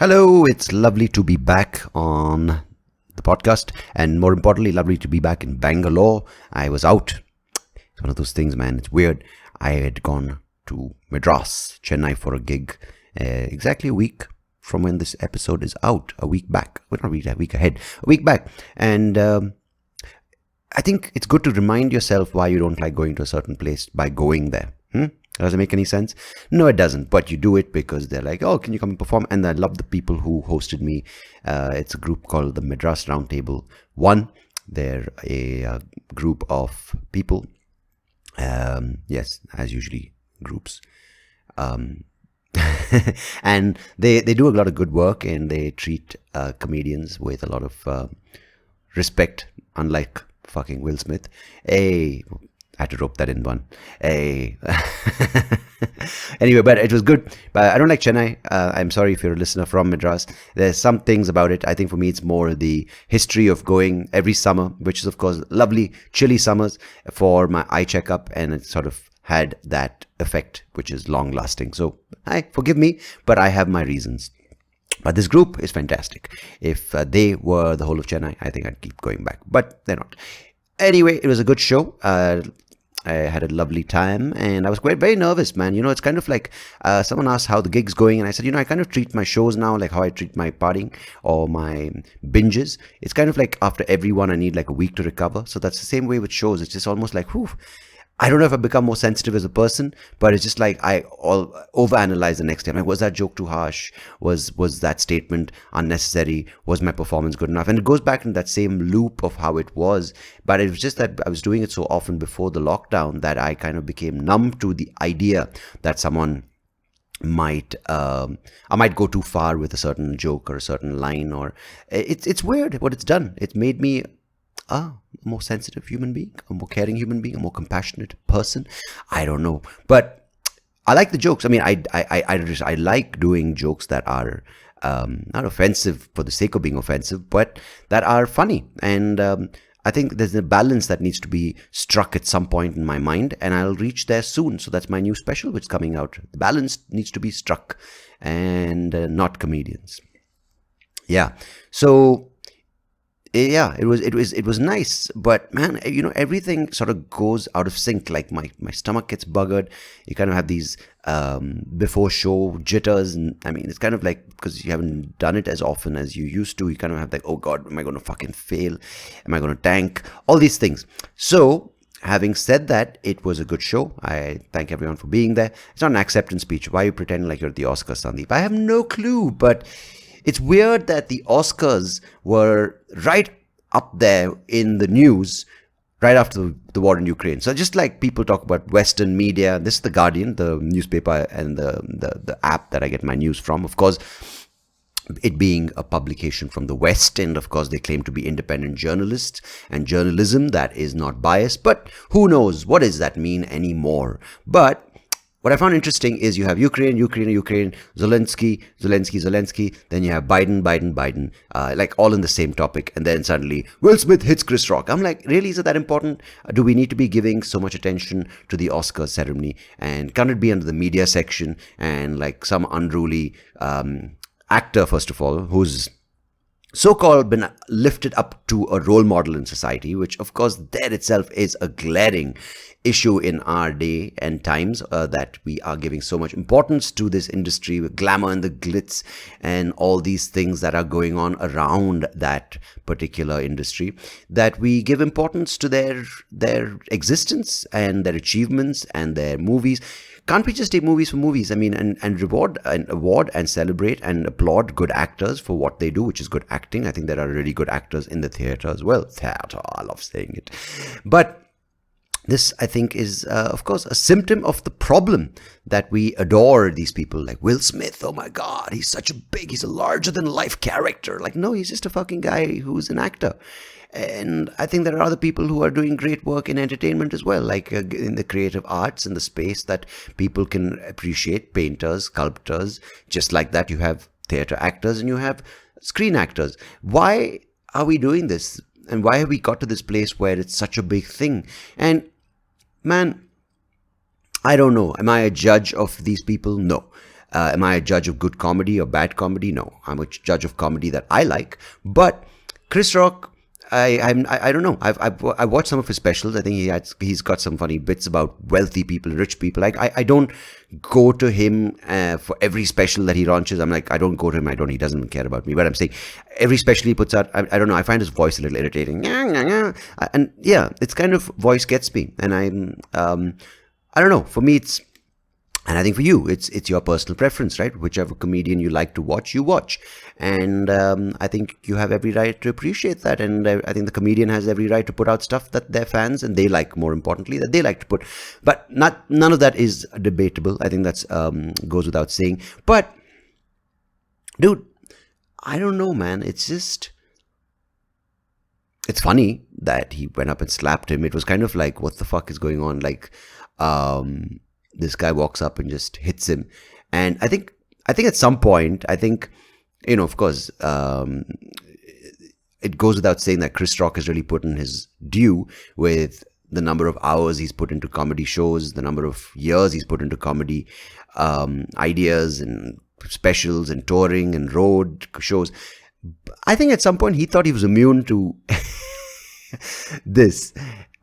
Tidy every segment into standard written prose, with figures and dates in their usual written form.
Hello, it's lovely to be back on the podcast, and more importantly, lovely to be back in Bangalore. I was out. It's one of those things, man. It's weird. I had gone to Madras, Chennai for a gig exactly a week from when this episode is out. A week back. Well, not a week ahead. A week back. And I think it's good to remind yourself why you don't like going to a certain place by going there. Does it make any sense? No, it doesn't. But you do it because they're like, oh, can you come and perform? And I love the people who hosted me. It's a group called the Madras Roundtable 1. They're a group of people. Yes, as usually groups. And they do a lot of good work, and they treat comedians with a lot of respect, unlike fucking Will Smith. I had to rope that in one. Anyway, but it was good. But I don't like Chennai. I'm sorry if you're a listener from Madras. There's some things about it. I think for me, it's more the history of going every summer, which is, of course, lovely, chilly summers for my eye checkup. And it sort of had that effect, which is long lasting. So, forgive me, but I have my reasons. But this group is fantastic. If they were the whole of Chennai, I think I'd keep going back. But they're not. Anyway, it was a good show. I had a lovely time, and I was very nervous, man. You know, it's kind of like someone asked how the gig's going, and I said, I kind of treat my shows now like how I treat my partying or my binges. It's kind of like after every one, I need like a week to recover. So that's the same way with shows. It's just almost like, whew. I don't know if I've become more sensitive as a person, but it's just like I overanalyze the next time. Like, was that joke too harsh? Was that statement unnecessary? Was my performance good enough? And it goes back in that same loop of how it was. But it was just that I was doing it so often before the lockdown that I kind of became numb to the idea that someone might I might go too far with a certain joke or a certain line. Or it's weird what it's done. It's made me a more sensitive human being, a more caring human being, a more compassionate person. I don't know, but I like the jokes. I mean, I like doing jokes that are not offensive for the sake of being offensive, but that are funny. And I think there's a balance that needs to be struck at some point in my mind, and I'll reach there soon. So that's my new special, which is coming out. The balance needs to be struck, and not comedians. Yeah. So. Yeah, it was nice, but man, everything sort of goes out of sync. Like my stomach gets buggered. You kind of have these before show jitters, and I mean, it's kind of like because you haven't done it as often as you used to. You kind of have like, oh God, am I going to fucking fail? Am I going to tank? All these things. So, having said that, it was a good show. I thank everyone for being there. It's not an acceptance speech. Why are you pretending like you're at the Oscars, Sandeep? I have no clue, but. It's weird that the Oscars were right up there in the news right after the war in Ukraine. So just like people talk about Western media, this is The Guardian, the newspaper and the app that I get my news from. Of course, it being a publication from the West, and of course they claim to be independent journalists and journalism that is not biased. But who knows? What does that mean anymore? But what I found interesting is you have Ukraine, Zelensky, then you have Biden, like all in the same topic. And then suddenly, Will Smith hits Chris Rock. I'm like, really, is it that important? Do we need to be giving so much attention to the Oscar ceremony? And can it be under the media section? And like some unruly actor, first of all, who's so-called been lifted up to a role model in society, which of course that itself is a glaring issue in our day and times, that we are giving so much importance to this industry with glamour and the glitz and all these things that are going on around that particular industry, that we give importance to their existence and their achievements and their movies. Can't we just take movies for movies? I mean, and reward and award and celebrate and applaud good actors for what they do, which is good acting. I think there are really good actors in the theater as well. Theater, I love saying it. But this, I think, is, of course, a symptom of the problem that we adore these people like Will Smith. Oh my God, he's a larger-than-life character. Like, no, he's just a fucking guy who's an actor. And I think there are other people who are doing great work in entertainment as well, like in the creative arts, in the space that people can appreciate, painters, sculptors. Just like that, you have theater actors and you have screen actors. Why are we doing this? And why have we got to this place where it's such a big thing? And man, I don't know. Am I a judge of these people? No. Am I a judge of good comedy or bad comedy? No, I'm a judge of comedy that I like. But Chris Rock, I don't know. I watched some of his specials. I think he's got some funny bits about wealthy people, rich people. I don't go to him for every special that he launches. I'm like, I don't go to him. He doesn't care about me. But I'm saying every special he puts out, I don't know. I find his voice a little irritating. And yeah, it's kind of voice gets me. And I don't know. For me, and I think for you, it's your personal preference, right? Whichever comedian you like to watch, you watch. And I think you have every right to appreciate that. And I think the comedian has every right to put out stuff that their fans and they like, more importantly, that they like to put. But none of that is debatable. I think that's goes without saying. But, dude, I don't know, man. It's just... It's funny that he went up and slapped him. It was kind of like, what the fuck is going on? Like... this guy walks up and just hits him. And I think at some point, of course, it goes without saying that Chris Rock has really put in his due with the number of hours he's put into comedy shows, the number of years he's put into comedy ideas and specials and touring and road shows. I think at some point he thought he was immune to this.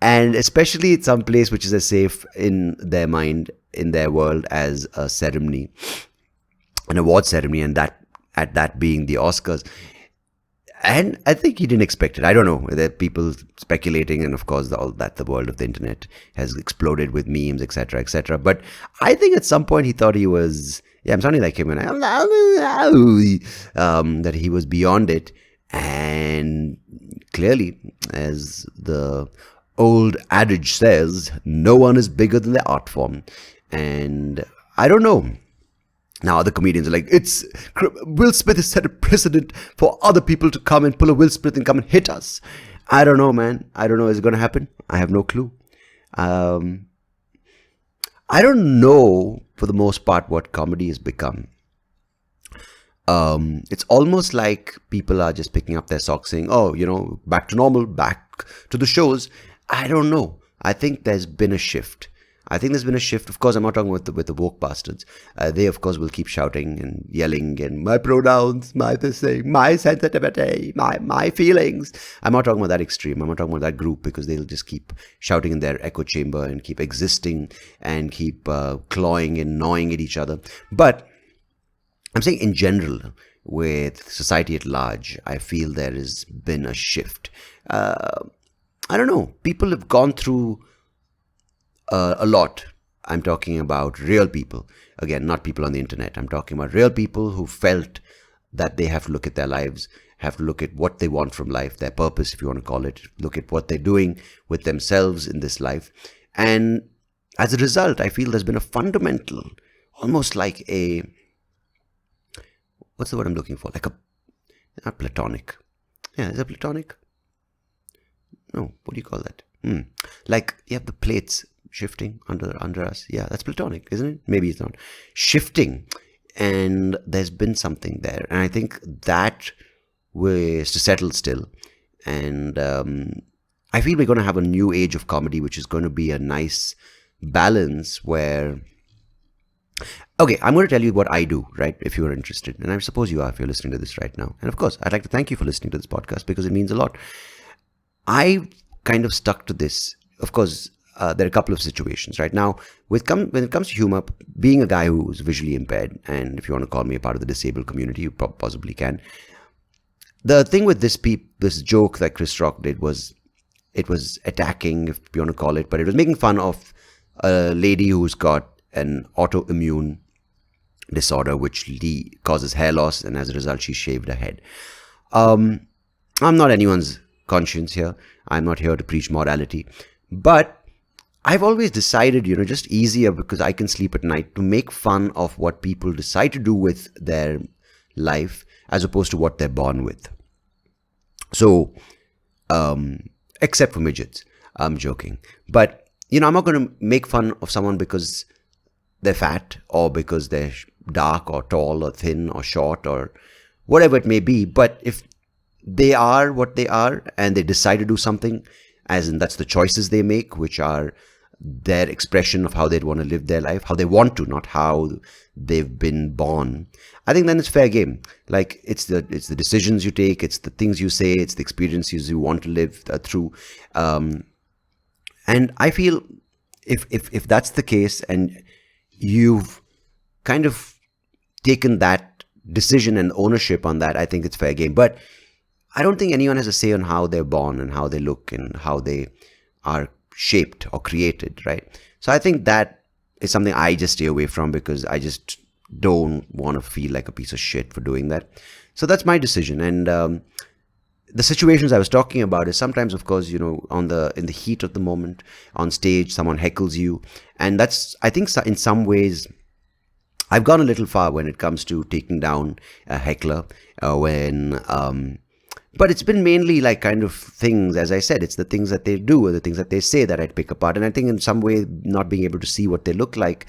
And especially it's some place which is as safe in their mind, in their world, as a ceremony, an award ceremony, and that being the Oscars. And I think he didn't expect it. I don't know. There are people speculating, and of course, the world of the internet has exploded with memes, etc., etc. But I think at some point he thought he was, I'm sounding like him, and that he was beyond it. And clearly, as the old adage says, no one is bigger than their art form. And I don't know. Now other comedians are like, Will Smith has set a precedent for other people to come and pull a Will Smith and come and hit us. I don't know, man. I don't know. Is it going to happen? I have no clue. I don't know, for the most part, what comedy has become. It's almost like people are just picking up their socks saying, back to normal, back to the shows. I don't know. I think there's been a shift. Of course, I'm not talking with the woke bastards. They, of course, will keep shouting and yelling and my pronouns, my this thing, my sensitivity, my feelings. I'm not talking about that extreme. I'm not talking about that group, because they'll just keep shouting in their echo chamber and keep existing and keep clawing and gnawing at each other. But I'm saying in general, with society at large, I feel there has been a shift. I don't know. People have gone through a lot. I'm talking about real people. Again, not people on the internet. I'm talking about real people who felt that they have to look at their lives, have to look at what they want from life, their purpose, if you want to call it, look at what they're doing with themselves in this life. And as a result, I feel there's been a fundamental, almost like a, what's the word I'm looking for? Not platonic. Yeah, is it platonic? No, what do you call that? Like you have the plates shifting under us. Yeah, that's platonic, isn't it? Maybe it's not. Shifting. And there's been something there. And I think that was to settle still. And I feel we're going to have a new age of comedy, which is going to be a nice balance where... Okay, I'm going to tell you what I do, right, if you're interested. And I suppose you are if you're listening to this right now. And of course, I'd like to thank you for listening to this podcast because it means a lot. I kind of stuck to this. Of course, there are a couple of situations right now. When it comes to humor, being a guy who's visually impaired, and if you want to call me a part of the disabled community, you possibly can. The thing with this joke that Chris Rock did was, it was attacking, if you want to call it, but it was making fun of a lady who's got an autoimmune disorder which causes hair loss, and as a result she shaved her head. I'm not anyone's conscience here. I'm not here to preach morality, but I've always decided, just easier because I can sleep at night, to make fun of what people decide to do with their life as opposed to what they're born with. So except for midgets, I'm joking, but I'm not going to make fun of someone because they're fat or because they're dark or tall or thin or short or whatever it may be. But if they are what they are and they decide to do something, as in that's the choices they make, which are their expression of how they'd want to live their life, how they want to, not how they've been born, I think then it's fair game. Like it's the decisions you take, it's the things you say, it's the experiences you want to live through. And I feel if that's the case and you've kind of taken that decision and ownership on that, I think it's fair game. But I don't think anyone has a say on how they're born and how they look and how they are shaped or created, right? So I think that is something I just stay away from, because I just don't want to feel like a piece of shit for doing that. So that's my decision. And the situations I was talking about is sometimes, of course, you know, in the heat of the moment, on stage, someone heckles you. And that's, I think in some ways, I've gone a little far when it comes to taking down a heckler but it's been mainly like kind of things, as I said, it's the things that they do or the things that they say that I'd pick apart. And I think in some way, not being able to see what they look like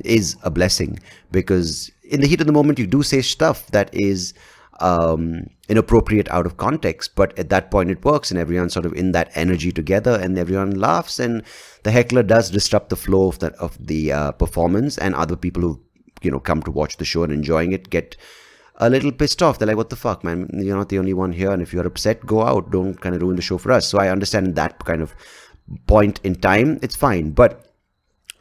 is a blessing, because in the heat of the moment, you do say stuff that is inappropriate out of context, but at that point it works and everyone's sort of in that energy together and everyone laughs, and the heckler does disrupt the flow of the performance, and other people who, you know, come to watch the show and enjoying it get a little pissed off. They're like, what the fuck, man, you're not the only one here, and if you're upset, go out, don't kind of ruin the show for us. So I understand that kind of point in time, it's fine. But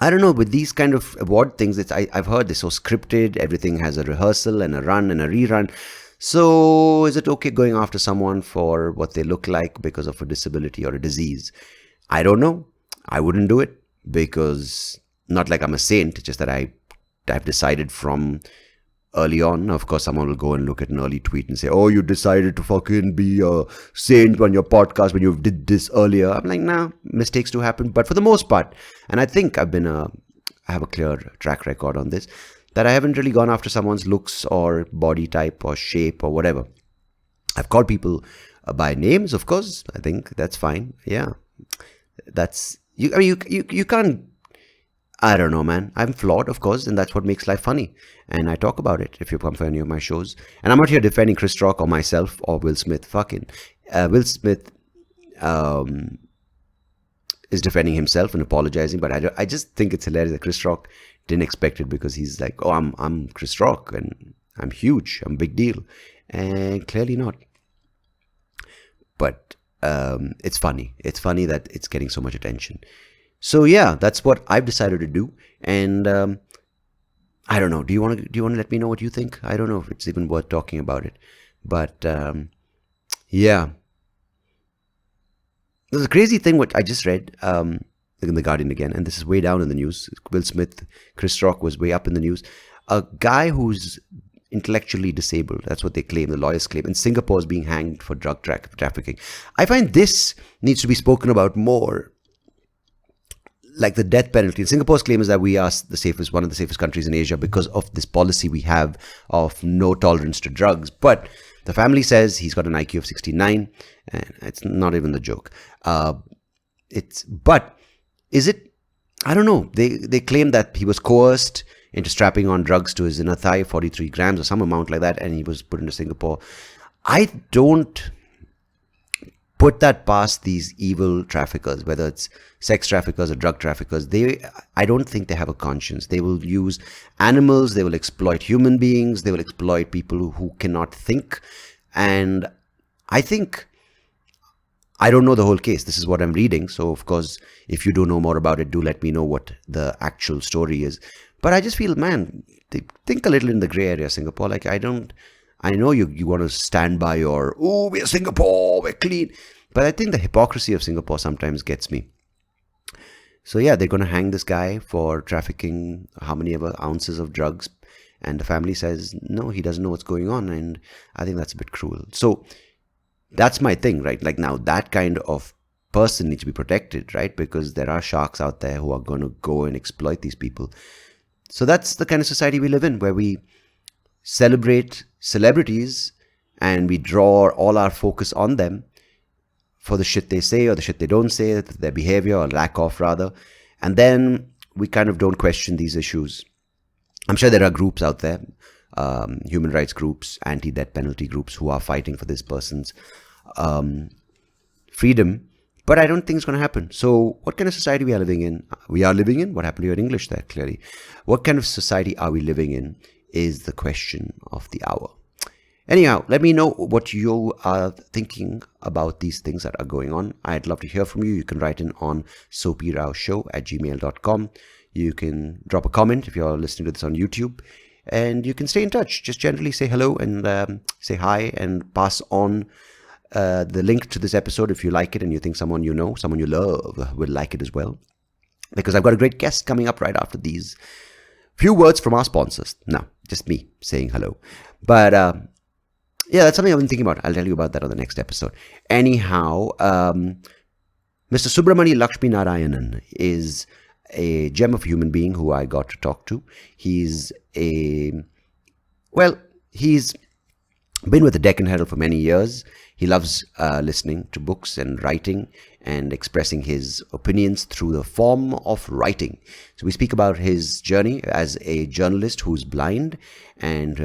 I don't know, with these kind of award things, I've heard they're so scripted, everything has a rehearsal and a run and a rerun. So is it okay going after someone for what they look like because of a disability or a disease? I don't know. I wouldn't do it, because not like I'm a saint, just that I've decided from early on. Of course, someone will go and look at an early tweet and say, oh, you decided to fucking be a saint on your podcast when you did this earlier. I'm like, nah, mistakes do happen. But for the most part, and I think I have a clear track record on this, that I haven't really gone after someone's looks or body type or shape or whatever. I've called people by names, of course. I think that's fine. Yeah. That's, I mean, you can't, I don't know, man. I'm flawed, of course, and that's what makes life funny. And I talk about it if you come for any of my shows. And I'm not here defending Chris Rock or myself or Will Smith. Fucking Will Smith is defending himself and apologizing, but I just think it's hilarious that Chris Rock didn't expect it, because he's like, oh, I'm Chris Rock and I'm huge, I'm a big deal, and clearly not. But it's funny. It's funny that it's getting so much attention. So yeah, that's what I've decided to do. And I don't know. Do you want to let me know what you think? I don't know if it's even worth talking about it. But yeah, there's a crazy thing what I just read in the Guardian again, and this is way down in the news. Will Smith, Chris Rock was way up in the news. A guy who's intellectually disabled, that's what they claim, the lawyers claim, in Singapore is being hanged for drug trafficking. I find this needs to be spoken about more. Like the death penalty. Singapore's claim is that we are one of the safest countries in Asia because of this policy we have of no tolerance to drugs. But the family says he's got an IQ of 69, and it's not even the joke. But is it? I don't know. They claim that he was coerced into strapping on drugs to his inner thigh, 43 grams or some amount like that, and he was put into Singapore. I don't put that past these evil traffickers, whether it's sex traffickers or drug traffickers. I don't think they have a conscience. They will use animals, they will exploit human beings, they will exploit people who cannot think. And I don't know the whole case. This is what I'm reading. So of course, if you do know more about it, do let me know what the actual story is. But I just feel, man, they think a little in the gray area, Singapore. Like I know you want to stand by your, oh, we're Singapore, we're clean. But I think the hypocrisy of Singapore sometimes gets me. So yeah, they're going to hang this guy for trafficking how many ever ounces of drugs. And the family says, no, he doesn't know what's going on. And I think that's a bit cruel. So that's my thing, right? Like now that kind of person needs to be protected, right? Because there are sharks out there who are going to go and exploit these people. So that's the kind of society we live in, where we celebrate celebrities and we draw all our focus on them for the shit they say or the shit they don't say, their behavior or lack of rather. And then we kind of don't question these issues. I'm sure there are groups out there, human rights groups, anti-death penalty groups who are fighting for this person's freedom. But I don't think it's going to happen. So what kind of society we are living in? We are living in, what happened to your English there, clearly? What kind of society are we living in is the question of the hour. Anyhow, let me know what you are thinking about these things that are going on. I'd love to hear from you. You can write in on SoapyRao@gmail.com. You can drop a comment if you're listening to this on YouTube. And you can stay in touch. Just generally say hello and say hi and pass on the link to this episode if you like it and you think someone you know, someone you love will like it as well. Because I've got a great guest coming up right after these few words from our sponsors. No, just me saying hello. But yeah, that's something I've been thinking about. I'll tell you about that on the next episode. Anyhow, Mr. Subramani Lakshminarayanan is a gem of a human being who I got to talk to. He's been with the Deccan Herald for many years. He loves listening to books and writing and expressing his opinions through the form of writing. So we speak about his journey as a journalist who's blind and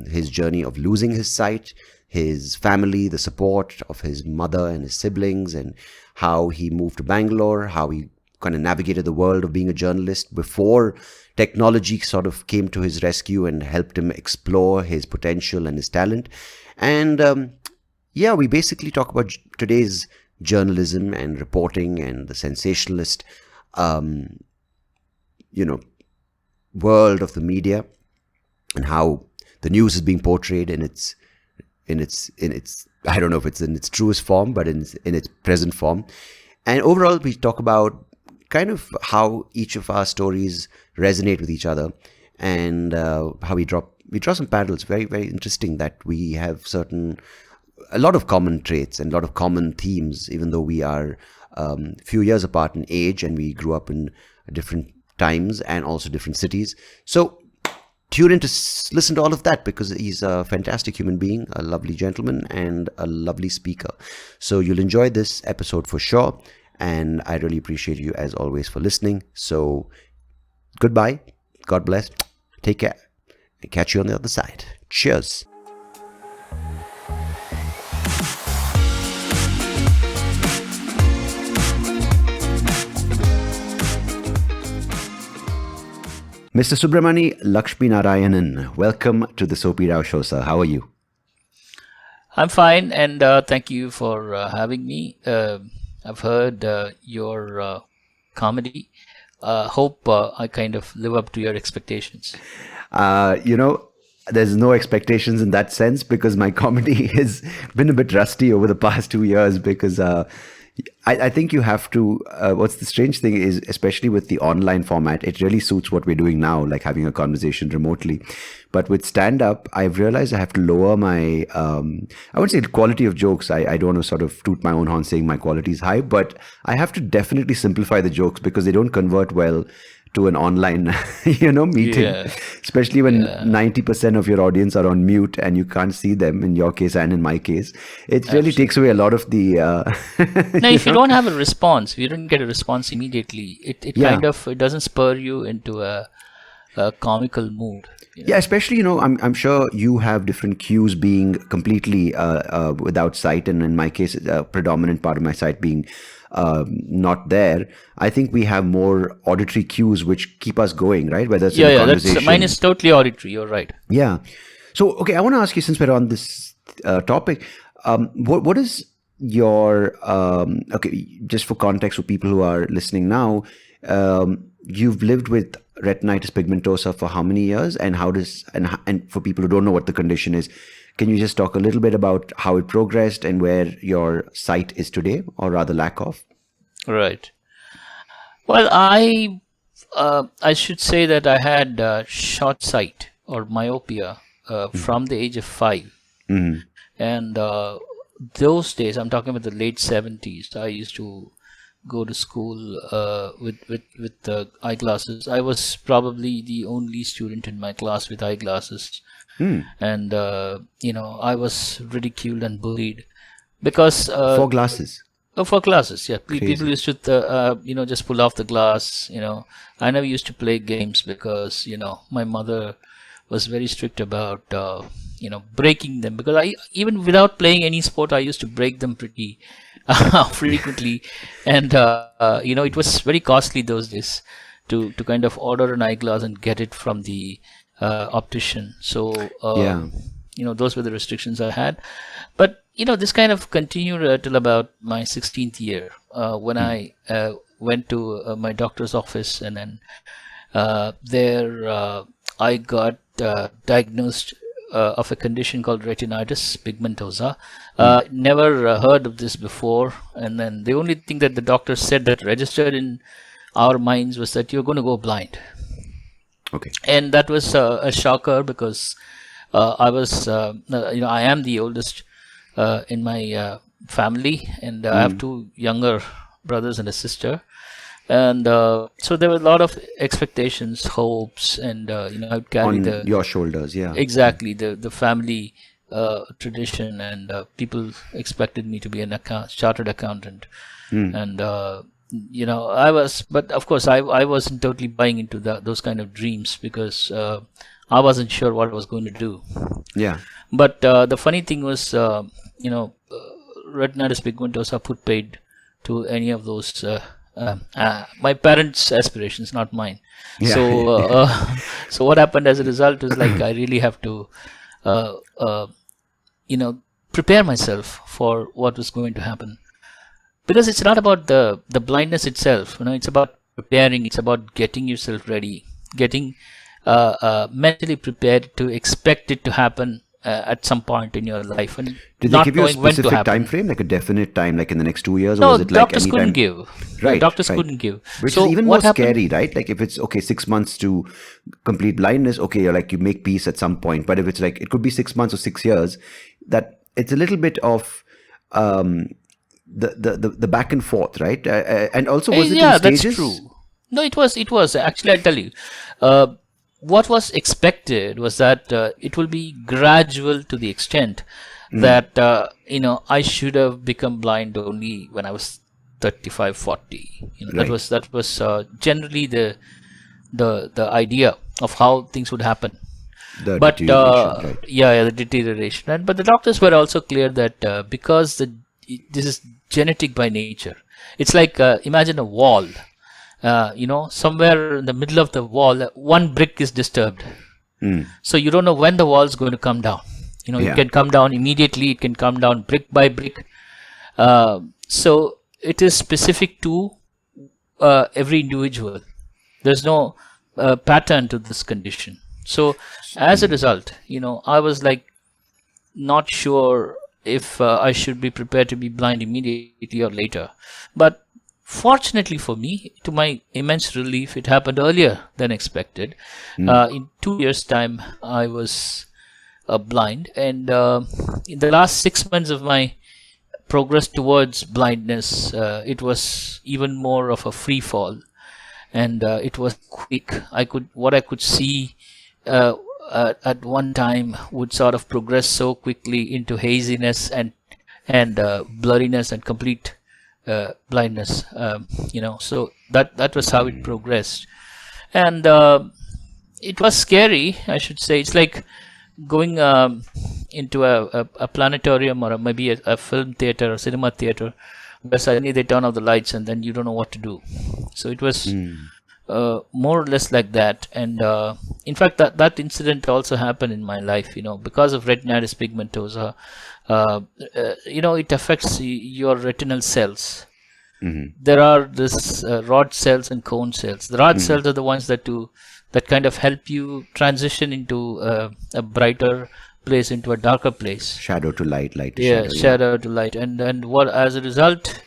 his journey of losing his sight, his family, the support of his mother and his siblings, and how he moved to Bangalore, how he kind of navigated the world of being a journalist before technology sort of came to his rescue and helped him explore his potential and his talent. And yeah, we basically talk about today's journalism and reporting and the sensationalist, world of the media and how the news is being portrayed in its I don't know if it's in its truest form, but in its present form. And overall, we talk about kind of how each of our stories resonate with each other and how we draw some parallels. Very, very interesting that we have a lot of common traits and a lot of common themes, even though we are a few years apart in age and we grew up in different times and also different cities. So tune in to listen to all of that because he's a fantastic human being, a lovely gentleman, and a lovely speaker. So you'll enjoy this episode for sure. And I really appreciate you, as always, for listening. So goodbye. God bless. Take care. And catch you on the other side. Cheers. Mr. Subramani Lakshminarayanan, welcome to the SoapyRao show, sir. How are you? I'm fine, and thank you for having me. I've heard your comedy. Hope I kind of live up to your expectations. There's no expectations in that sense because my comedy has been a bit rusty over the past 2 years because I think you have to, what's the strange thing is, especially with the online format, it really suits what we're doing now, like having a conversation remotely. But with stand-up, I've realized I have to lower my, I wouldn't say the quality of jokes. I don't want to sort of toot my own horn saying my quality is high, but I have to definitely simplify the jokes because they don't convert well to an online, meeting, especially when 90% of your audience are on mute and you can't see them in your case and in my case. It really takes away a lot of the... Now, if you don't have a response, if you don't get a response immediately, it doesn't spur you into a comical mood. Yeah, especially, I'm sure you have different cues being completely without sight, and in my case, a predominant part of my sight being not there. I think we have more auditory cues which keep us going, right? Whether it's in a conversation. Mine is totally auditory. You're right. Yeah. So, okay, I want to ask you, since we're on this topic, what is your just for context for people who are listening now, you've lived with retinitis pigmentosa for how many years, and and for people who don't know what the condition is, can you just talk a little bit about how it progressed and where your sight is today, or rather lack of? Right. Well, I should say that I had short sight or myopia from the age of 5. Mm-hmm. And those days, I'm talking about the late 70s, I used to go to school with eyeglasses. I was probably the only student in my class with eyeglasses. And I was ridiculed and bullied because for glasses. For glasses, yeah. People used to just pull off the glass. I never used to play games because my mother was very strict about breaking them, because even without playing any sport, I used to break them pretty frequently, and it was very costly those days to kind of order an eyeglass and get it from the optician. So Yeah. those were the restrictions I had. But this kind of continued till about my 16th year, when I went to my doctor's office, and then there I got diagnosed of a condition called retinitis pigmentosa. Never heard of this before, and then the only thing that the doctor said that registered in our minds was that you're going to go blind. Okay. And that was a shocker, because I was, I am the oldest in my family, and I have two younger brothers and a sister. And so there were a lot of expectations, hopes, and I'd carry On your shoulders, yeah. exactly the family tradition, and people expected me to be an chartered accountant. And I was, but of course I wasn't totally buying into those kind of dreams, because I wasn't sure what I was going to do. Yeah. But the funny thing was, retinitis pigmentosa put paid to any of those my parents' aspirations, not mine. Yeah. So so what happened as a result is, like, I really have to prepare myself for what was going to happen, because it's not about the blindness itself. It's about preparing. It's about getting yourself ready, getting mentally prepared to expect it to happen at some point in your life, and Did they not give you a knowing when to specific happen. time frame, like a definite time, like in the next 2 years, or No, was it like doctors any couldn't time? give. Right, Doctors right. couldn't give. Which So is even what more happened? scary, right? Like if it's okay, 6 months to complete blindness, okay, you're like, you make peace at some point. But if it's like, it could be 6 months or 6 years, that it's a little bit of the back and forth, right? And also, was it Yeah, in stages? that's true. No, it was actually. I'll tell you. What was expected was that it will be gradual, to the extent that I should have become blind only when I was 35, 40. Right. That was generally the idea of how things would happen. The But deterioration, right? yeah, the deterioration. But the doctors were also clear that because this is genetic by nature. It's like, imagine a wall. Somewhere in the middle of the wall, one brick is disturbed. So you don't know when the wall is going to come down. Yeah. It can come down immediately. It can come down brick by brick. So it is specific to every individual. There's no pattern to this condition. So as a result, I was like not sure if I should be prepared to be blind immediately or later. But fortunately for me, to my immense relief, it happened earlier than expected. In 2 years' time, I was blind, and in the last 6 months of my progress towards blindness, it was even more of a free fall, and it was quick. What I could see at one time would sort of progress so quickly into haziness and blurriness and complete blindness. So that was how it progressed, and it was scary, I should say. It's like going into a planetarium, or maybe a film theater or cinema theater, where suddenly they turn off the lights and then you don't know what to do. So it was more or less like that. And in fact, that incident also happened in my life. Because of retinitis pigmentosa, it affects your retinal cells. There are this rod cells and cone cells. The rod cells are the ones that kind of help you transition into a brighter place, into a darker place. Shadow to light, light to Yeah, shadow. shadow to light. And what, as a result,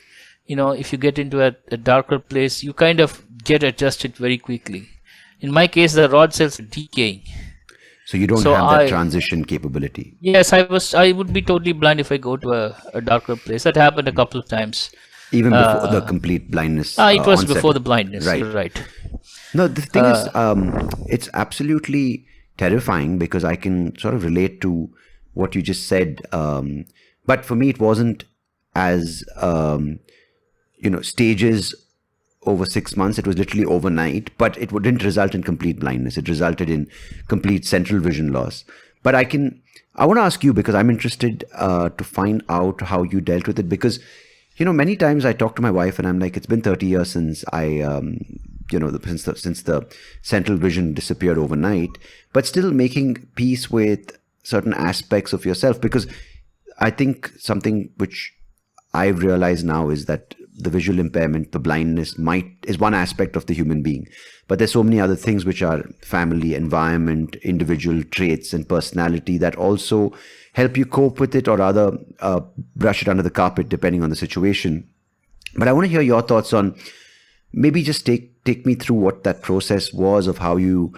if you get into a darker place, you kind of get adjusted very quickly. In my case, the rod cells are decaying. So you don't have that transition capability. Yes, I would be totally blind if I go to a darker place. That happened a couple of times. Even before the complete blindness. It was onset. before the blindness. Right. You're right. No, the thing is, it's absolutely terrifying, because I can sort of relate to what you just said. But for me, it wasn't as, stages over 6 months. It was literally overnight, but it didn't result in complete blindness. It resulted in complete central vision loss. But I want to ask you, because I'm interested to find out how you dealt with it, because Many times I talk to my wife and I'm like, it's been 30 years since since the central vision disappeared overnight, but still making peace with certain aspects of yourself. Because I think something which I've realized now is that the visual impairment, the blindness is one aspect of the human being, but there's so many other things which are family, environment, individual traits and personality that also help you cope with it, or rather brush it under the carpet depending on the situation. But I want to hear your thoughts on, maybe just take me through what that process was of how you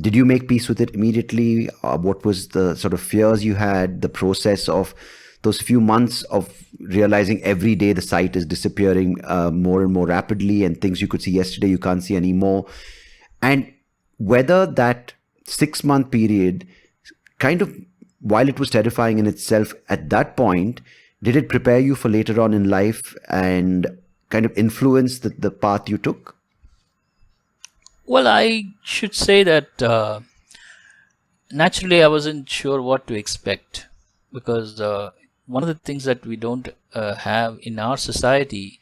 did you make peace with it immediately? What was the sort of fears you had, the process of those few months of realizing every day the sight is disappearing more and more rapidly, and things you could see yesterday you can't see anymore, and whether that 6-month period, kind of, while it was terrifying in itself at that point, did it prepare you for later on in life and kind of influence the path you took? Well, I should say that naturally I wasn't sure what to expect, because one of the things that we don't have in our society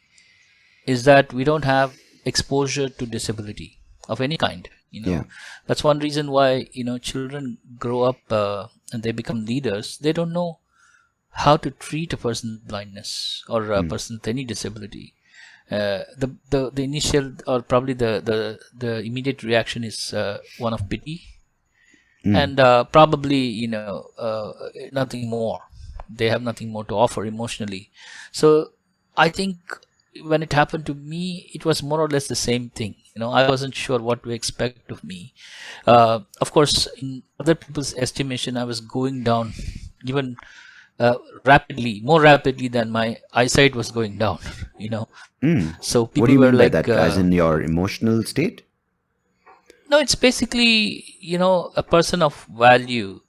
is that we don't have exposure to disability of any kind. Yeah. That's one reason why children grow up and they become leaders. They don't know how to treat a person with blindness or a person with any disability. The initial, or probably the immediate reaction is one of pity, and probably nothing more. They have nothing more to offer emotionally. So I think when it happened to me, it was more or less the same thing. I wasn't sure what to expect of me. Of course, in other people's estimation, I was going down even more rapidly than my eyesight was going down. So people What do you were mean like, by that? As in your emotional state? no, it's basically a person of value.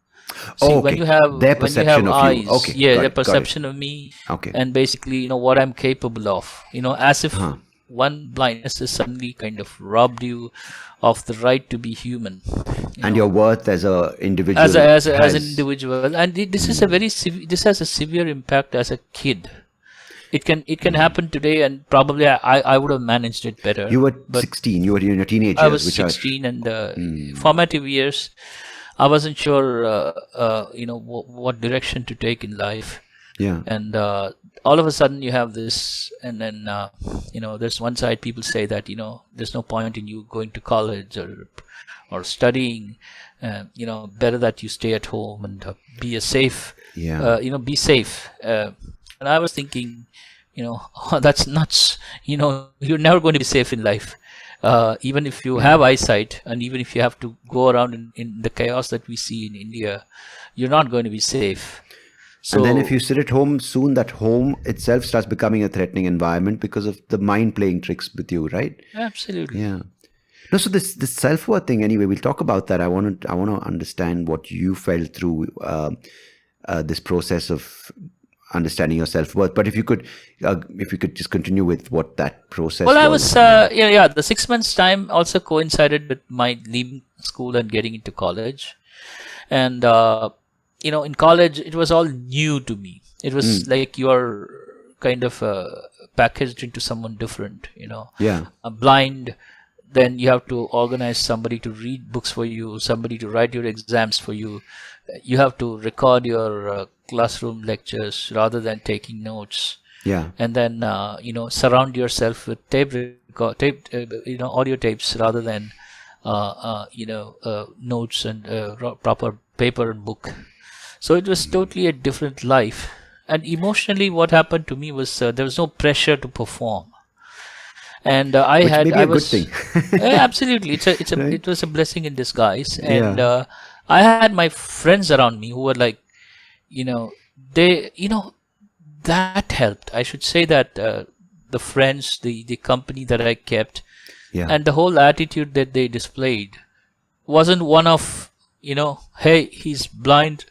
See, Oh, when okay. you have Their when you have perception of eyes, you. Okay, yeah, got their it, got it. perception of me, Okay. and basically what I'm capable of. As if one blindness has suddenly kind of robbed you of the right to be human. And your worth as a individual as an has individual, and this is a this has a severe impact as a kid. It can happen today, and probably I would have managed it better. You were but 16. You were in your teenage I years, was which 16, and formative years. I wasn't sure, what direction to take in life. Yeah. And all of a sudden you have this, and then there's one side people say that there's no point in you going to college or studying. Better that you stay at home and be a safe. Yeah. Be safe. And I was thinking, that's nuts. You're never going to be safe in life. Even if you have eyesight, and even if you have to go around in the chaos that we see in India, you're not going to be safe. So, and then if you sit at home, soon that home itself starts becoming a threatening environment because of the mind playing tricks with you, right? Absolutely. Yeah. No, so this self-worth thing, anyway, we'll talk about that. I want to understand what you felt through this process of understanding your self-worth. But if you could just continue with what that process was. Well, I was the 6 months time also coincided with my leaving school and getting into college. And in college it was all new to me. It was like you're kind of packaged into someone different. Yeah. Blind. Then you have to organize somebody to read books for you, somebody to write your exams for you. You have to record your classroom lectures rather than taking notes. Yeah. And then surround yourself with audio tapes rather than notes and proper paper and book. So it was totally a different life. And emotionally, what happened to me was there was no pressure to perform. And Which may be a good thing. Absolutely, it was a blessing in disguise. And I had my friends around me who were like, that helped. I should say that the friends, the company that I kept, and the whole attitude that they displayed wasn't one of, hey, he's blind,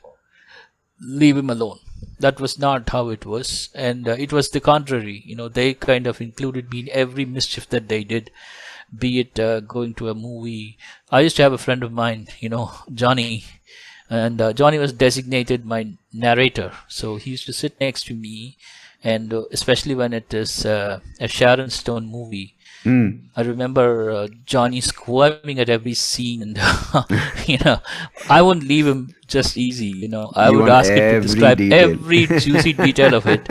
leave him alone. That was not how it was. And it was the contrary. They kind of included me in every mischief that they did, be it going to a movie. I used to have a friend of mine, Johnny, and Johnny was designated my narrator. So he used to sit next to me and especially when it is a Sharon Stone movie. Mm. I remember Johnny squirming at every scene, and I wouldn't leave him just easy. I You would want ask him to every describe detail. every juicy detail of it,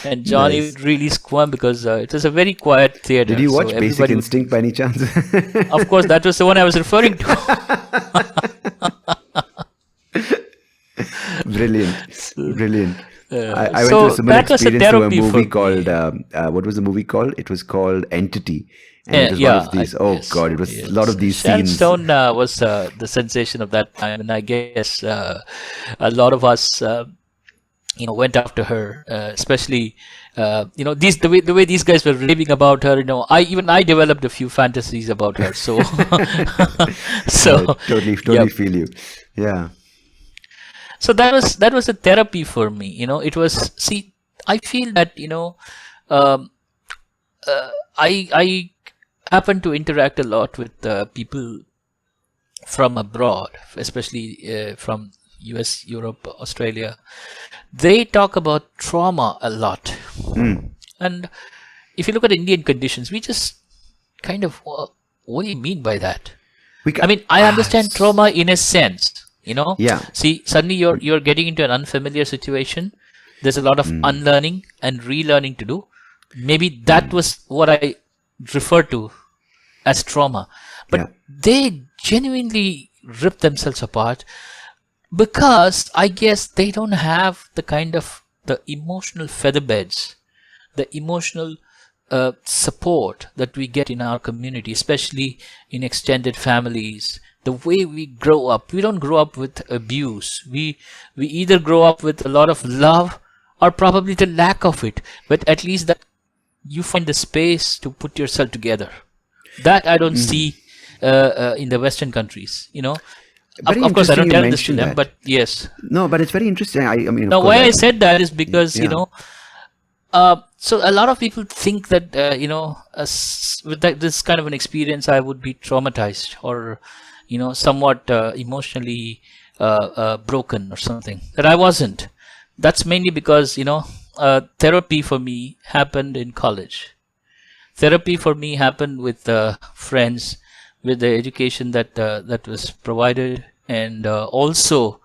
and Johnny Nice. would really squirm because it was a very quiet theater. Did you So watch Basic everybody would. Instinct by any chance? Of course, that was the one I was referring to. Brilliant, brilliant. I went through a So similar that was a experience through a therapy for movie called me. what was the movie called? It was called Entity, and it was one Yeah, of these. Oh yes, God, it was a lot yes. of these Sharon scenes. Stone was the sensation of that time, and I guess a lot of us, went after her, especially, the way these guys were raving about her. I developed a few fantasies about her. So, so, Totally, yeah. totally feel you. Yeah. So that was a therapy for me. It was. See, I feel that um, I happen to interact a lot with people from abroad, especially from US, Europe, Australia. They talk about trauma a lot. Mm. And if you look at Indian conditions, we just kind of, what do you mean by that? I mean, I understand trauma in a sense, Yeah. See, suddenly you're getting into an unfamiliar situation. There's a lot of unlearning and relearning to do. Maybe that was what I refer to as trauma. But Yeah. they genuinely rip themselves apart because I guess they don't have the emotional featherbeds, the emotional support that we get in our community, especially in extended families. The way we grow up, we don't grow up with abuse. We either grow up with a lot of love or probably the lack of it, but at least that you find the space to put yourself together. That I don't see in the Western countries. Very Of course, I interesting don't you tell this to mentioned them, that. but yes. No, but it's very interesting. I mean, of Now, course, why I said that is because yeah. so a lot of people think that with this kind of an experience, I would be traumatized or somewhat emotionally broken or something. That I wasn't. That's mainly because therapy for me happened in college. Therapy for me happened with friends, with the education that was provided, and also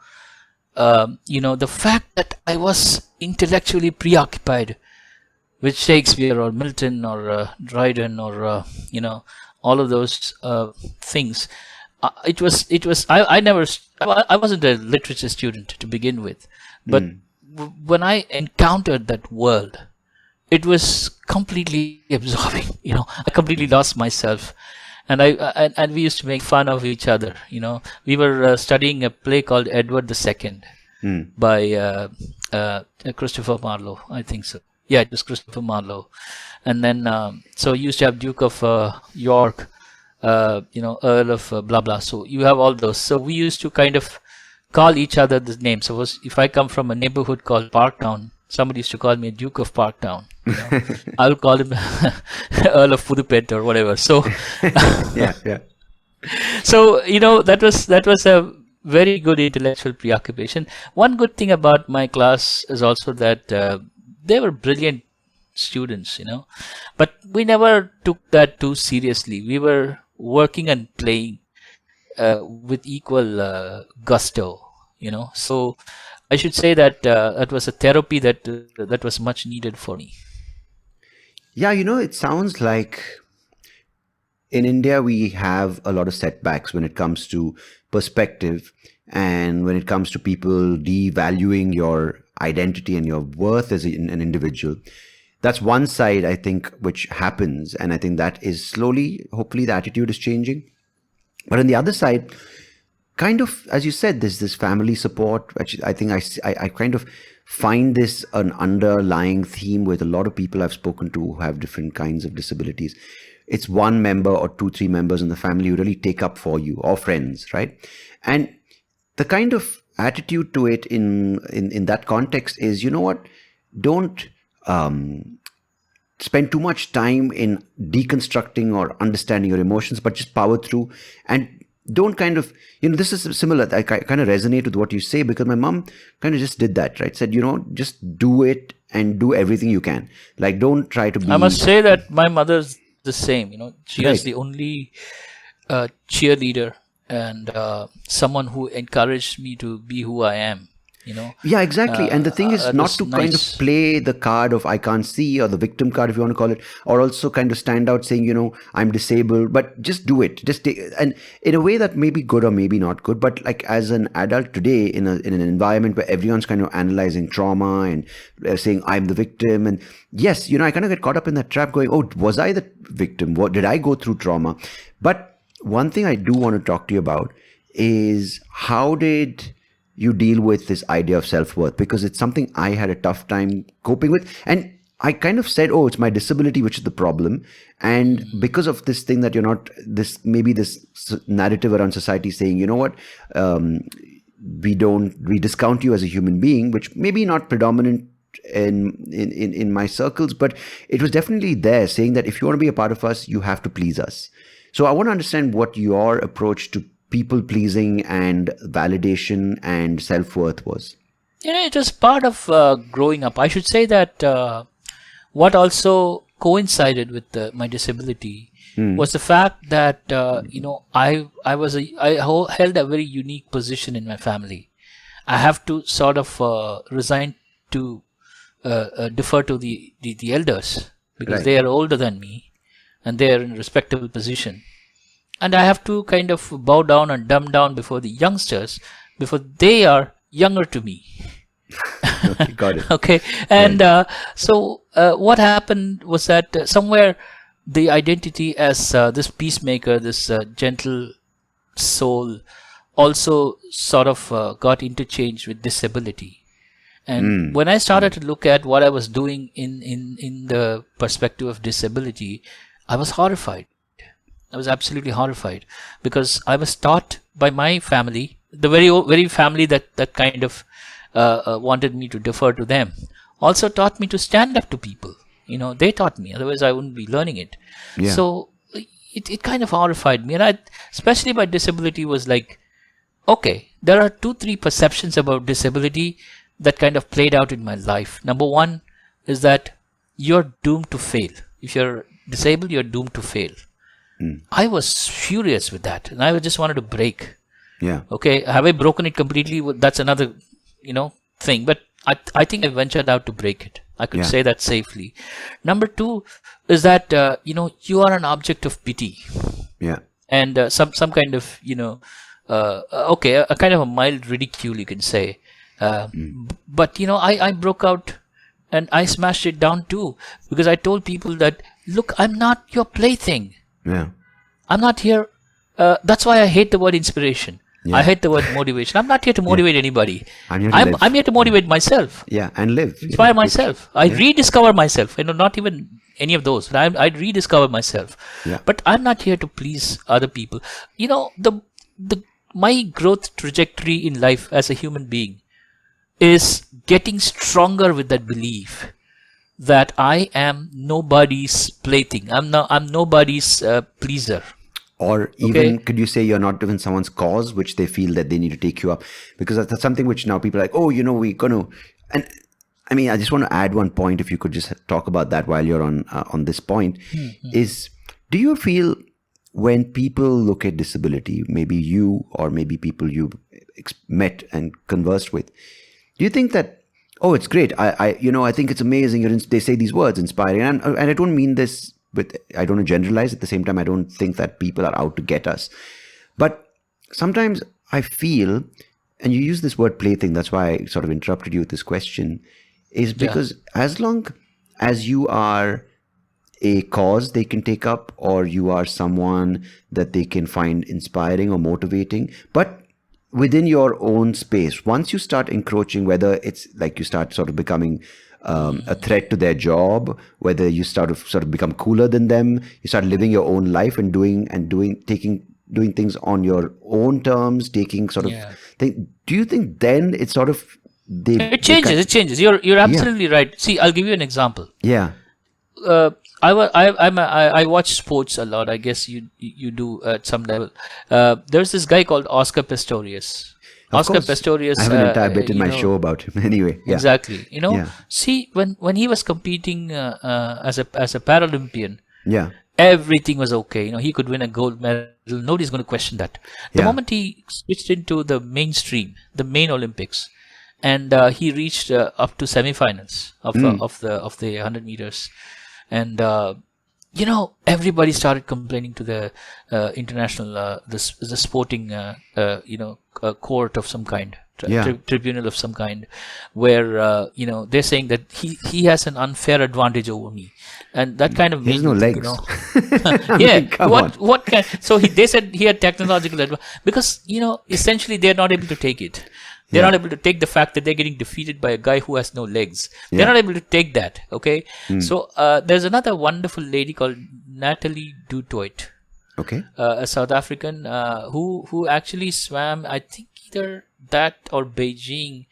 the fact that I was intellectually preoccupied with Shakespeare or Milton or Dryden or all of those things. I wasn't a literature student to begin with, but when I encountered that world, it was completely absorbing. I completely lost myself, and we used to make fun of each other. We were studying a play called Edward II by Christopher Marlowe, I think so. Yeah, it was Christopher Marlowe, and then so you used to have Duke of York, Earl of blah blah. So you have all those. So we used to kind of call each other the names. So if I come from a neighborhood called Parktown, somebody used to call me Duke of Parktown. I would call him Earl of Pudupet or whatever. So Yeah. so that was a very good intellectual preoccupation. One good thing about my class is also that they were brilliant students, but we never took that too seriously. We were working and playing with equal gusto, So I should say that that was a therapy that was much needed for me. Yeah, it sounds like in India we have a lot of setbacks when it comes to perspective and when it comes to people devaluing your identity and your worth as an individual. That's one side, I think, which happens, and I think that is slowly, hopefully, the attitude is changing. But on the other side, kind of, as you said, there's this family support, which I think I kind of find this an underlying theme with a lot of people I've spoken to who have different kinds of disabilities. It's one member or two, three members in the family who really take up for you, or friends, right? And the kind of attitude to it in that context is, you know what, don't spend too much time in deconstructing or understanding your emotions, but just power through and don't kind of, this is similar. I kind of resonate with what you say, because my mom kind of just did that, right? Said, just do it and do everything you can. Like, don't try to be. I must say that my mother's the same. She Right. was the only cheerleader and someone who encouraged me to be who I am. Yeah, exactly. And the thing is that not was to kind of nice. play the card of I can't see, or the victim card, if you want to call it, or also kind of stand out saying, I'm disabled, but just do it. Just take, and in a way that may be good or maybe not good, but like as an adult today in an environment where everyone's kind of analyzing trauma and saying I'm the victim. And yes, I kind of get caught up in that trap going, oh, was I the victim? What did I go through trauma? But one thing I do want to talk to you about is, how did you deal with this idea of self-worth? Because it's something I had a tough time coping with. And I kind of said, oh, it's my disability which is the problem. And because of this thing that you're not, this narrative around society saying, you know what, we discount you as a human being, which maybe not predominant in my circles, but it was definitely there, saying that if you want to be a part of us, you have to please us. So I want to understand what your approach to people pleasing and validation and self-worth was. It was part of growing up. I should say that what also coincided with my disability was the fact that I held a very unique position in my family. I have to sort of resign to defer to the elders, because Right. they are older than me and they are in a respectable position. And I have to kind of bow down and dumb down before the youngsters, before they are younger to me. Okay, got it. Okay. And so what happened was that somewhere the identity as this peacemaker, this gentle soul, also sort of got interchanged with disability. And when I started to look at what I was doing in the perspective of disability, I was horrified. I was absolutely horrified, because I was taught by my family, the very family that kind of wanted me to defer to them, also taught me to stand up to people. They taught me, otherwise I wouldn't be learning it. Yeah. So it kind of horrified me. And especially my disability was like, okay, there are 2-3 perceptions about disability that kind of played out in my life. Number one is that you're doomed to fail. If you're disabled, you're doomed to fail. I was furious with that, and I just wanted to break. Yeah. Okay, have I broken it completely? That's another, thing. But I think I ventured out to break it. I could say that safely. Number two is that you are an object of pity. Yeah. And some kind of a kind of a mild ridicule, you can say. But I broke out and I smashed it down too, because I told people that, look, I'm not your plaything. Yeah. I'm not here. That's why I hate the word inspiration. Yeah. I hate the word motivation. I'm not here to motivate anybody. I'm here to live. I'm here to motivate myself. Yeah, and live. Inspire myself. I rediscover myself. Not even any of those. But I rediscover myself. Yeah. But I'm not here to please other people. My growth trajectory in life as a human being is getting stronger with that belief that I am nobody's plaything. I'm nobody's pleaser. Or even, could you say you're not even someone's cause, which they feel that they need to take you up? Because that's something which now people are like, oh, we're going to... And I mean, I just want to add one point, if you could just talk about that while you're on this point, is, do you feel when people look at disability, maybe you or maybe people you met and conversed with, do you think that, oh, it's great, I think it's amazing, they say these words, inspiring, and I don't mean this with, I don't want to generalize. At the same time, I don't think that people are out to get us. But sometimes I feel, and you use this word plaything, that's why I sort of interrupted you with this question, is because as long as you are a cause they can take up, or you are someone that they can find inspiring or motivating, but within your own space, once you start encroaching, whether it's like you start sort of becoming a threat to their job, whether you sort of become cooler than them, you start living your own life and doing things on your own terms, taking sort of thing. Do you think then it's sort of it changes? It changes. You're absolutely right. See, I'll give you an example. Yeah. I watch sports a lot. I guess you do at some level. There's this guy called Oscar Pistorius. Of Oscar course. Pistorius. I have an entire bit in my show about him. Anyway, yeah. Exactly. Yeah. See, when he was competing as a Paralympian, Yeah. everything was okay. He could win a gold medal. Nobody's going to question that. The Yeah. moment he switched into the mainstream, the main Olympics, and he reached up to semifinals of the 100 meters, and everybody started complaining to the international the sporting court of some kind, Yeah. tribunal of some kind, where they're saying that he has an unfair advantage over me, and that kind of He has made no me think, legs. I yeah, mean, come on. what kind? So they said he had technological advantage because essentially they're not able to take it. They're Yeah. not able to take the fact that they're getting defeated by a guy who has no legs. They're Yeah. not able to take that. Okay. So there's another wonderful lady called Natalie Dutoit, Okay. a South African who actually swam. I think either that or Beijing.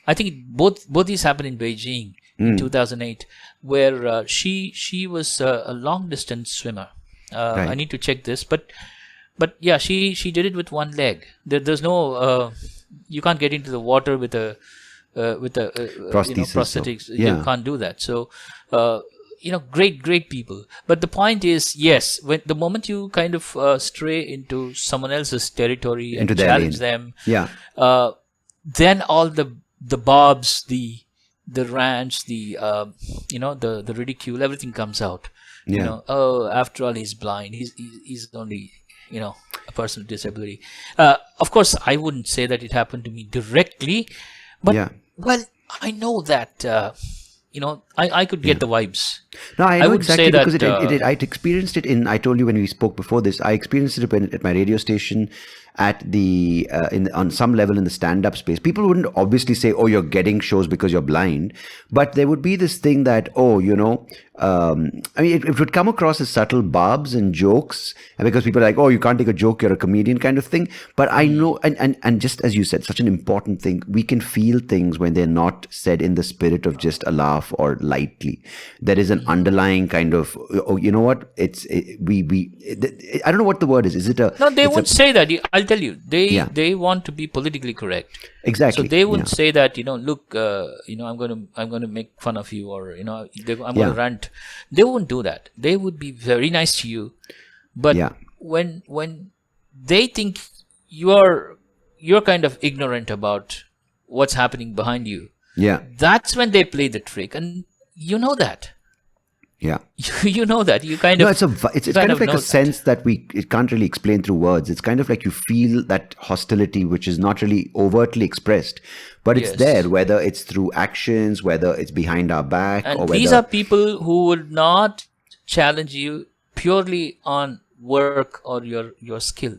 I think both these happened in Beijing in 2008, where she was a long distance swimmer. Right. I need to check this, but yeah, she did it with one leg. There's no you can't get into the water with a Prosthesis, prosthetics. so, yeah. You can't do that. So great people. But the point is, yes, when the moment you kind of stray into someone else's territory Into and their challenge lane. them, Yeah. then all the bobs, the rants, the ridicule, everything comes out. Yeah. After all, he's blind. He's only a person with disability. Of course, I wouldn't say that it happened to me directly, but Yeah. well, I know that I could get the vibes. No, I know would exactly say because that, I experienced it I told you when we spoke before this, I experienced it at my radio station at on some level in the stand-up space. People wouldn't obviously say, oh, you're getting shows because you're blind, but there would be this thing that, I mean, it would come across as subtle barbs and jokes, and because people are like, oh, you can't take a joke, you're a comedian kind of thing. But I know, and just as you said, such an important thing, we can feel things when they're not said in the spirit of just a laugh or lightly. There is an underlying kind of, oh, you know what? I don't know what the word is. Is it a... No, they it's won't say that. I'll tell you. Yeah. They want to be politically correct. Exactly. So they wouldn't Yeah. say that, look, I'm going to make fun of you, or I'm going Yeah. to rant. They won't do that. They would be very nice to you, but Yeah. when they think you're kind of ignorant about what's happening behind you, Yeah. that's when they play the trick, and you know that. Yeah. You know that. You kind No, of it's kind of like know a that. sense that it can't really explain through words. It's kind of like you feel that hostility, which is not really overtly expressed, but it's Yes. there, whether it's through actions, whether it's behind our back, or And whether... these are people who would not challenge you purely on work or your skill.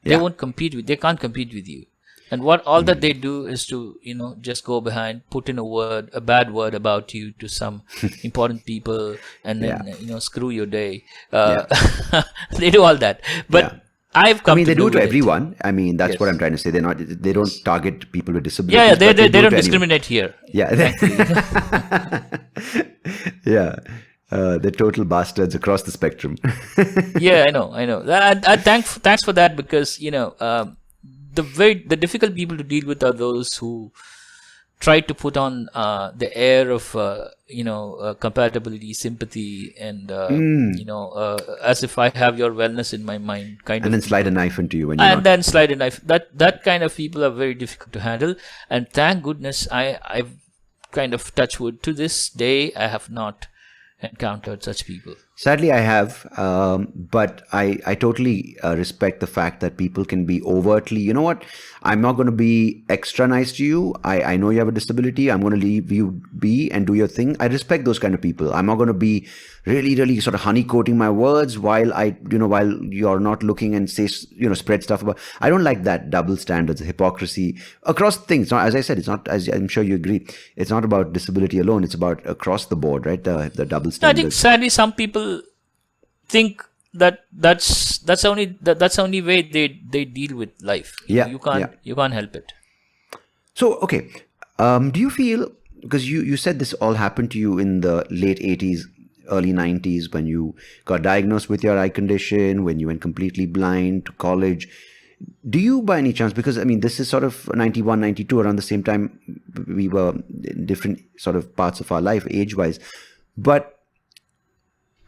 They Yeah. won't compete with. They can't compete with you. And all that they do is to just go behind, put in a bad word about you to some important people, and then screw your day. They do all that. But Yeah. I've I come mean, to they do it to with everyone. I mean, that's Yes. what I'm trying to say. They don't target people with disabilities. Yeah, but they do it don't to anyone. discriminate here. Yeah. Yeah. They're total bastards across the spectrum. Yeah, I know. Thanks for that, because the difficult people to deal with are those who try to put on the air of compatibility, sympathy, and as if I have your wellness in my mind, kind And of. then slide a knife into you when you're And not. then slide a knife. That kind of people are very difficult to handle. And thank goodness I've kind of, touch wood, to this day I have not encountered such people. Sadly, I have, but I totally respect the fact that people can be overtly, you know what, I'm not going to be extra nice to you. I know you have a disability. I'm going to leave you be and do your thing. I respect those kind of people. I'm not going to be really, really sort of honeycoating my words while while you're not looking and say, spread stuff about. I don't like that double standards, hypocrisy across things. Now, as I said, it's not, as I'm sure you agree, it's not about disability alone. It's about across the board, right? The double I standards. think sadly some people think that that's the only way they deal with life. Yeah, You can't help it. So, okay, do you feel, because you said this all happened to you in the late 80s, early 90s when you got diagnosed with your eye condition, when you went completely blind to college. Do you by any chance, because I mean, this is sort of 91, 92, around the same time we were in different sort of parts of our life age-wise. But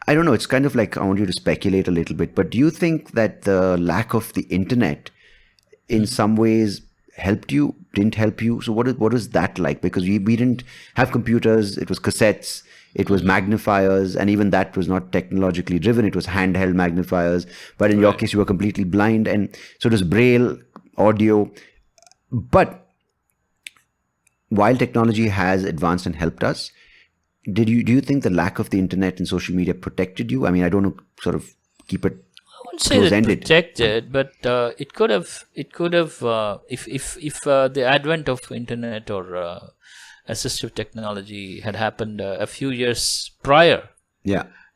I don't know, it's kind of like, I want you to speculate a little bit, but do you think that the lack of the internet in some ways helped you, didn't help you? So what is that like? Because we didn't have computers, it was cassettes, it was magnifiers, and even that was not technologically driven, it was handheld magnifiers. But in your case, you were completely blind, and so it was braille, audio. But while technology has advanced and helped us, do you think the lack of the internet and social media protected you? I mean, I don't know, sort of keep it I wouldn't say that protected, but it could have if the advent of internet or assistive technology had happened a few years prior,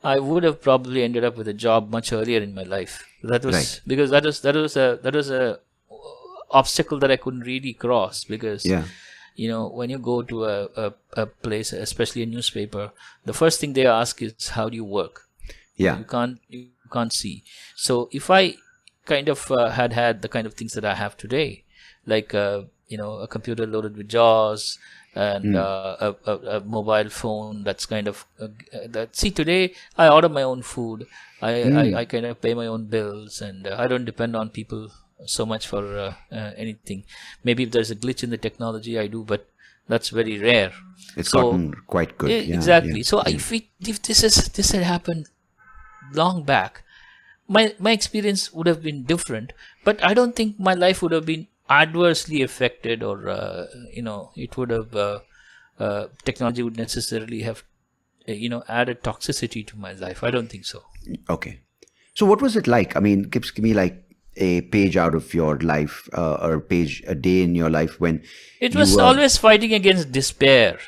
I would have probably ended up with a job much earlier in my life. That was because that was a obstacle that I couldn't really cross, because you know, when you go to a place, especially a newspaper, the first thing they ask is, how do you work? You can't see. So if I kind of had the kind of things that I have today, like you know, a computer loaded with JAWS and a mobile phone that's kind of see, today I order my own food, I kind of pay my own bills, and I don't depend on people so much for anything. Maybe if there's a glitch in the technology, I do, but that's very rare. It's gotten quite good. Exactly. So if this had happened long back, my experience would have been different, but I don't think my life would have been adversely affected, or you know, it would have technology would necessarily have added toxicity to my life. I don't think so. Okay. So what was it like? I mean, give me like a page out of your life, or a day in your life when it was always fighting against despair.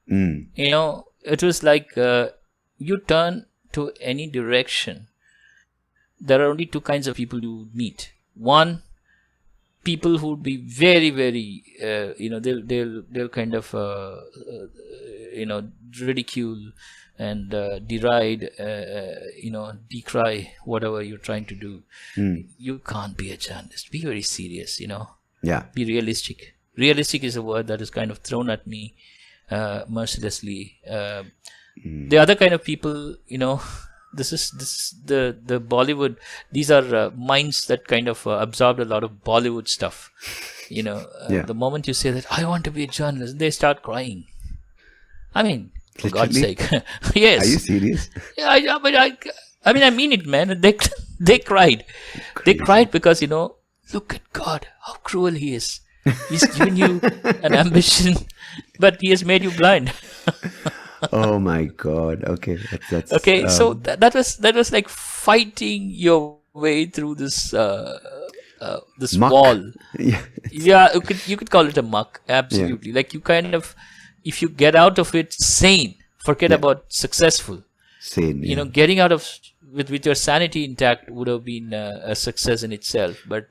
You know, it was like you turn to any direction, there are only two kinds of people you meet. One, people who would be very, very, they'll kind of, ridicule and deride, decry whatever you're trying to do. You can't be a journalist. Be very serious, Be realistic. Realistic is a word that is kind of thrown at me mercilessly. The other kind of people, this is the Bollywood. These are minds that kind of absorbed a lot of Bollywood stuff. The moment you say that I want to be a journalist, they start crying. I mean, for God's sake, yes. Are you serious? Yeah, I mean it, man. They cried. They cried because look at God, how cruel He is. He's given you an ambition, but He has made you blind. Oh my God! Okay, that's okay. So that was like fighting your way through this this muck. wall. Yeah, you could call it a muck. Absolutely. Yeah. Like you kind of, if you get out of it sane, forget about successful. Sane. Yeah. Getting out of with your sanity intact would have been a success in itself. But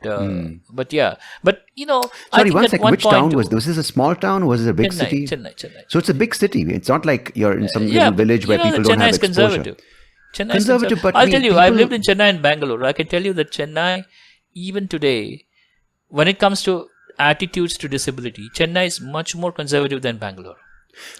yeah. But Sorry, I think one at second. one Which point town was this? Was it a small town or was it a big city? Chennai. So it's a big city. It's not like you're in some little village where people don't have exposure. Conservative. Chennai is conservative. But I'll tell you, I've lived in Chennai and Bangalore. I can tell you that Chennai, even today, when it comes to attitudes to disability, Chennai is much more conservative than Bangalore.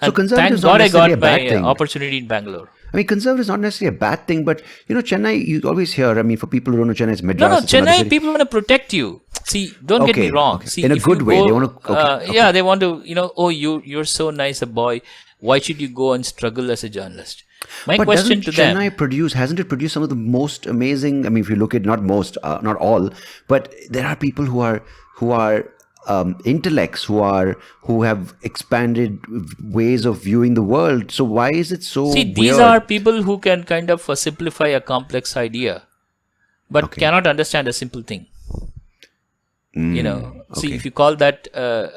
So conservative thank God I got my opportunity in Bangalore. I mean, conservative is not necessarily a bad thing, but Chennai, you always hear, I mean, for people who don't know Chennai, it's Madras. No, Chennai, people want to protect you. See, don't get me wrong. Okay. See, in a good way. They want to, yeah, they want to, oh, you're so nice a boy. Why should you go and struggle as a journalist? My question to them. Hasn't it produced some of the most amazing, I mean, if you look at, not most, not all, but there are people who are intellects, who have expanded ways of viewing the world. So why is it so weird? These are people who can kind of simplify a complex idea, but cannot understand a simple thing. See, if you call that,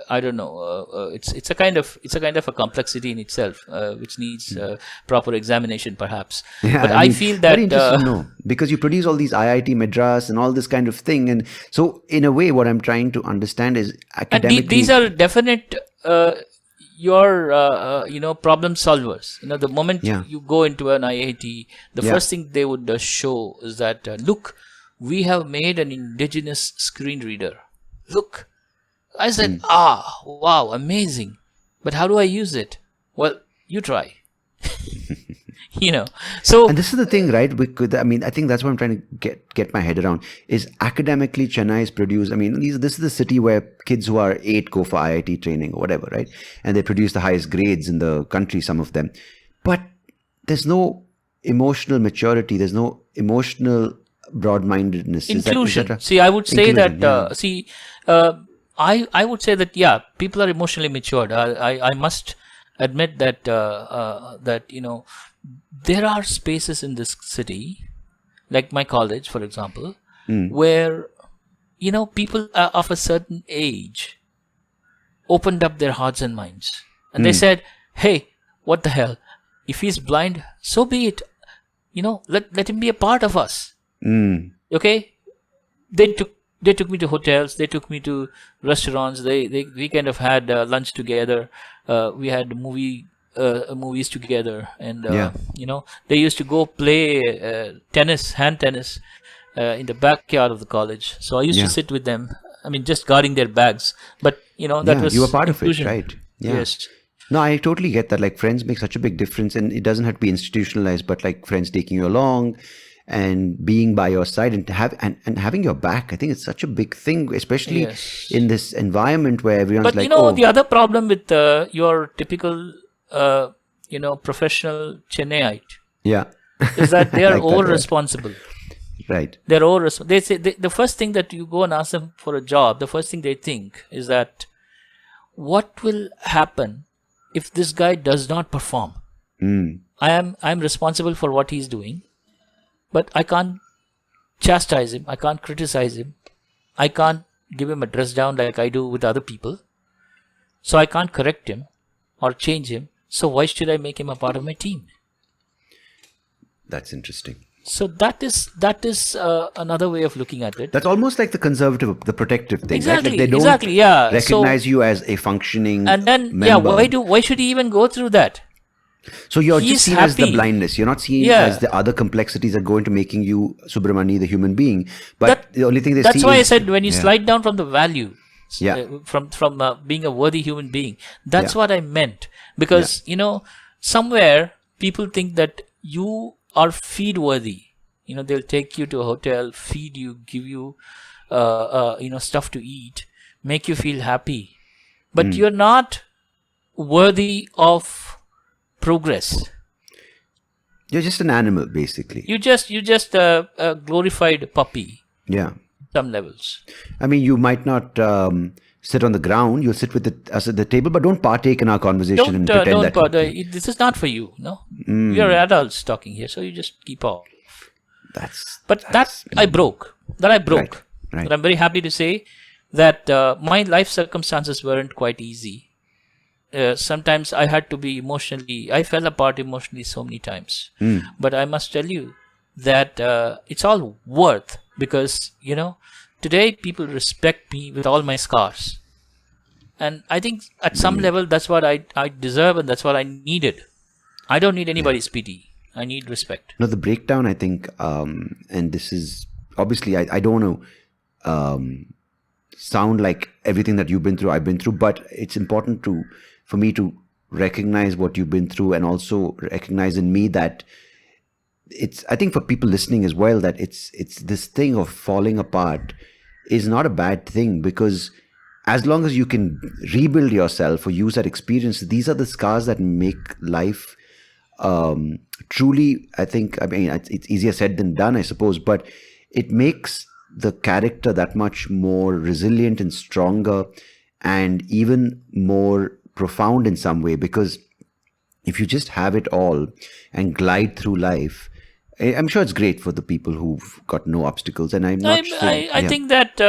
I don't know, it's a kind of a complexity in itself, which needs proper examination, perhaps. Yeah, but I feel that very interesting, no, because you produce all these IIT Madras and all this kind of thing, and so in a way, what I'm trying to understand is academically. And these are definite. you're problem solvers. The moment Yeah. you go into an IIT, the Yeah. first thing they would show is that look, we have made an indigenous screen reader. Look, I said, wow, amazing. But how do I use it? Well, you try. So And this is the thing, right? I think that's what I'm trying to get my head around. Is academically, Chennai is produced. I mean, this is the city where kids who are 8 go for IIT training or whatever, right? And they produce the highest grades in the country, some of them. But there's no emotional maturity. There's no emotional broad-mindedness. inclusion. See, I would say Inclusion, that. I would say that people are emotionally matured. I must admit that there are spaces in this city, like my college, for example, where people of a certain age opened up their hearts and minds, and they said, "Hey, what the hell? If he's blind, so be it. Let him be a part of us." Okay, they took me to hotels, they took me to restaurants, we kind of had lunch together, we had movies together, and they used to go play hand tennis in the backyard of the college. So I used to sit with them, I mean, just guarding their bags, but that was you were part inclusion. of it, right? Yeah. Yes. No, I totally get that. Like, friends make such a big difference, and it doesn't have to be institutionalized, but like friends taking you along and being by your side and having your back. I think it's such a big thing, especially Yes. in this environment where everyone's But like, the other problem with your typical professional Chennaiite yeah, is that they are Like that, over right. responsible. Right. They're over. They say the first thing that you go and ask them for a job, the first thing they think is that what will happen if this guy does not perform? I'm responsible for what he's doing, but I can't chastise him. I can't criticize him. I can't give him a dress down like I do with other people. So I can't correct him or change him. So why should I make him a part of my team? That's interesting. So that is another way of looking at it. That's almost like the conservative, the protective thing, Exactly, right? Like they don't exactly, yeah. recognize you as a functioning And then member. why should he even go through that? So you're He's just seen as the happy. blindness. You're not seen Yeah. as the other complexities that go into making you Subramani, the human being. But the only thing they see That's why I is, said when you slide down from the value, Yeah. from being a worthy human being, that's Yeah. what I meant. Because somewhere people think that you are feed worthy. They'll take you to a hotel, feed you, give you stuff to eat, make you feel happy, but you're not worthy of progress. you're just an animal, basically. You just a glorified puppy. Yeah. Some levels. I mean, you might not sit on the ground. You'll sit with us at the table, but don't partake in our conversation and pretend that. This is not for you. No, we are adults talking here, so you just keep off. That's I broke. Right. But I'm very happy to say that my life circumstances weren't quite easy. Sometimes I had to be I fell apart emotionally so many times. But I must tell you that it's all worth, because today people respect me with all my scars, and I think at some level that's what I deserve, and that's what I needed. I don't need anybody's pity. I need respect. No, the breakdown, I think, and this is obviously, I don't want to sound like everything that you've been through, I've been through, but it's important for me to recognize what you've been through, and also recognize in me that I think for people listening as well, that it's this thing of falling apart is not a bad thing, because as long as you can rebuild yourself or use that experience, these are the scars that make life truly, I think, it's easier said than done, I suppose, but it makes the character that much more resilient and stronger, and even more profound in some way, because if you just have it all and glide through life, I'm sure it's great for the people who've got no obstacles, and I'm not saying... I think that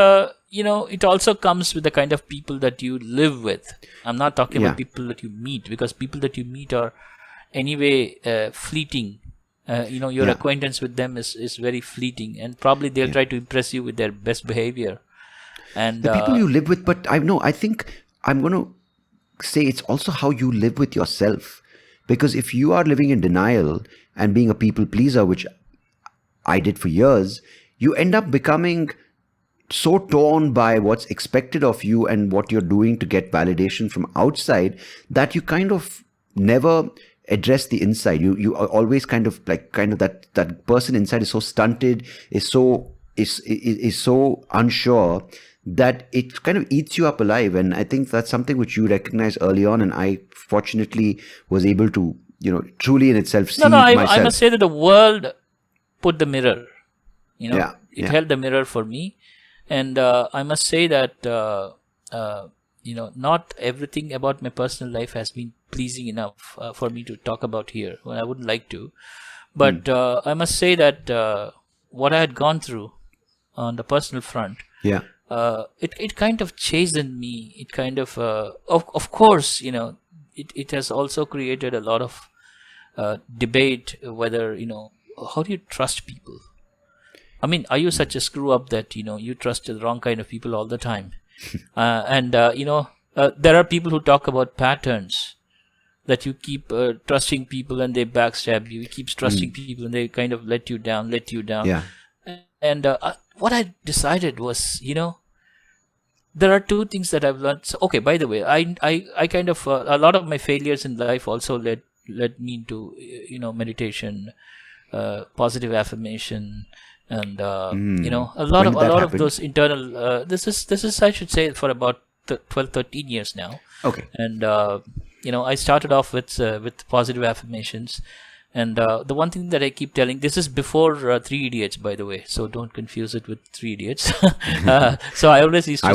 it also comes with the kind of people that you live with. I'm not talking about people that you meet, because people that you meet are anyway fleeting. Your acquaintance with them is very fleeting, and probably they'll try to impress you with their best behavior. And the people you live with, but I think I'm going to say it's also how you live with yourself. Because if you are living in denial and being a people pleaser, which I did for years, you end up becoming so torn by what's expected of you and what you're doing to get validation from outside that you kind of never address the inside. You are always kind of that person inside is so stunted, is so unsure that it kind of eats you up alive. And I think that's something which you recognize early on, and I fortunately was able to, truly in itself see myself. I must say that the world put the mirror, Yeah, it held the mirror for me. And I must say that, not everything about my personal life has been pleasing enough for me to talk about here. Well, I wouldn't like to. But I must say that what I had gone through on the personal front, it kind of chastened me. It kind of course, it has also created a lot of debate whether, how do you trust people? I mean, are you such a screw up that, you trust the wrong kind of people all the time? There are people who talk about patterns, that you keep trusting people and they backstab you. You keep trusting people and they kind of let you down. Yeah. And what I decided was, there are two things that I've learned. So, okay, by the way, I kind of, a lot of my failures in life also led me into, meditation, positive affirmation, and a lot of those internal this is I should say for about 12-13 years now. Okay. And I started off with positive affirmations, and the one thing that I keep telling, this is before Three Idiots, by the way, so don't confuse it with Three Idiots. So I always used to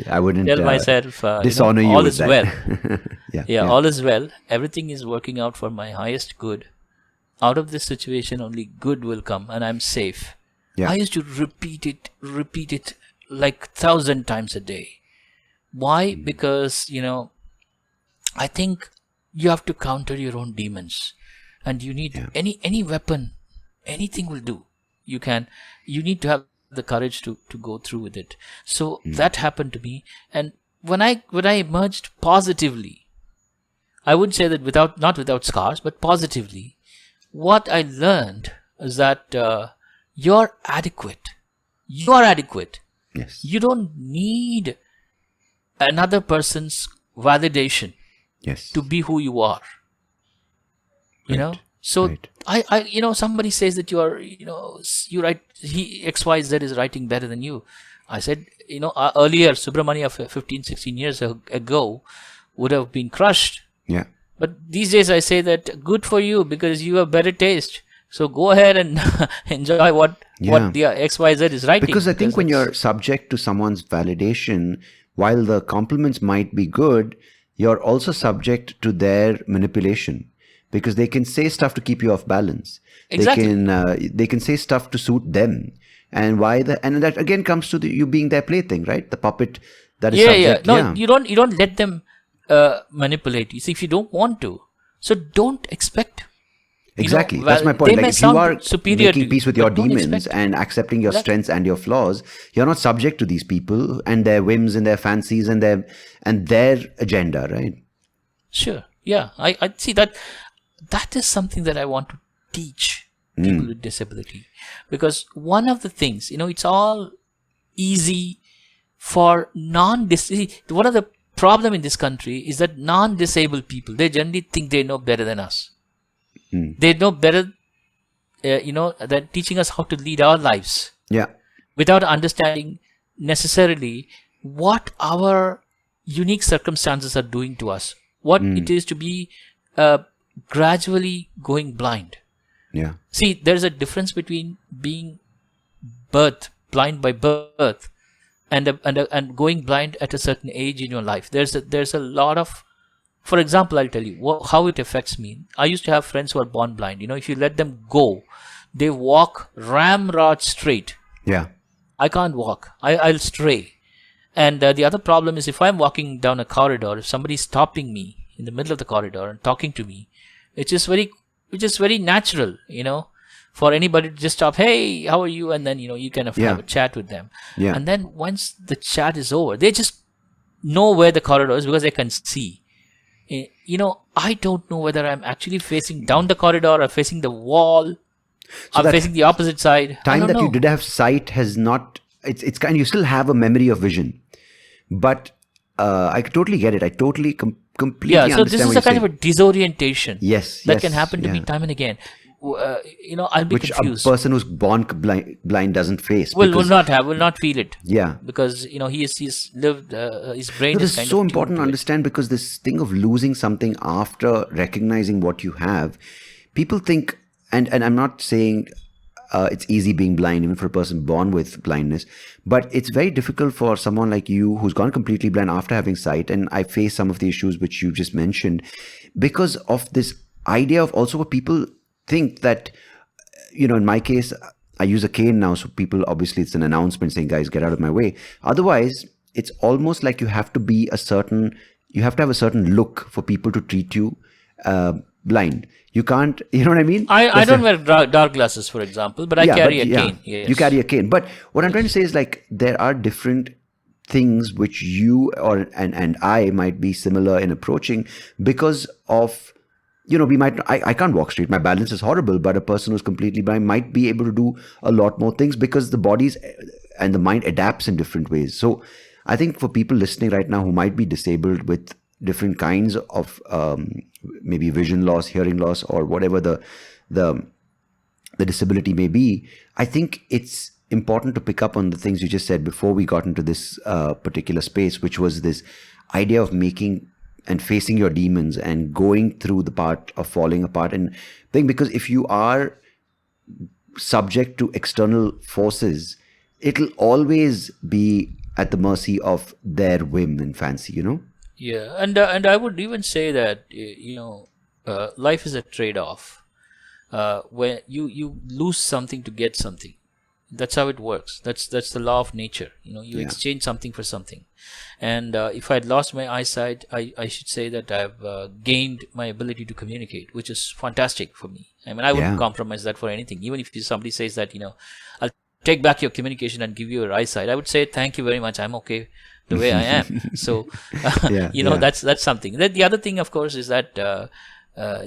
I wouldn't tell myself dishonor you all with is that. well. All is well, everything is working out for my highest good. Out of this situation only good will come, and I'm safe. I used to repeat it like 1,000 times a day. Why? Because, I think you have to counter your own demons, and you need any weapon, anything will do. You need to have the courage to go through with it. So that happened to me. And when I emerged positively, I would say that not without scars, but positively, what I learned is that, you're adequate. You are adequate. Yes. You don't need another person's validation to be who you are. You know? So I somebody says that you are, you write, XYZ is writing better than you. I said, earlier, Subramani of 15, 16 years ago would have been crushed. Yeah. But these days I say that good for you because you have better taste. So go ahead and enjoy what the XYZ is writing. Because I think when you're subject to someone's validation, while the compliments might be good, you're also subject to their manipulation. Because they can say stuff to keep you off balance. Exactly. They can say stuff to suit them. And that again comes to you being their plaything, right? The puppet that is subject. No, you don't let them manipulate you. See, if you don't want to, so don't expect. Exactly. That's my point. Like if you are making peace with your demons and accepting your strengths and your flaws, you're not subject to these people and their whims and their fancies and their agenda, right? Sure. Yeah. I see that is something that I want to teach people with disability. Because one of the things, it's all easy for non-disabled. One of the problem in this country is that non-disabled people, they generally think they know better than us. They know better, than teaching us how to lead our lives. Yeah. Without understanding necessarily what our unique circumstances are doing to us. What it is to be gradually going blind. Yeah. See, there's a difference between being blind by birth, and going blind at a certain age in your life. There's a lot of. For example, I'll tell you how it affects me. I used to have friends who are born blind. If you let them go, they walk ramrod straight. Yeah. I can't walk. I'll stray. And the other problem is if I'm walking down a corridor, if somebody's stopping me in the middle of the corridor and talking to me, which is very natural, for anybody to just stop, hey, how are you? And then, you kind of have a chat with them. Yeah. And then once the chat is over, they just know where the corridor is because they can see. I don't know whether I'm actually facing down the corridor or facing the wall. So I'm that facing the opposite side. I time don't that you know. did have sight has not. It's kind. You still have a memory of vision, but I totally get it. I totally Yeah, completely so this understand is what a you're kind of saying. a disorientation Yes, that can yes, happen to me yeah. time and again. I'll be Which a confused. person who's born blind doesn't face Will because not have, will not feel it, yeah. because he's lived. His brain No, is this is kind so of tuned important to to it. understand because this thing of losing something after recognizing what you have, people think, and I'm not saying it's easy being blind, even for a person born with blindness, but it's very difficult for someone like you who's gone completely blind after having sight. And I face some of the issues which you just mentioned because of this idea of also what people think that, in my case, I use a cane now. So people, obviously, it's an announcement saying, guys, get out of my way. Otherwise, it's almost like you have to you have to have a certain look for people to treat you blind. You can't, you know what I mean? I don't wear dark glasses, for example, but I Yeah, carry but a yeah, cane. you Yes. carry a cane. But what I'm trying to Yes. say is like there are different things which you or and I might be similar in approaching because of we might I can't walk straight, my balance is horrible, but a person who's completely blind might be able to do a lot more things because the body's and the mind adapts in different ways. So I think for people listening right now who might be disabled with different kinds of maybe vision loss, hearing loss, or whatever the the disability may be, I think it's important to pick up on the things you just said before we got into this particular space, which was this idea of making and facing your demons and going through the part of falling apart and thing. Because if you are subject to external forces, it'll always be at the mercy of their whim and fancy. Yeah, and I would even say that life is a trade-off. Where you lose something to get something. That's how it works. That's the law of nature. You Yeah. exchange something for something. And if I'd lost my eyesight, I should say that I've gained my ability to communicate, which is fantastic for me. I mean, I wouldn't Yeah. compromise that for anything. Even if somebody says that, I'll take back your communication and give you your eyesight, I would say thank you very much. I'm okay the way I am. So, Yeah, yeah. that's something. Then the other thing, of course, is that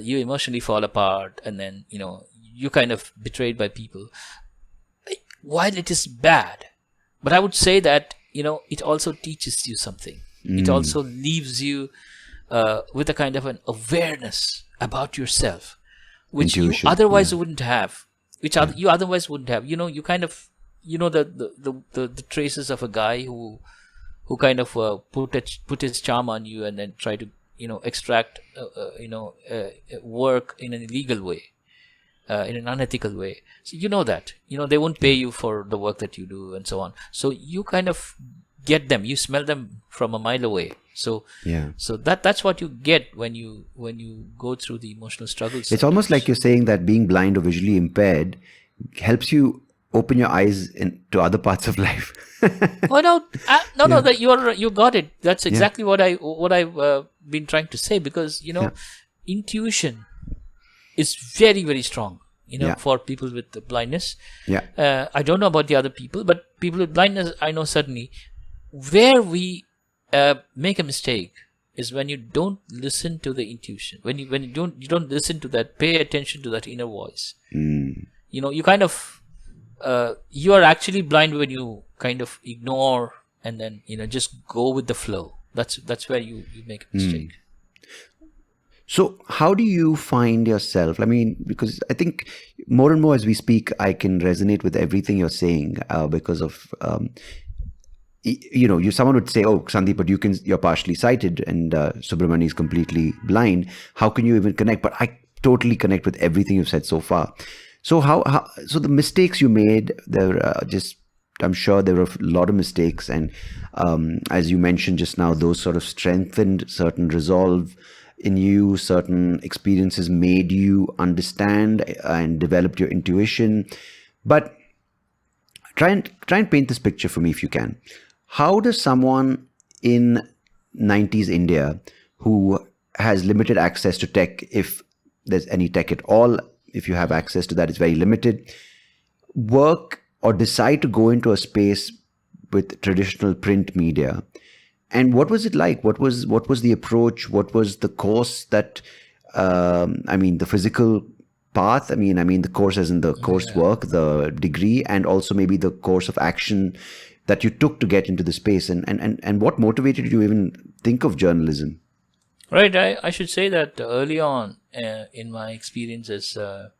you emotionally fall apart, and then you kind of betrayed by people. While it is bad, but I would say that it also teaches you something. It also leaves you with a kind of an awareness about yourself, which you Intuition. otherwise Yeah. wouldn't have. You otherwise wouldn't have. You kind of the traces of a guy who kind of put his charm on you and then try to extract work in an illegal way, in an unethical way. So that they won't pay you for the work that you do and so on. So you kind of get them. You smell them from a mile away. So Yeah. so that's what you get when you go through the emotional struggles. It's almost like sometimes. you're saying that being blind or visually impaired helps you open your eyes to other parts of life. Oh no, no, Yeah. that you got it. That's Yeah. exactly what I've been trying to say, because Yeah. intuition is very, very strong. Yeah. For people with the blindness. Yeah. I don't know about the other people, but people with blindness, I know certainly. Where we make a mistake is when you don't listen to the intuition. When you don't listen to that, pay attention to that inner voice. You kind of you are actually blind when you kind of ignore and then just go with the flow. That's where you make a mistake. So, how do you find yourself? I mean, because I think more and more as we speak, I can resonate with everything you're saying because of, someone would say, "Oh, Sandeep, but you're partially sighted, and Subramani is completely blind. How can you even connect?" But I totally connect with everything you've said so far. So, so the mistakes you made, I'm sure there were a lot of mistakes, and as you mentioned just now, those sort of strengthened certain resolve in you. Certain experiences made you understand and developed your intuition. But try and paint this picture for me if you can. How does someone in 90s India who has limited access to tech, if there's any tech at all, if you have access to that, it's very limited, work or decide to go into a space with traditional print media And what was it like? What was the approach? What was the course that I mean, the physical path? I mean the course as in the coursework, the degree, and also maybe the course of action that you took to get into the space. And what motivated you to even think of journalism? Right. I should say that early on in my experience as a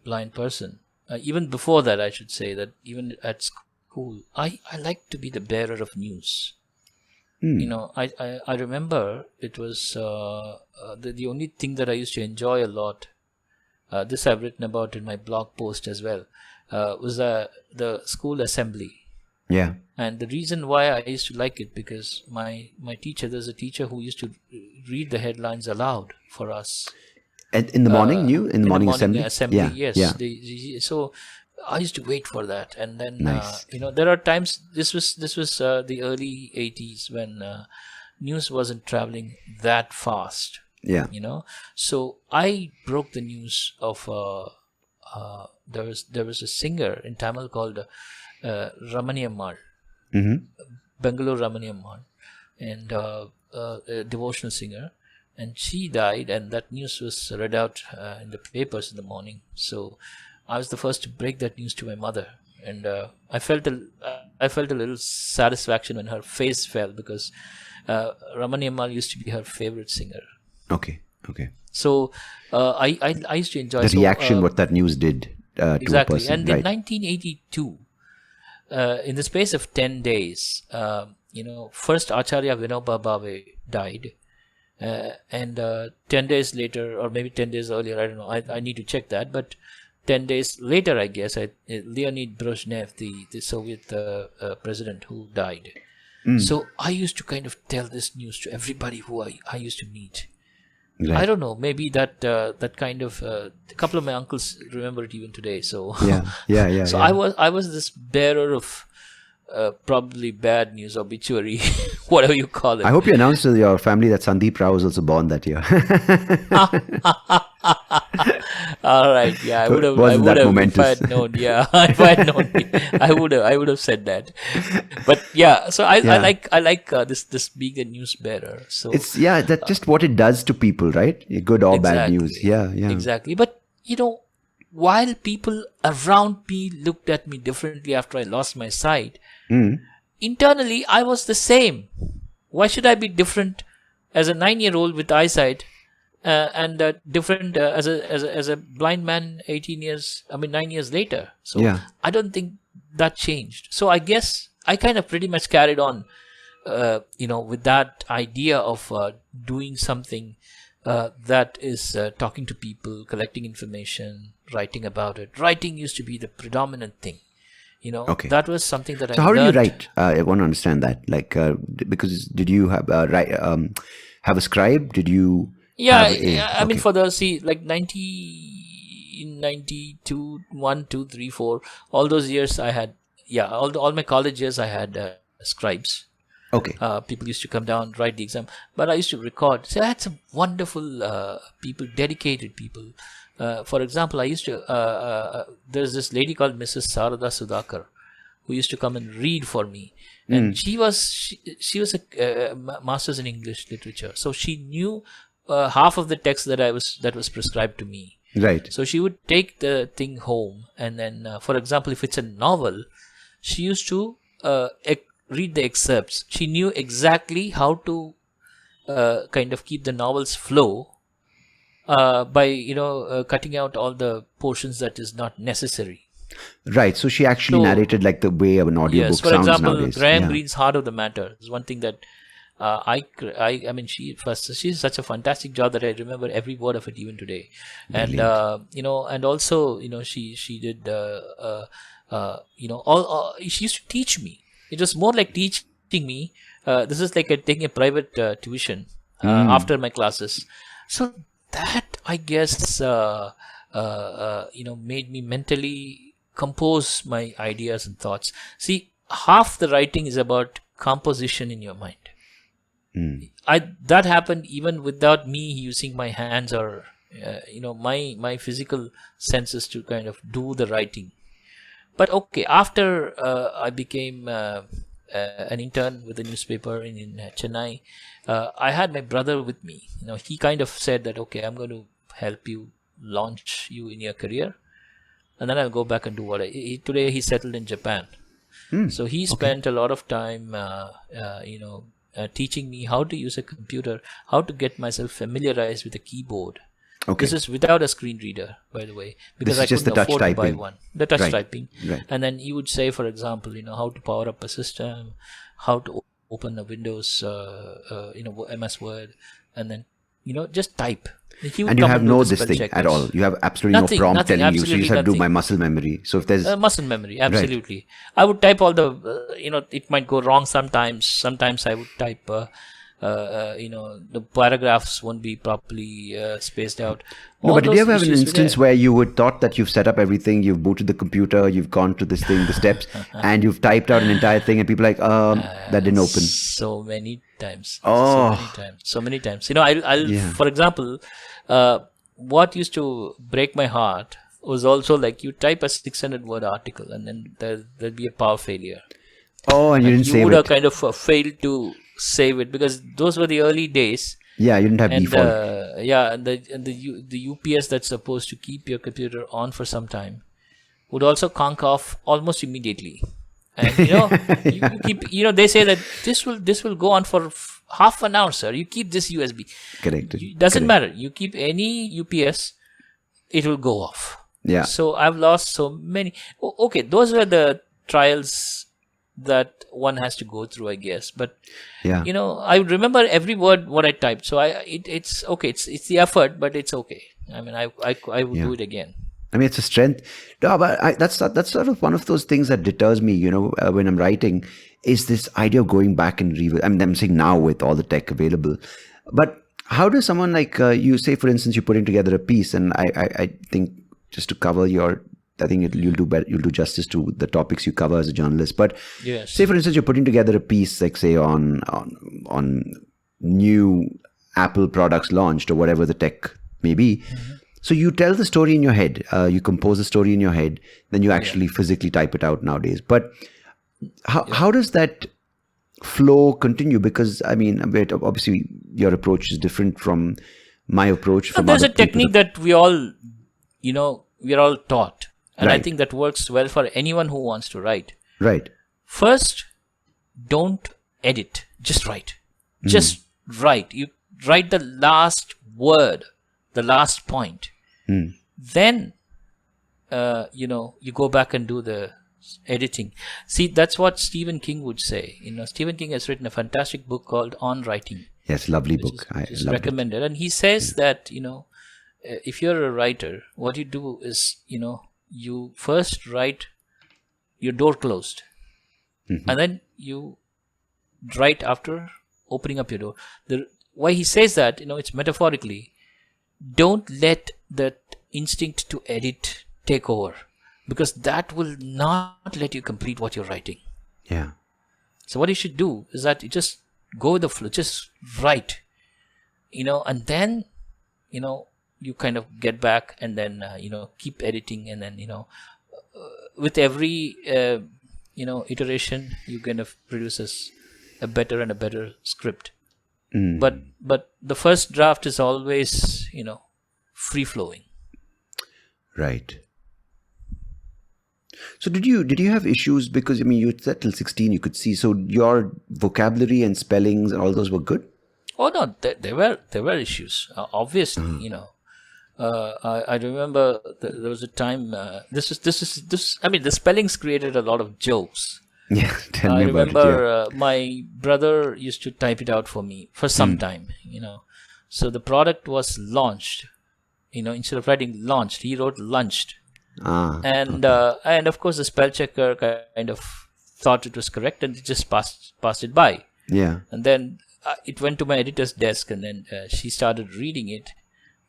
blind person, even before that, I should say that even at school, I like to be the bearer of news. I remember it was the only thing that I used to enjoy a lot. This I've written about in my blog post as well. Was the school assembly. Yeah. And the reason why I used to like it, because my teacher, there's a teacher who used to read the headlines aloud for us. And in the morning, in the morning assembly? assembly, Yeah. yes. Yeah. So I used to wait for that, and then Nice. there are times. This was the early '80s when news wasn't traveling that fast. Yeah. So I broke the news of there was a singer in Tamil called Ramaniyammal, Bangalore Ramaniyammal, and a devotional singer, and she died, and that news was read out in the papers in the morning. So I was the first to break that news to my mother, and I felt a little satisfaction when her face fell, because Ramaniyammal used to be her favorite singer. Okay. So I used to enjoy The reaction, what that news did to a exactly. person. And Right. in 1982, in the space of 10 days, first Acharya Vinoba Bhave died. And 10 days later, or maybe 10 days earlier, I don't know, I need to check that, but 10 days later, I guess, Leonid Brezhnev, the Soviet president, who died. So I used to kind of tell this news to everybody who I used to meet. Right. I don't know, maybe that kind of a couple of my uncles remember it even today. So Yeah. so yeah. I was this bearer of probably bad news, obituary, whatever you call it. I hope you announced to your family that Sandeep Rao was also born that year. All right, yeah, I would have. Wasn't that if I momentous? had known, yeah, if I had known, I would have said that. But yeah, so I like this being a news bearer. So It's that's just what it does to people, right? Good or bad news. Yeah. exactly. But while people around me looked at me differently after I lost my sight, internally I was the same. Why should I be different as a 9-year-old with eyesight? And different as a blind man 9 years later. So Yeah. I don't think that changed. So I guess I kind of pretty much carried on, with that idea of doing something that is talking to people, collecting information, writing about it. Writing used to be the predominant thing. Okay. That was something that So I how do you learned. write? I want to understand that. Like, because did you have have a scribe? Did you? Yeah, have a, I mean, okay. for the like 1992, 1, 2, 3, 4, all those years I had, all my college years I had scribes. Okay. People used to come down, write the exam, but I used to record. So I had some wonderful people, dedicated people. For example, I used to. There's this lady called Mrs. Sarada Sudhakar, who used to come and read for me, and she was a master's in English literature, so she knew half of the text that was prescribed to me. Right. So she would take the thing home, and then, for example, if it's a novel, she used to read the excerpts. She knew exactly how to kind of keep the novel's flow by cutting out all the portions that is not necessary. Right. So she actually So- narrated like the way an audiobook Yes, for sounds example, nowadays. Graham Yeah. Greene's Heart of the Matter is one thing that I mean, she's such a fantastic job that I remember every word of it even today. And and also she did she used to teach me. It was more like teaching me. This is like taking a private tuition after my classes. So that, I guess, made me mentally compose my ideas and thoughts. See, half the writing is about composition in your mind. That happened even without me using my hands or my physical senses to kind of do the writing. But okay, after I became an intern with a newspaper in Chennai, I had my brother with me. He kind of said that, okay, I'm going to help you launch you in your career, and then I'll go back and do what today he's settled in Japan. So he spent a lot of time, teaching me how to use a computer, how to get myself familiarized with a keyboard. Okay. This is without a screen reader, by the way, because I couldn't afford to buy one. The touch typing. Right. And then he would say, for example, how to power up a system, how to open a Windows, MS Word, and then, just type. And you have no this thing at all. You have absolutely no prompt telling you. So you just have to do my muscle memory. So if there's muscle memory, absolutely. Right. I would type all the, it might go wrong sometimes. Sometimes I would type, the paragraphs won't be properly spaced out. No, but did you ever have an instance where you would thought that you've set up everything, you've booted the computer, you've gone to this thing, the steps, and you've typed out an entire thing, and people are like, that didn't open? So many times. Oh. So many times. For example, what used to break my heart was also like you type a 600-word article, and then there'll be a power failure. Oh, and you didn't save it. You would have kind of failed to save it, because those were the early days. Yeah, you didn't have default. And the UPS that's supposed to keep your computer on for some time would also conk off almost immediately. And you keep, they say that this will go on for half an hour, sir. You keep this USB. Correct. It doesn't matter. You keep any UPS, it will go off. Yeah. So I've lost so many. Okay, those were the trials that one has to go through, I guess. But I remember every word what I typed. So it's okay. It's the effort, but it's okay. I mean, I would do it again. I mean, it's a strength. No, but that's sort of one of those things that deters me. When I'm writing, is this idea of going back and revisit. I mean, I'm saying now with all the tech available, but how does someone like you say, for instance, you're putting together a piece, and I think just to cover I think you'll do better. You'll do justice to the topics you cover as a journalist. But yes. Say, for instance, you're putting together a piece, like say on new Apple products launched or whatever the tech may be. Mm-hmm. So you tell the story in your head. You compose the story in your head. Then you actually physically type it out nowadays. But how does that flow continue? Because I mean, obviously your approach is different from my approach. There's a technique that we all, we're all taught. And I think that works well for anyone who wants to write. Right. First, don't edit. Just write. Just write. You write the last word, the last point. Then, you go back and do the editing. See, that's what Stephen King would say. Stephen King has written a fantastic book called On Writing. Yes, lovely book. I recommended. And he says that, if you're a writer, what you do is, you first write your door closed, and then you write after opening up your door. Why he says that, it's metaphorically. Don't let that instinct to edit take over, because that will not let you complete what you're writing. Yeah. So what you should do is that you just go with the flow, just write, and then, you kind of get back and then, keep editing, and then, with every, iteration, you kind of produces a better and a better script. But the first draft is always, free flowing. Right. So did you have issues? Because I mean, you said till 16 you could see. So your vocabulary and spellings and all those were good? Oh no, there were issues. Obviously, I remember there was a time. This. I mean, the spellings created a lot of jokes. Yeah, tell me about it. I remember my brother used to type it out for me for some time. So the product was launched. Instead of writing launched, he wrote lunched. And of course the spell checker kind of thought it was correct and just passed it by. Yeah. And then it went to my editor's desk, and then she started reading it.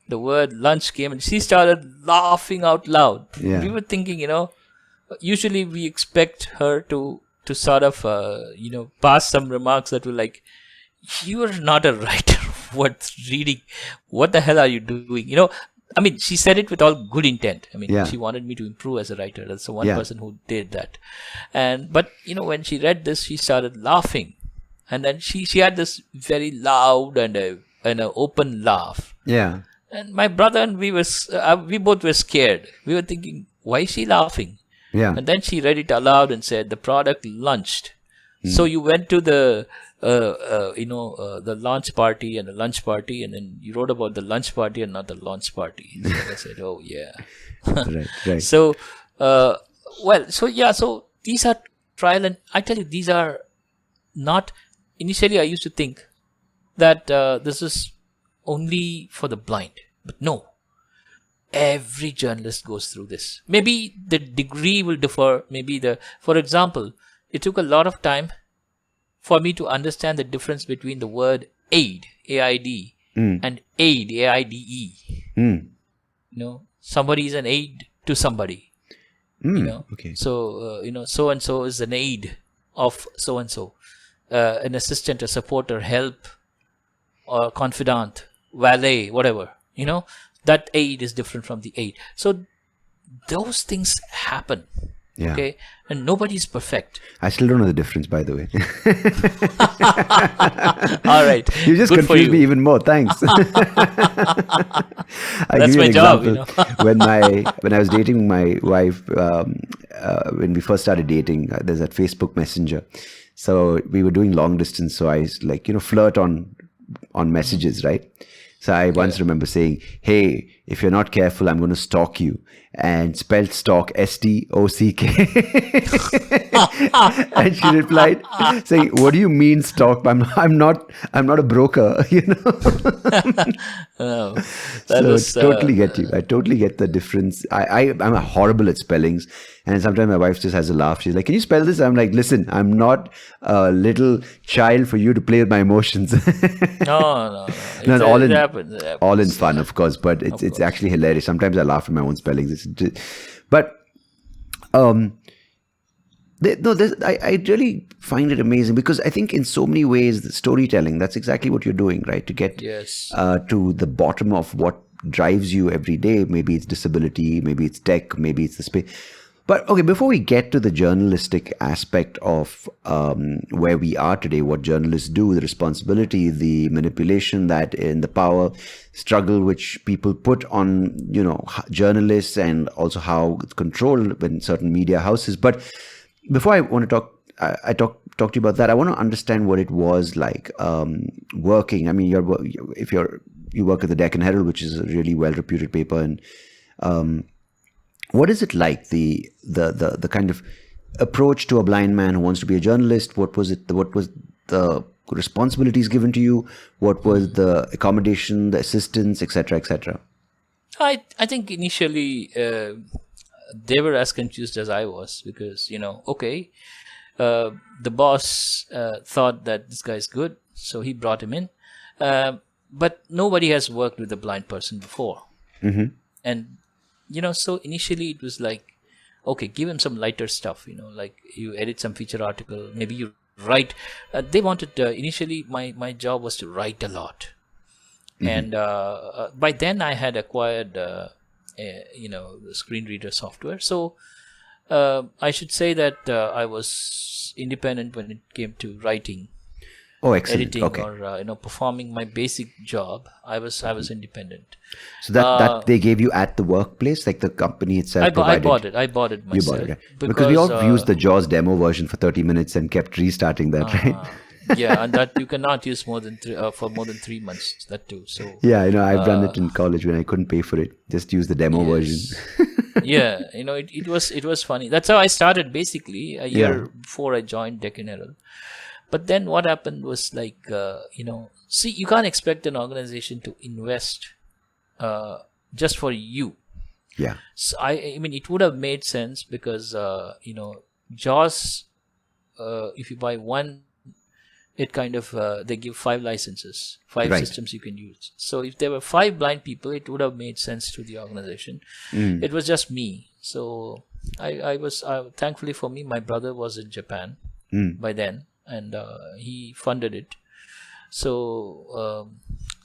The word lunch came and she started laughing out loud. Yeah. We were thinking, usually we expect her to sort of, pass some remarks that were like, you are not a writer worth reading. What the hell are you doing? I mean, she said it with all good intent. I mean, Yeah. she wanted me to improve as a writer. That's the one Yeah. person who did that. But when she read this, she started laughing, and then she had this very loud and a open laugh. Yeah. And my brother and we both were scared. We were thinking, why is she laughing? Yeah. And then she read it aloud and said, the product launched. So you went to the the launch party and the lunch party, and then you wrote about the lunch party and not the launch party. So I said, oh yeah. Right. So so these are trial, and I tell you, these are not. Initially, I used to think that this is only for the blind, but no. Every journalist goes through this. Maybe the degree will differ. For example, it took a lot of time for me to understand the difference between the word aid, A-I-D, and aid, A-I-D-E. Somebody is an aid to somebody. Okay. So, so and so is an aid of so and so, an assistant, a supporter, help, or confidant, valet, whatever. That aid is different from the aid. So those things happen. Yeah. Okay, and nobody's perfect. I still don't know the difference, by the way. All right, You just good for confused you. me even more. Thanks. I'll That's give you my an job, example. when I was dating my wife, when we first started dating, there's that Facebook Messenger. So we were doing long distance. So I flirt on messages, right? So I once remember saying, "Hey, if you're not careful, I'm going to stalk you," and spelled stalk STOCK. And she replied, saying, "What do you mean stalk? I'm not a broker, Oh, Totally get you. I totally get the difference. I'm horrible at spellings, and sometimes my wife just has a laugh. She's like, "Can you spell this?" I'm like, "Listen, I'm not a little child for you to play with my emotions." No. No, It happens. It happens. all in fun, of course, but it's actually hilarious. Sometimes I laugh at my own spellings. I really find it amazing because I think in so many ways, the storytelling, that's exactly what you're doing, right? To get Yes. to the bottom of what drives you every day. Maybe it's disability, maybe it's tech, maybe it's the space. But okay, before we get to the journalistic aspect of where we are today, what journalists do, the responsibility, the manipulation that in the power struggle which people put on, journalists, and also how it's controlled in certain media houses. But before I want to talk to you about that, I want to understand what it was like working. I mean, you work at the Deccan Herald, which is a really well-reputed paper, and what is it like, the kind of approach to a blind man who wants to be a journalist? What was the responsibilities given to you? What was the accommodation, the assistance, etc., etc.? I think initially they were as confused as I was because the boss thought that this guy's good, so he brought him in, but nobody has worked with a blind person before, and so initially it was like, okay, give him some lighter stuff, like you edit some feature article, maybe you write. They wanted initially my job was to write a lot, and by then I had acquired the screen reader software, so I should say that I was independent when it came to writing. Oh, excellent. Editing, okay. Or performing my basic job. I was independent. So that they gave you at the workplace, like the company itself provided. I bought it myself. You bought it, right? Because we all used the JAWS demo version for 30 minutes and kept restarting that, right? Yeah, and that you cannot use for more than 3 months. That too. So yeah, I've done it in college when I couldn't pay for it. Just use the demo version. Yeah, it was funny. That's how I started basically a year before I joined Deccan Herald. But then what happened was like, see, you can't expect an organization to invest just for you. Yeah. So I mean, it would have made sense because, JAWS, if you buy one, it kind of, they give 5 licenses, 5 systems you can use. So if there were 5 blind people, it would have made sense to the organization. It was just me. So I was, thankfully for me, my brother was in Japan by then. And he funded it. So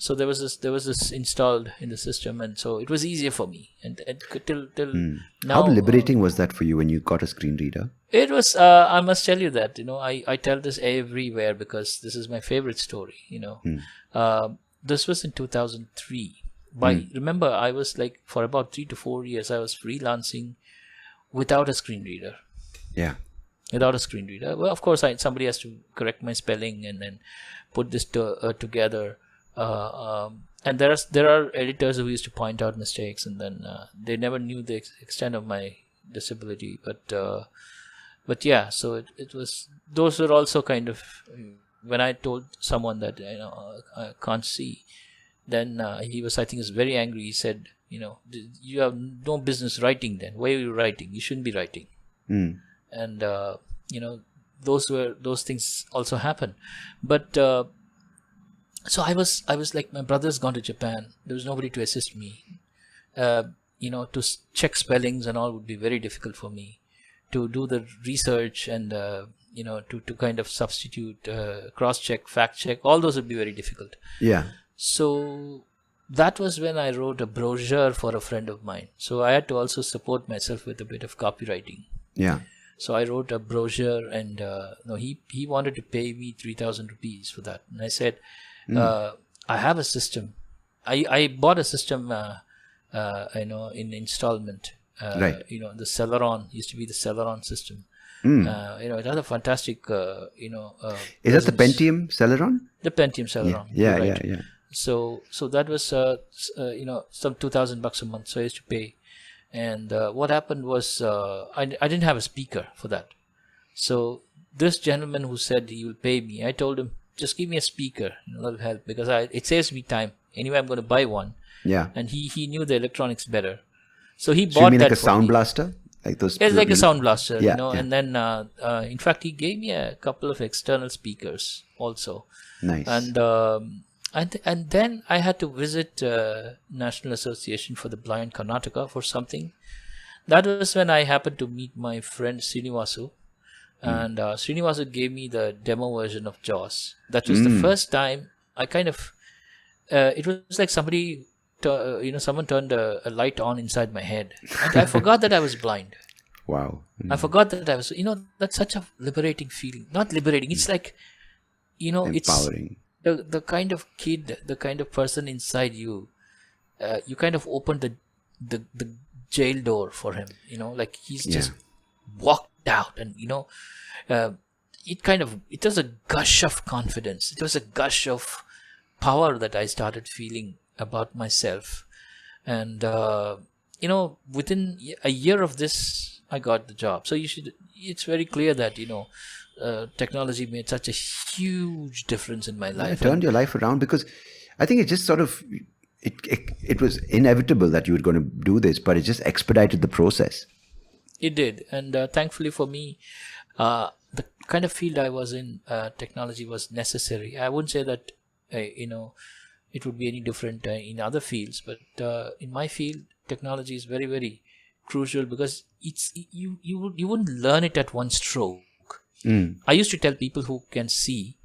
So there was this installed in the system, and so it was easier for me. And till now, How liberating was that for you when you got a screen reader? it was. I must tell you that I tell this everywhere because this is my favorite story. This was in 2003. Remember, I was like for about 3 to 4 years I was freelancing without a screen reader. Yeah. Without a screen reader. Well, of course, somebody has to correct my spelling and then put this together. And there are editors who used to point out mistakes, and then they never knew the extent of my disability. But yeah, so it was. Those were also kind of when I told someone that I can't see, then he was, I think, very angry. He said, you have no business writing. Then why are you writing? You shouldn't be writing. And those things also happen. But so I was like, my brother's gone to Japan. There was nobody to assist me. To check spellings and all would be very difficult for me. To do the research and to kind of substitute, cross check, fact check, all those would be very difficult. Yeah. So that was when I wrote a brochure for a friend of mine. So I had to also support myself with a bit of copywriting. Yeah. So I wrote a brochure, and he wanted to pay me 3,000 rupees for that. And I said, I have a system. I bought a system, in installment. Right. The Celeron used to be the Celeron system. It had a fantastic, Is that the Pentium Celeron? The Pentium Celeron. Yeah, right. yeah. So that was some $2,000 a month. So I used to pay, and what happened was I didn't have a speaker for that. So this gentleman who said he will pay me, I told him, just give me a speaker. That'll help because it saves me time. Anyway, I'm going to buy one. Yeah. And he knew the electronics better, so he bought you mean that like a for sound me. blaster? Like those? It's like a sound blaster, Yeah. And then in fact he gave me a couple of external speakers also. Nice. And then I had to visit National Association for the Blind Karnataka for something. That was when I happened to meet my friend Srinivasu. And Srinivasu gave me the demo version of JAWS. That was the first time I kind of... it was like somebody... someone turned a light on inside my head. And I forgot that I was blind. Wow. I forgot that I was... that's such a liberating feeling. Not liberating. It's like, empowering. It's... The kind of kid, the kind of person inside you, you kind of opened the jail door for him, like he's just walked out, and it was a gush of confidence. It was a gush of power that I started feeling about myself, and within a year of this, I got the job. So it's very clear that technology made such a huge difference in my life. It turned your life around, because I think it just sort of it was inevitable that you were going to do this, but it just expedited the process. It did, and thankfully for me, the kind of field I was in, technology was necessary. I wouldn't say that it would be any different in other fields, but in my field, technology is very, very crucial, because you wouldn't learn it at one stroke. I used to tell people who can see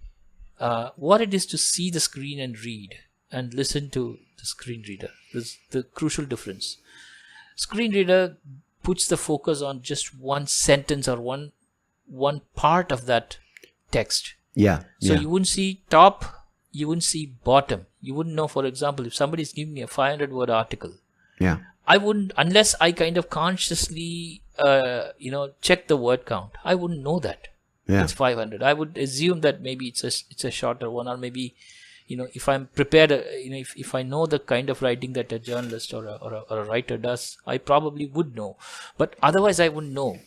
what it is to see the screen and read, and listen to the screen reader. There's the crucial difference. Screen reader puts the focus on just one sentence or one part of that text. Yeah. So you wouldn't see top, you wouldn't see bottom. You wouldn't know, for example, if somebody's giving me a 500-word article. Yeah. I wouldn't, unless I kind of consciously, check the word count. I wouldn't know that. Yeah. It's 500. I would assume that maybe it's a shorter one, or maybe, if I'm prepared, if I know the kind of writing that a journalist or a writer does, I probably would know. But otherwise, I wouldn't know.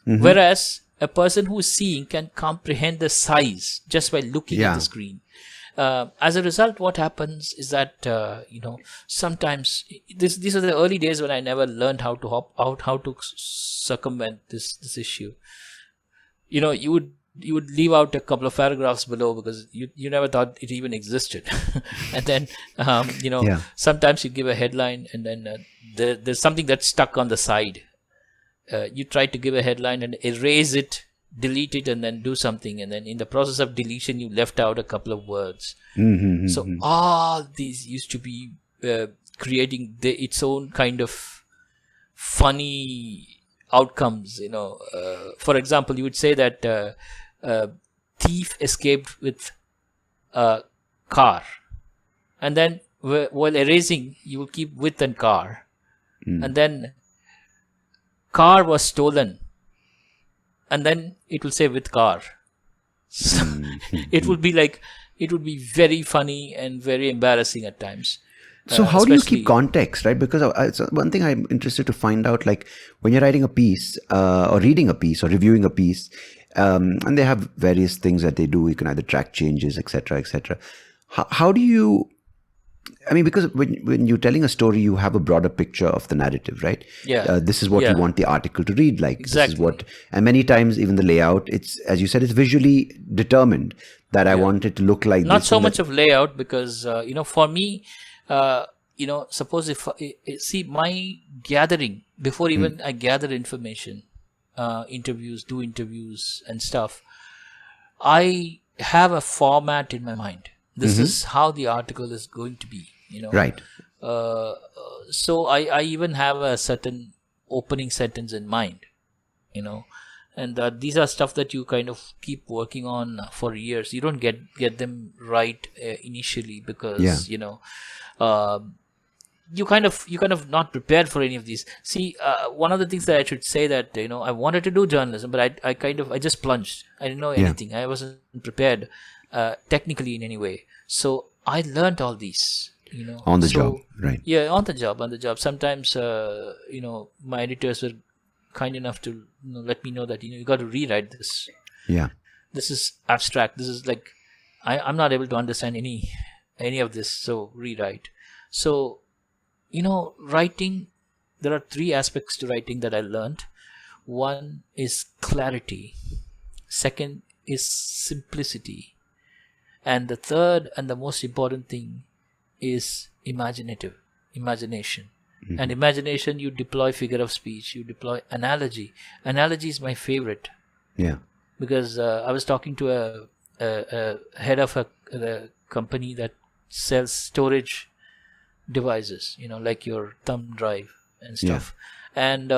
Mm-hmm. Whereas a person who is seeing can comprehend the size just by looking at the screen. As a result, what happens is that sometimes these are the early days when I never learned how to circumvent this issue. You would leave out a couple of paragraphs below because you never thought it even existed, and then sometimes you give a headline, and then there's something that's stuck on the side. You try to give a headline and erase it delete it and then do something, and then in the process of deletion you left out a couple of words. So all these used to be creating its own kind of funny outcomes. For example, you would say that thief escaped with a car, and then while erasing you will keep with and car, and then car was stolen, and then it will say with car. So it would be very funny and very embarrassing at times. So how do you keep context, right? Because it's one thing I'm interested to find out, like when you're writing a piece or reading a piece or reviewing a piece, and they have various things that they do. You can either track changes, etc., etc. How do you? I mean, because when you're telling a story, you have a broader picture of the narrative, right? Yeah. This is what you want the article to read like. Exactly. This is and many times even the layout, it's, as you said, it's visually determined that I want it to look like Not this. so much of layout, because, for me, suppose if see my gathering before even I gather information, do interviews and stuff, I have a format in my mind. This is how the article is going to be, Right. So I even have a certain opening sentence in mind, and these are stuff that you kind of keep working on for years. You don't get them right initially, because you kind of not prepared for any of these. See, one of the things that I should say that I wanted to do journalism, but I just plunged. I didn't know anything. I wasn't prepared technically in any way. So I learned all these. On the job, right? Yeah, on the job. Sometimes my editors were kind enough to let me know that you got to rewrite this. Yeah. This is abstract. This is like I'm not able to understand any of this. So rewrite. So writing, there are 3 aspects to writing that I learned. One is clarity. Second is simplicity. And the third and the most important thing is imagination. And imagination, you deploy figure of speech, you deploy analogy. Analogy is my favorite. Yeah. Because I was talking to a head of a company that sells storage devices, like your thumb drive and stuff. And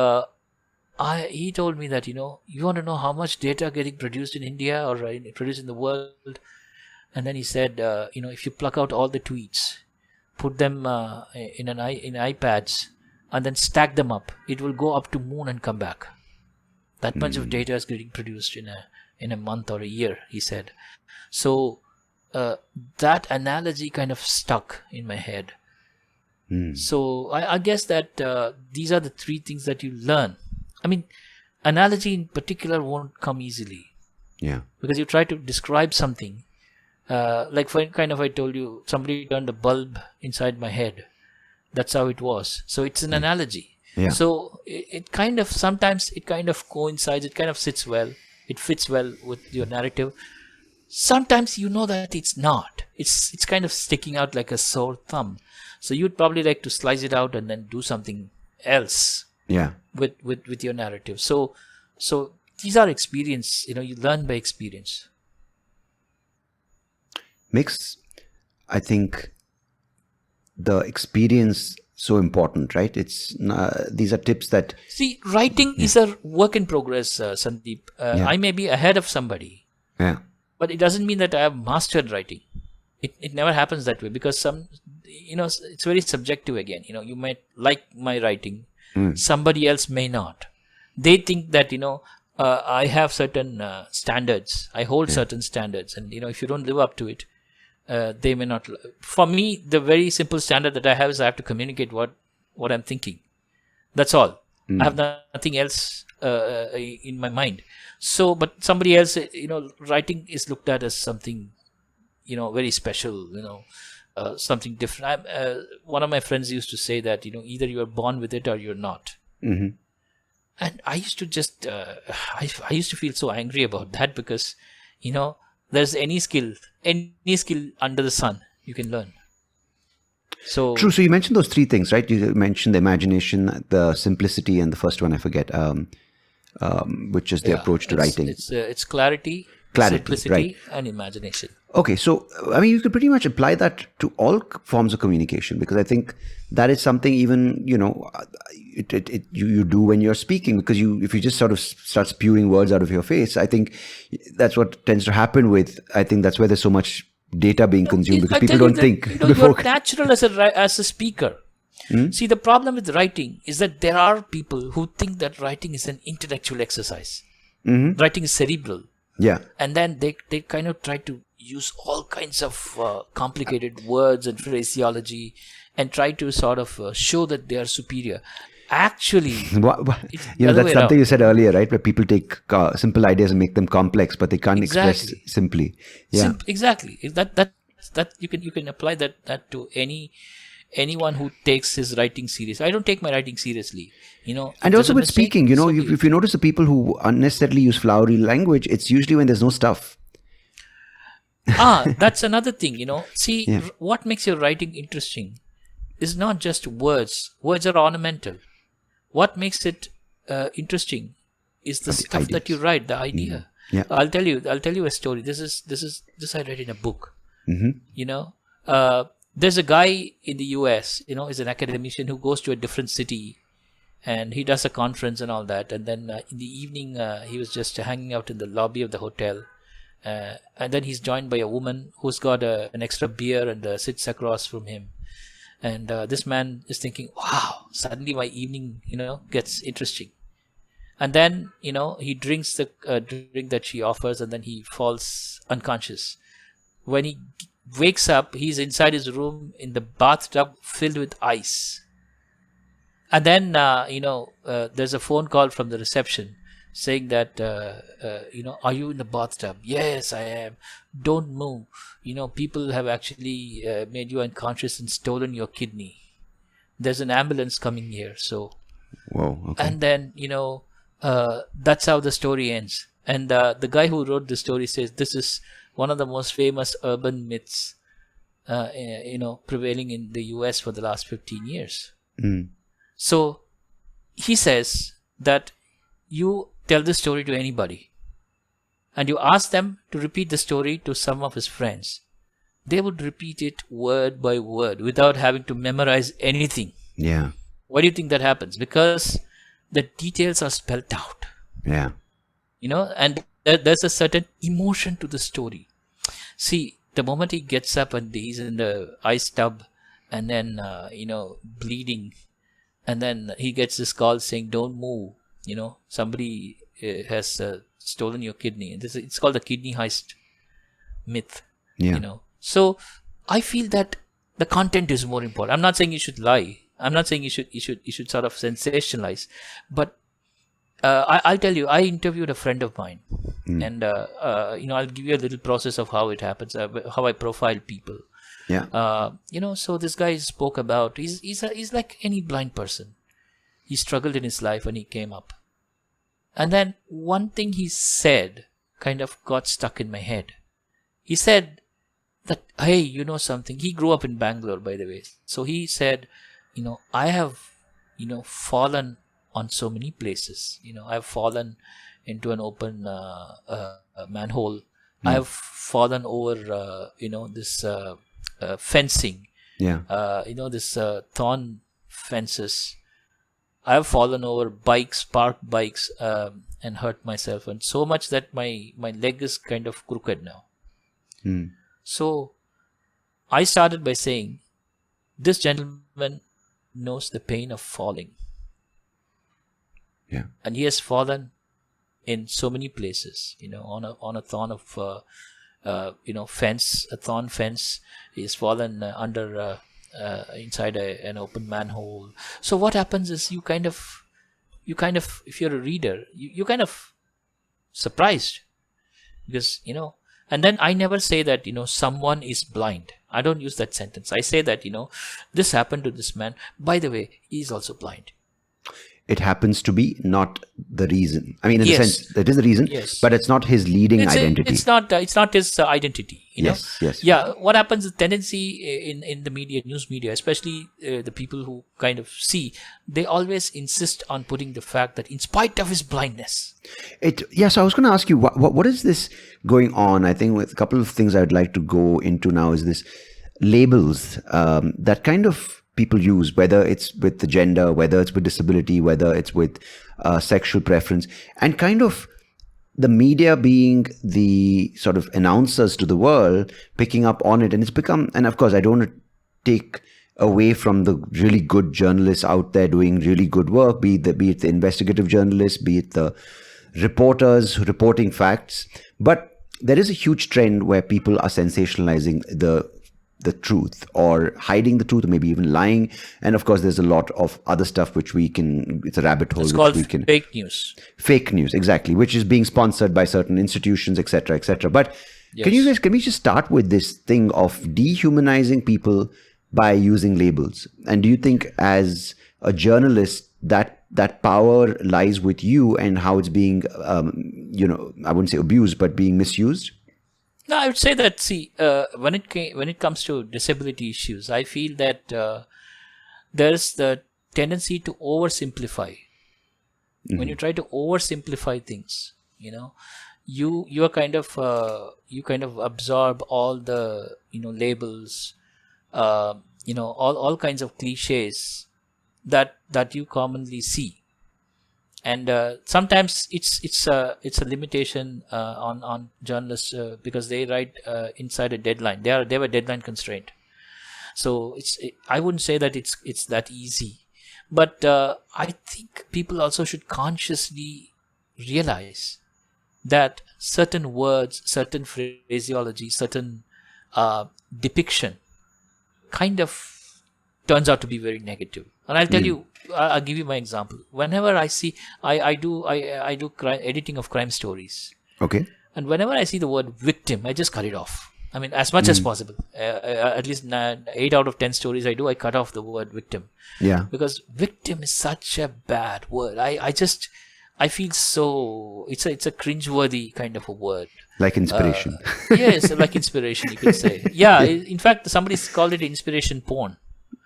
he told me that, you want to know how much data getting produced in India or produced in the world. And then he said, if you pluck out all the tweets, put them in iPads, and then stack them up, it will go up to moon and come back. That much of data is getting produced in a month or a year, he said. So that analogy kind of stuck in my head. So I guess that these are the 3 things that you learn. I mean, analogy in particular won't come easily. Yeah. Because you try to describe something. Like I told you, somebody turned a bulb inside my head. That's how it was. So it's an analogy. Yeah. So it kind of, sometimes it kind of coincides. It kind of sits well. It fits well with your narrative. Sometimes that it's not. It's kind of sticking out like a sore thumb. So you'd probably like to slice it out and then do something else. Yeah. With your narrative. So these are experience. You learn by experience. Makes, I think, the experience so important, right? It's these are tips that... See, writing is a work in progress, Sandeep. I may be ahead of somebody. Yeah. But it doesn't mean that I have mastered writing. It never happens that way, because it's very subjective again. You might like my writing. Somebody else may not. They think that, I have certain standards. I hold certain standards. And, if you don't live up to it, they may not. For me, the very simple standard that I have is I have to communicate what I'm thinking. That's all. I have nothing else in my mind. So, but somebody else, writing is looked at as something, very special, something different. One of my friends used to say that, either you're born with it or you're not. Mm-hmm. And I used to just, I used to feel so angry about that, because, there's any skill under the sun you can learn. So true. So you mentioned those 3 things, right? You mentioned the imagination, the simplicity, and the first one I forget. which is the approach to writing. It's clarity, simplicity, right. and imagination. Okay, so I mean, you could pretty much apply that to all forms of communication, because I think that is something even you do when you're speaking, because if you just sort of start spewing words out of your face, I think that's what tends to happen with. I think that's where there's so much data being consumed, because people don't think before. You're natural as a speaker. See, the problem with writing is that there are people who think that writing is an intellectual exercise. Writing is cerebral. Yeah. And then they kind of try to use all kinds of complicated words and phraseology and try to sort of show that they are superior. Actually, that's something you said earlier, right? Where people take simple ideas and make them complex, but they can't express simply. Yeah, exactly. That you can apply that to anyone who takes his writing serious. I don't take my writing seriously, And also with speaking, if you notice the people who unnecessarily use flowery language, it's usually when there's no stuff. That's another thing, See, what makes your writing interesting is not just words. Words are ornamental. What makes it interesting is the stuff ideas that you write, the idea. Yeah. I'll tell you a story. This I read in a book. There's a guy in the US, is an academician who goes to a different city, and he does a conference and all that. And then in the evening, he was just hanging out in the lobby of the hotel. And then he's joined by a woman who's got an extra beer and sits across from him. And this man is thinking, wow, suddenly my evening, gets interesting. And then, he drinks the drink that she offers, and then he falls unconscious. When he wakes up, he's inside his room in the bathtub filled with ice. And then, there's a phone call from the reception saying that, are you in the bathtub? Yes, I am. Don't move. People have actually made you unconscious and stolen your kidney. There's an ambulance coming here. So, whoa. Okay. And then, that's how the story ends. And the guy who wrote the story says this is one of the most famous urban myths, prevailing in the US for the last 15 years. So he says that you tell the story to anybody and you ask them to repeat the story to some of his friends. They would repeat it word by word without having to memorize anything. Yeah. Why do you think that happens? Because the details are spelled out. Yeah. And there's a certain emotion to the story. See, the moment he gets up and he's in the ice tub and then, bleeding, and then he gets this call saying, don't move, somebody has stolen your kidney. And it's called the kidney heist myth. Yeah. So I feel that the content is more important. I'm not saying you should lie. I'm not saying you should sort of sensationalize. But I'll tell you, I interviewed a friend of mine, and I'll give you a little process of how it happens, how I profile people. Yeah. So this guy spoke about he's like any blind person. He struggled in his life when he came up, and then one thing he said kind of got stuck in my head. He said that, hey, something. He grew up in Bangalore, by the way. So he said, I have, fallen on so many places. I've fallen into an open manhole. I've fallen over, this fencing. Yeah. This thorn fences. I've fallen over bikes, parked bikes, and hurt myself, and so much that my leg is kind of crooked now. So I started by saying, this gentleman knows the pain of falling. Yeah. And he has fallen in so many places, on a thorn of, fence, a thorn fence. He has fallen under, inside an open manhole. So what happens is you kind of, if you're a reader, you kind of surprised because, and then I never say that, someone is blind. I don't use that sentence. I say that, this happened to this man. By the way, he's also blind. it happens to be not the reason. I mean, in the Yes. sense, it is the reason, Yes. but it's not his leading identity. It's not his identity. Yes, yes. Yeah. What happens is tendency in the media, news media, especially the people who kind of see, they always insist on putting the fact that in spite of his blindness. So I was going to ask you, what is this going on? I think with a couple of things I'd like to go into now is this labels that kind of people use, whether it's with the gender, whether it's with disability, whether it's with sexual preference, and kind of the media being the sort of announcers to the world, picking up on it. And it's become, and of course, I don't want to take away from the really good journalists out there doing really good work, be it the investigative journalists, be it the reporters reporting facts. But there is a huge trend where people are sensationalizing the truth, or hiding the truth, or maybe even lying. And of course, there's a lot of other stuff which it's a rabbit hole. It's called fake news. Fake news, exactly, which is being sponsored by certain institutions, etc., etc. But Yes. can we just start with this thing of dehumanizing people by using labels? And do you think, as a journalist, that power lies with you, and how it's being, I wouldn't say abused, but being misused? No, I would say that, see, when it comes to disability issues, I feel that there's the tendency to oversimplify. When you try to oversimplify things, you are kind of you kind of absorb all the labels, all kinds of cliches that you commonly see. And sometimes it's a limitation on journalists because they write inside a deadline. They have a deadline constraint. So I wouldn't say that it's that easy, but I think people also should consciously realize that certain words, certain phraseology, certain depiction kind of turns out to be very negative. And I'll tell you, I'll give you my example. Whenever I see, I do editing of crime stories. Okay. And whenever I see the word victim, I just cut it off. I mean, as much as possible. At least 8 out of 10 stories I do, I cut off the word victim. Yeah. Because victim is such a bad word. I feel so, it's a cringeworthy kind of a word. Like inspiration. Yes, like inspiration, you could say. Yeah, in fact, somebody's called it inspiration porn.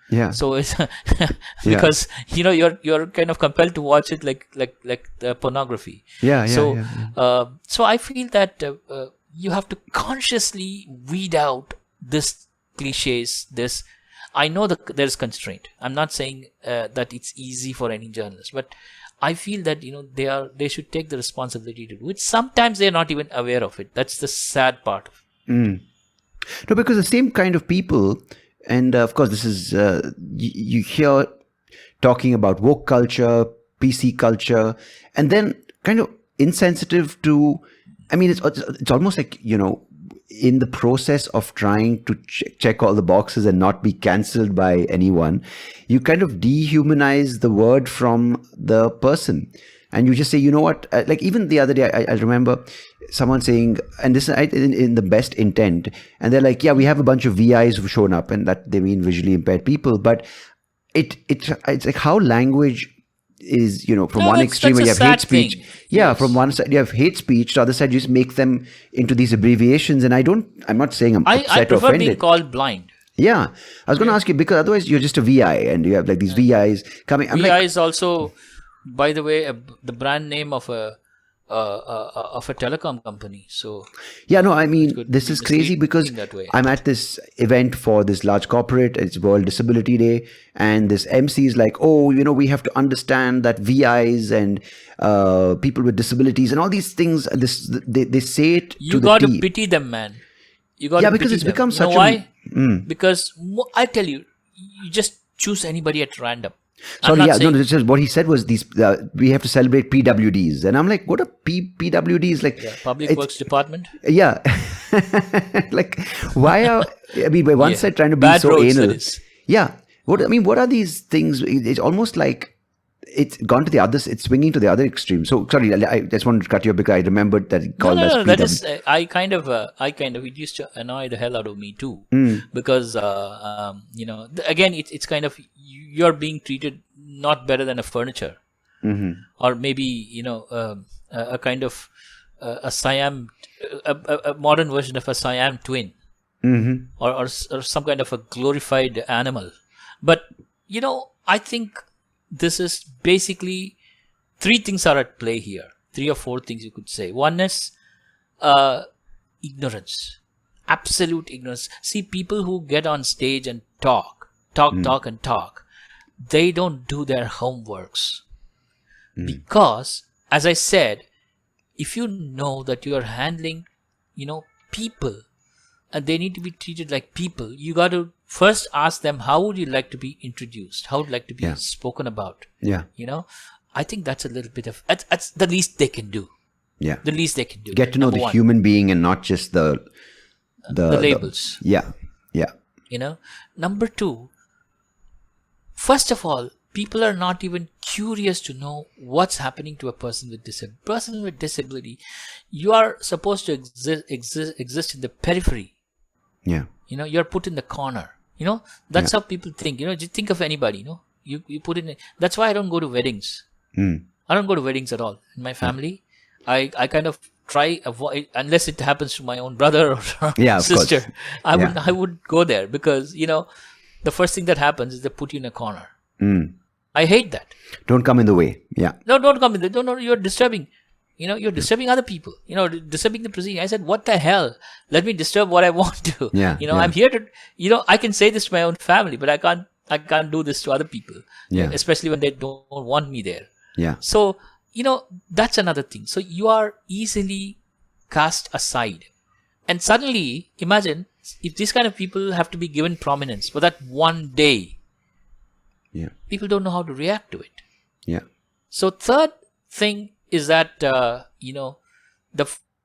Yeah. So it's because you're kind of compelled to watch it like the pornography. Yeah. So I feel that you have to consciously weed out this cliches. I know that there's constraint. I'm not saying that it's easy for any journalist, but I feel that they should take the responsibility to do it. Sometimes they're not even aware of it. That's the sad part. No, because the same kind of people. And of course, this is, you hear talking about woke culture, PC culture, and then kind of insensitive to, I mean, it's almost like, in the process of trying to check all the boxes and not be cancelled by anyone, you kind of dehumanize the word from the person. And you just say, you know what, like even the other day, I remember someone saying, and this is in the best intent, and they're like, yeah, we have a bunch of VIs who've shown up, and that they mean visually impaired people. But it's like how language is, from one extreme where you have hate speech. Thing. Yeah, Yes. from one side you have hate speech, the other side you just make them into these abbreviations. And I'm not saying I'm upset I or prefer offended. being called blind. Yeah, I was going to ask you, because otherwise you're just a VI, and you have like these VIs coming. I'm VI like, is also, by the way, the brand name of a telecom company. So yeah, no, I mean, could this be is crazy misleading because that way. I'm at this event for this large corporate. It's World Disability Day, and this MC is like, oh, we have to understand that VIs and people with disabilities and all these things. They say it you to the got to T. pity them, man. You got Yeah, to because pity it's them. become You know such why? a. Because I tell you, you just choose anybody at random. I'm Sorry, not yeah, saying, no, it's just what he said was these. We have to celebrate PWDs, and I'm like, what are PWDs? Like, Public Works Department. yeah, like, why are? I mean, by one Yeah. side trying to be Bad so roads, anal. that is. Yeah, what are these things? It's almost like it's gone to the other. It's swinging to the other extreme. So sorry, I just wanted to cut you because I remembered that he called us No, PW. that is, I kind of, it used to annoy the hell out of me too, because, again, it's kind of, you're being treated not better than a furniture. or maybe a kind of a Siam, a modern version of a Siam twin, or some kind of a glorified animal. But I think this is basically three things are at play here. Three or four things you could say. One is ignorance, absolute ignorance. See, people who get on stage and talk, they don't do their homeworks. Because, as I said, if you know that you are handling, people, and they need to be treated like people, you got to first ask them, how would you like to be introduced? How would you like to be spoken about? Yeah. I think that's a little bit of, that's the least they can do. Yeah. The least they can do. Get to know the human being and not just the labels. Yeah. Number two, first of all, people are not even curious to know what's happening to a person with disability. Person with disability, you are supposed to exist in the periphery. Yeah. You're put in the corner. That's how people think. Just think of anybody. You put in. That's why I don't go to weddings. I don't go to weddings at all. In my family, I kind of try avoid, unless it happens to my own brother or sister. I would go there because the first thing that happens is they put you in a corner. I hate that. Don't come in the way. Yeah. No, don't come in the. No, you're disturbing. You're disturbing other people. Disturbing the proceeding. I said, what the hell? Let me disturb what I want to. Yeah. I'm here to. I can say this to my own family, but I can't do this to other people. Yeah. Especially when they don't want me there. Yeah. So that's another thing. So you are easily cast aside, and suddenly imagine if these kind of people have to be given prominence for that one day. Yeah. People don't know how to react to it. Yeah. So third thing is that the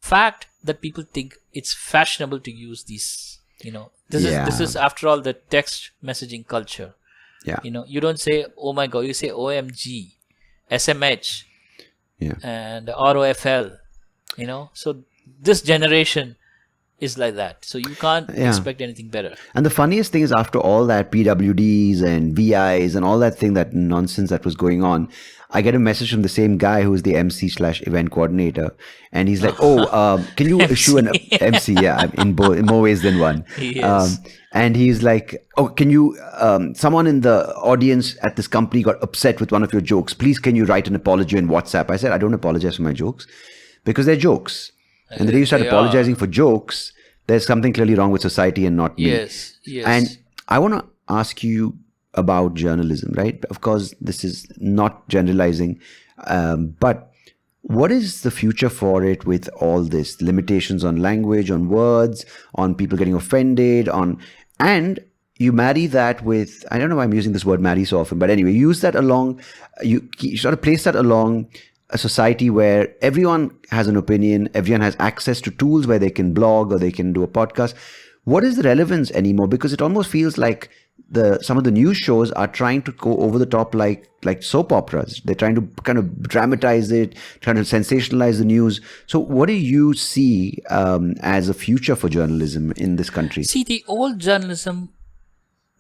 fact that people think it's fashionable to use these. This is after all the text messaging culture. Yeah. You don't say oh my god, you say OMG, SMH, and ROFL. So this generation is like that. So you can't expect anything better. And the funniest thing is, after all that PWDs and VIs and all that thing, that nonsense that was going on, I get a message from the same guy who's the MC/event coordinator, and he's like, can you issue an MC? Yeah, in more ways than one. Yes. And he's like, can you, someone in the audience at this company got upset with one of your jokes. Please, can you write an apology in WhatsApp? I said, I don't apologize for my jokes because they're jokes. And the day you start apologizing for jokes, there's something clearly wrong with society and not me. Yes. And I want to ask you about journalism, right? Of course, this is not generalizing, but what is the future for it with all this? Limitations on language, on words, on people getting offended, and you marry that with, I don't know why I'm using this word marry so often, but anyway, use that along, you sort of place that along a society where everyone has an opinion, everyone has access to tools where they can blog or they can do a podcast. What is the relevance anymore? Because it almost feels like some of the news shows are trying to go over the top like soap operas. They're trying to kind of dramatize it, trying to sensationalize the news. So what do you see as a future for journalism in this country? See, the old journalism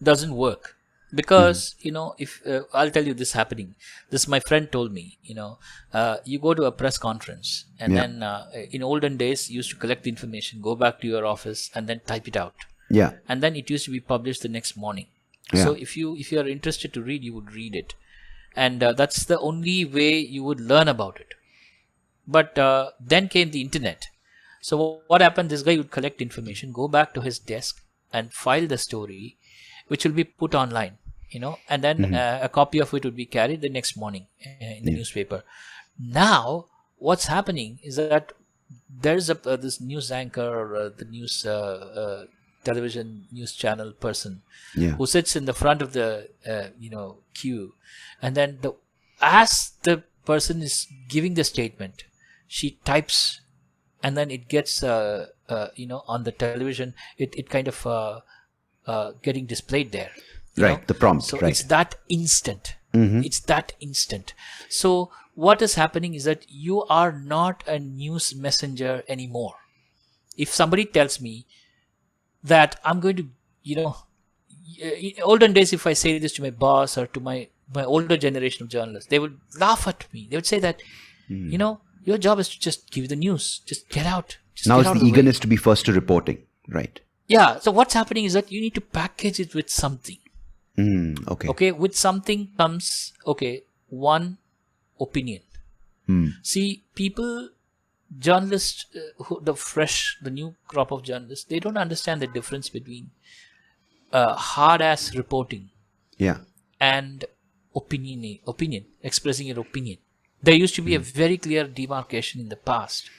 doesn't work. Because, if I'll tell you this happening, this my friend told me, you go to a press conference and then in olden days, you used to collect the information, go back to your office and then type it out. Yeah. And then it used to be published the next morning. Yeah. So if you are interested to read, you would read it. And that's the only way you would learn about it. But then came the internet. So what happened, this guy would collect information, go back to his desk and file the story, which will be put online, and then a copy of it would be carried the next morning in the newspaper. Now, what's happening is that there's this news anchor or the news television news channel person who sits in the front of the queue, and then as the person is giving the statement, she types, and then it gets on the television. It kind of getting displayed there. Right, the prompt. So right. It's that instant. It's that instant. So what is happening is that you are not a news messenger anymore. If somebody tells me that I'm going to, in olden days, if I say this to my boss or to my my older generation of journalists, they would laugh at me. They would say that, your job is to just give the news, just get out. Just Now get it's out the of the way. eagerness to be first to reporting, right? Yeah. So what's happening is that you need to package it with something. Okay. Okay. With something comes, one opinion. See, journalists, the new crop of journalists, they don't understand the difference between hard-ass reporting Yeah. and opinion, expressing your opinion. There used to be a very clear demarcation in the past,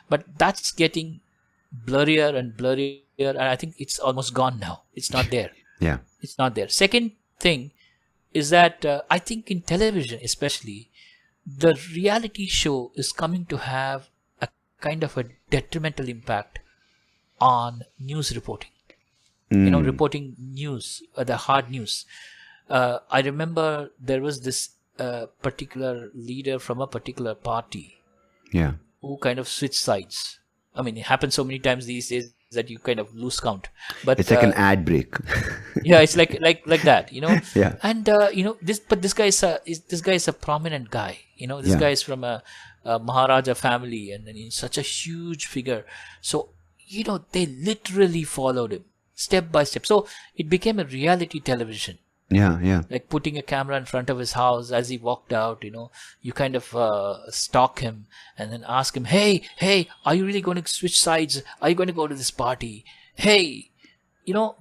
but that's getting blurrier and blurrier, and I think it's almost gone now. It's not there. Yeah. It's not there. Second thing is that I think in television especially, the reality show is coming to have a kind of a detrimental impact on news reporting. Reporting news, the hard news. I remember there was this particular leader from a particular party Yeah. who kind of switched sides. I mean, it happens so many times these days that you kind of lose count. But It's like an ad break. yeah, it's like that, Yeah. And this guy is a prominent guy. This Yeah. guy is from a Maharaja family, and then he's such a huge figure. So they literally followed him step by step. So it became a reality television. Yeah. Yeah. Like putting a camera in front of his house as he walked out, you kind of stalk him and then ask him, hey, are you really going to switch sides? Are you going to go to this party? Hey,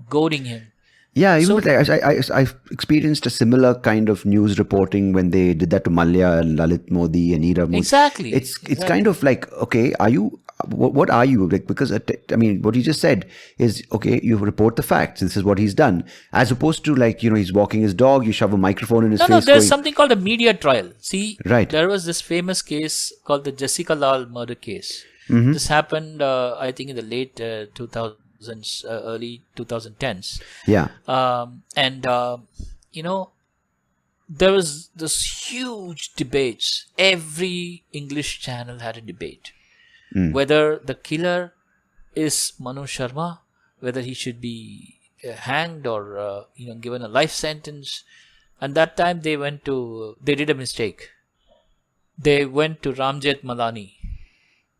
goading him. Yeah, even So- with, I've experienced a similar kind of news reporting when they did that to Malya and Lalit Modi and Nirav Modi. Exactly. It's kind of like, okay, are you? What are you? Like, because what he just said is, okay, you report the facts. This is what he's done, as opposed to like, he's walking his dog. You shove a microphone in his face. No, there's going, something called a media trial. See, Right. there was this famous case called the Jessica Lal murder case. Mm-hmm. This happened, I think, in the late 2000s, early 2010s. Yeah, There was this huge debates. Every English channel had a debate. Whether the killer is Manu Sharma, whether he should be hanged or given a life sentence. And that time they did a mistake. They went to Ramjet Malani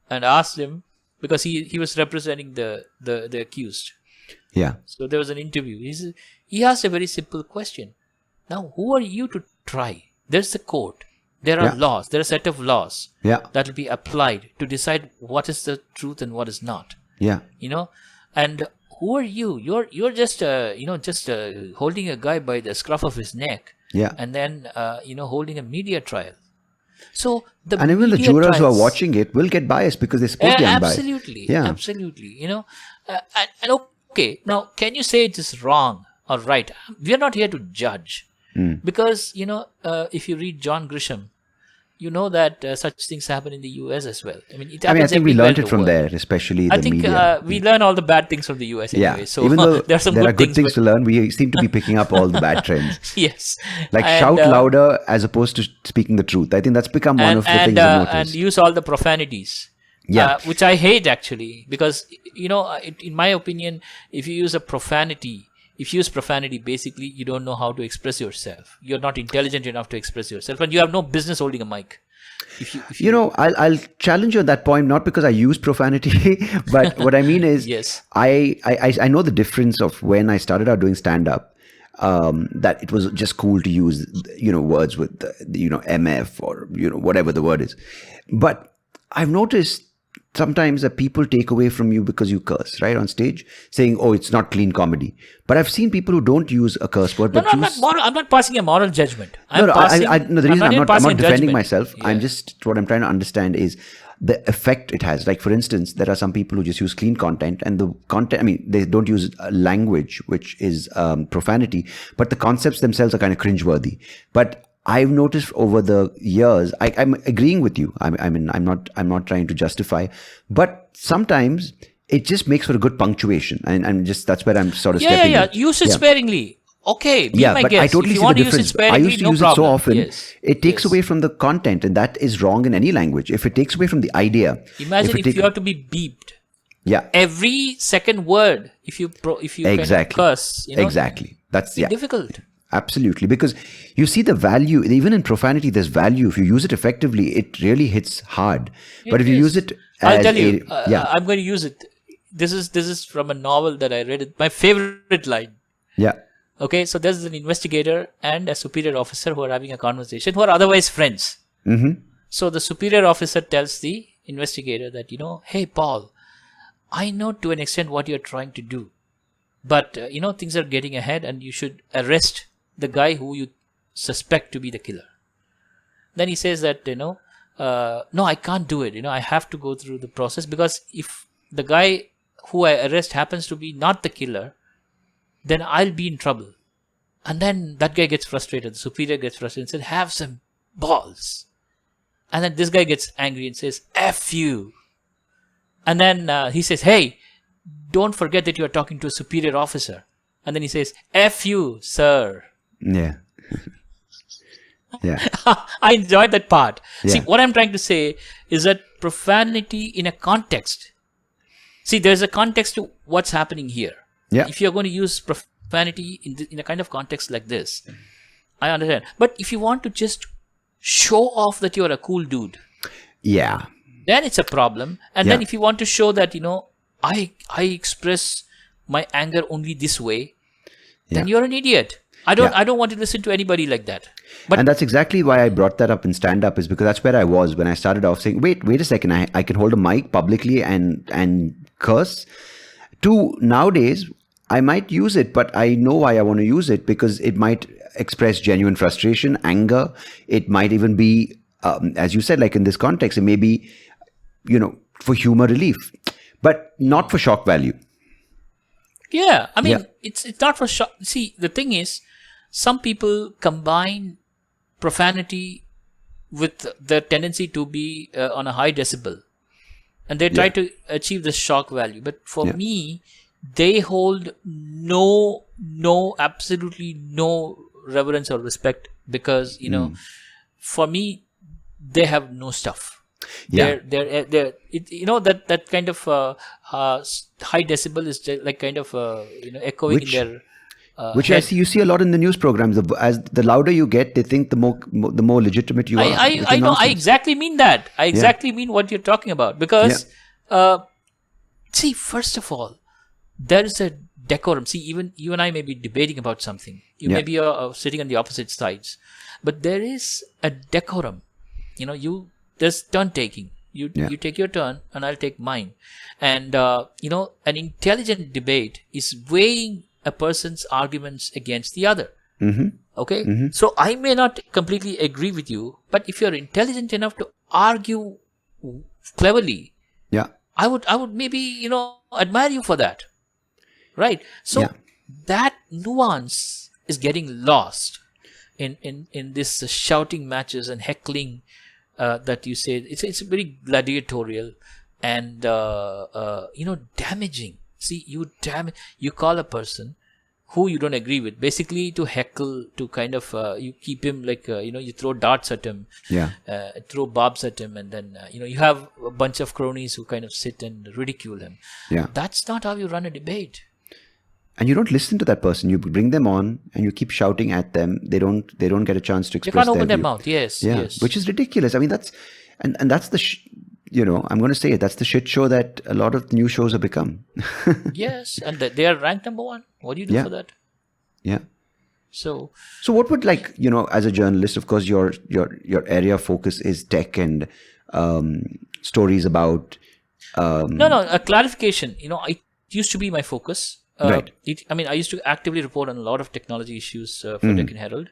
and asked him, because he was representing the accused. yeah, So there was an interview. He asked a very simple question. Now, who are you to try? There's the court. There are Yeah. laws. There are a set of laws yeah, that will be applied to decide what is the truth and what is not. yeah. And who are you? You're just holding a guy by the scruff of his neck, Yeah. and then holding a media trial. So And even the media jurors who are trials- watching it will get biased because they're supposed to be unbiased. absolutely, Yeah. absolutely. And okay, now can you say it is wrong or right? We are not here to judge, because if you read John Grisham, you know that such things happen in the US as well. I mean, I happens think we everywhere learned in it the from world. there, especially I the think media. we learn all the bad things from the US anyway. Yeah, So even though there are some there good are good things but- to learn, we seem to be picking up all the bad trends. Yes. Like And, shout louder as opposed to speaking the truth. I think that's become one of the things I've and noticed. use all the profanities. Yeah. Which I hate actually, because in my opinion, if you use profanity, basically you don't know how to express yourself. You're not intelligent enough to express yourself, and you have no business holding a mic. I'll challenge you at that point, not because I use profanity, but what I mean is, Yes. I know the difference of when I started out doing stand-up, that it was just cool to use, words with, MF or, whatever the word is. But I've noticed sometimes that people take away from you because you curse, right, on stage, saying, oh, it's not clean comedy. But I've seen people who don't use a curse word, No, but no, use... I'm not passing a moral judgment. No, the reason I'm here not passing a defending judgment. myself. Yeah. I'm just, what I'm trying to understand is the effect it has. Like, for instance, there are some people who just use clean content, and the content, they don't use language, which is profanity, but the concepts themselves are kind of cringeworthy. But I've noticed over the years, I'm agreeing with you. I'm not trying to justify, but sometimes it just makes for a good punctuation, and that's where I'm sort of stepping in. Use it sparingly. Okay, be Yeah, my but guest. I totally if you see the want to use it difference. I sparingly, used to no use problem. it so often, Yes. it takes Yes. away from the content, and that is wrong in any language. If it takes away from the idea, Imagine if you have to be beeped. Yeah, Every second word, if you kind of exactly. curse, Exactly. That's it's difficult. Absolutely, because you see the value. Even in profanity, there's value. If you use it effectively, it really hits hard. But if you use it I'll as tell you. yeah, I'm going to use it. This is from a novel that I read. My favorite line. yeah, Okay, so there's an investigator and a superior officer who are having a conversation, who are otherwise friends. So the superior officer tells the investigator that, hey, Paul, I know to an extent what you're trying to do, but, things are getting ahead and you should arrest the guy who you suspect to be the killer. Then he says that, no, I can't do it. I have to go through the process, because if the guy who I arrest happens to be not the killer, then I'll be in trouble. And then that guy gets frustrated. The superior gets frustrated and says, have some balls. And then this guy gets angry and says, F you. And then he says, hey, don't forget that you're talking to a superior officer. And then he says, F you, sir. yeah, yeah, I enjoyed that part. Yeah. See, what I'm trying to say is that profanity in a context. See, there's a context to what's happening here. Yeah. If you're going to use profanity in a kind of context like this, I understand. But if you want to just show off that you're a cool dude, yeah, then it's a problem. And then Yeah. if you want to show that, I express my anger only this way, then you're an idiot. I don't want to listen to anybody like that. But and that's exactly why I brought that up in stand-up, is because that's where I was when I started off saying, wait a second, I can hold a mic publicly and curse. To nowadays, I might use it, but I know why I want to use it, because it might express genuine frustration, anger. It might even be, as you said, like in this context, it may be, for humor relief, but not for shock value. yeah, I mean, Yeah. it's not for shock. See, the thing is, some people combine profanity with the tendency to be on a high decibel, and they try to achieve the shock value. But for me, they hold absolutely no reverence or respect, because for me, they have no stuff. Yeah. They're that kind of high decibel is like kind of echoing Which- in their Which head. you see a lot in the news programs. As the louder you get, they think the more legitimate you are. I It's know. I nonsense. exactly mean that. I exactly mean what you're talking about. Because, see, first of all, there is a decorum. See, even you and I may be debating about something. You may be sitting on the opposite sides. But there is a decorum. There's turn taking. You take your turn and I'll take mine. And, an intelligent debate is weighing a person's arguments against the other. Okay? So I may not completely agree with you, but if you're intelligent enough to argue cleverly, Yeah. I would maybe, admire you for that. Right? So that nuance is getting lost in this shouting matches and heckling that you say. It's very gladiatorial and damaging. See, you call a person who you don't agree with, basically to heckle, to kind of you keep him like you throw darts at him, throw barbs at him, and then you have a bunch of cronies who kind of sit and ridicule him. Yeah. That's not how you run a debate. And you don't listen to that person. You bring them on and you keep shouting at them. They don't get a chance to They express can't open their view. mouth. Yes, Yeah, yes. which is ridiculous. I mean, that's the I'm going to say it. That's the shit show that a lot of new shows have become. Yes, and they are ranked number 1. What do you do for that? Yeah. So what would, as a journalist, of course, your area of focus is tech and stories about. no, a clarification. It used to be my focus. Right. I used to actively report on a lot of technology issues for Deccan Herald.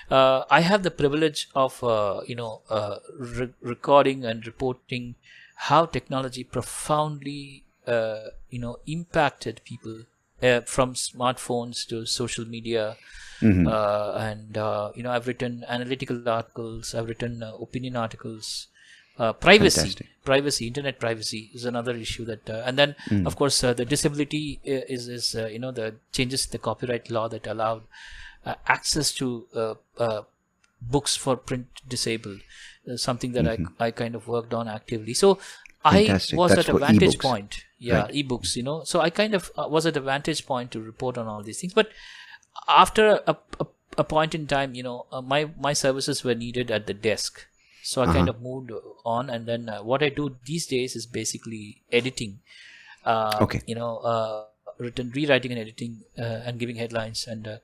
I have the privilege of, recording and reporting how technology profoundly, impacted people from smartphones to social media. And, I've written analytical articles. I've written opinion articles. Privacy, internet privacy is another issue that, and then of course the disability is the changes to the copyright law that allowed access to books for print disabled, something that I kind of worked on actively. So Fantastic. I was That's at a for vantage ebooks. point, Right. ebooks. So I kind of was at a vantage point to report on all these things. But after a a point in time, my services were needed at the desk. So I kind of moved on, and then what I do these days is basically editing. Okay. Rewriting and editing, and giving headlines, and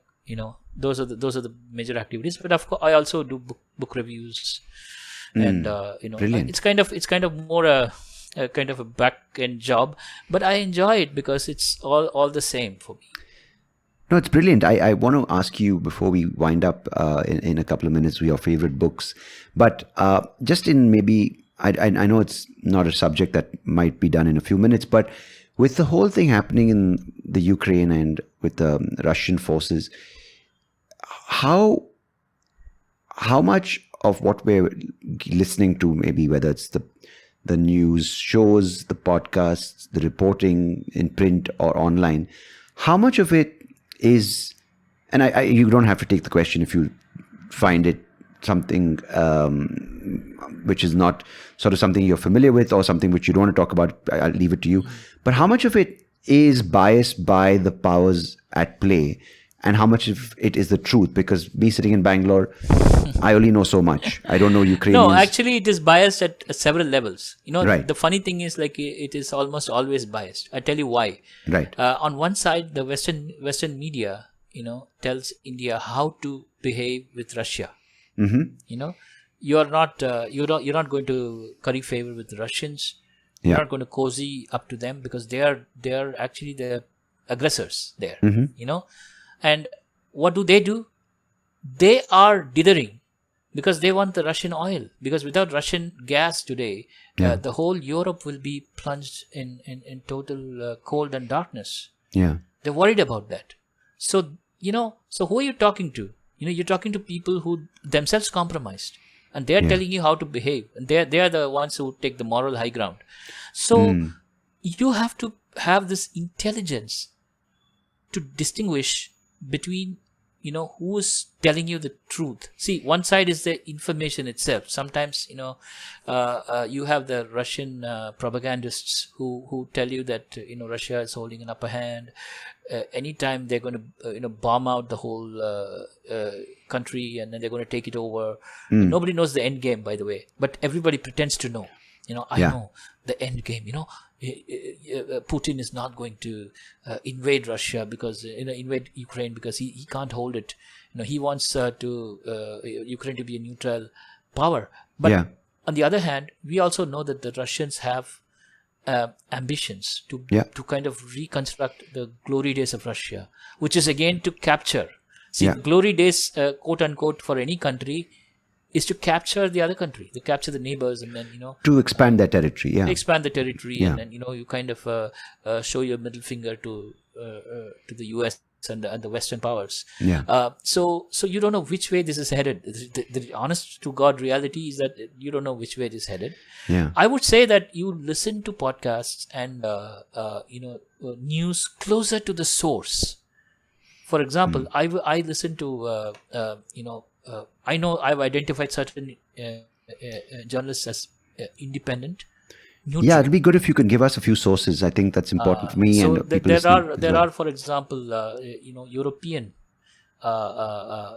those are the major activities. But of course, I also do book reviews, and Brilliant. it's kind of more a kind of a back end job, but I enjoy it because it's all the same for me. No, it's brilliant. I want to ask you before we wind up in a couple of minutes your favorite books, but just in maybe, I know it's not a subject that might be done in a few minutes, but with the whole thing happening in the Ukraine and with the Russian forces, how much of what we're listening to, maybe whether it's the news shows, the podcasts, the reporting in print or online, how much of it is, and you don't have to take the question if you find it something which is not sort of something you're familiar with or something which you don't want to talk about, I'll leave it to you. But how much of it is biased by the powers at play, and how much of it is the truth? Because me sitting in Bangalore, I only know so much. I don't know Ukrainians. No, actually, it is biased at several levels. Right. The funny thing is, like, it is almost always biased. I tell you why. Right. On one side, the Western media, tells India how to behave with Russia. Mm-hmm. You're not going to curry favor with the Russians. You're not going to cozy up to them, because they are actually the aggressors there. Mm-hmm. And what do? They are dithering because they want the Russian oil. Because without Russian gas today, the whole Europe will be plunged in total cold and darkness. Yeah, they're worried about that. So so who are you talking to? You're talking to people who themselves compromised, and they're telling you how to behave, and they are the ones who take the moral high ground. So you have to have this intelligence to distinguish between who is telling you the truth. See, one side is the information itself. Sometimes you have the Russian propagandists who tell you that Russia is holding an upper hand. Anytime they're going to bomb out the whole country, and then they're going to take it over. Nobody knows the end game, by the way, but everybody pretends to know. I know the end game. Putin is not going to invade Russia because invade Ukraine because he can't hold it. He wants Ukraine to be a neutral power. But on the other hand, we also know that the Russians have ambitions to kind of reconstruct the glory days of Russia, which is again to capture. See, glory days, quote unquote, for any country is to capture the other country, to capture the neighbors, and then to expand their territory. Expand the territory, and then you kind of show your middle finger to the US and the Western powers. So you don't know which way this is headed. The honest to God reality is that you don't know which way it is headed. I would say that you listen to podcasts and news closer to the source. For example, I listen to I know I've identified certain journalists as independent. Neutral. Yeah, it'd be good if you could give us a few sources. I think that's important for me and people listening. There are, for example, European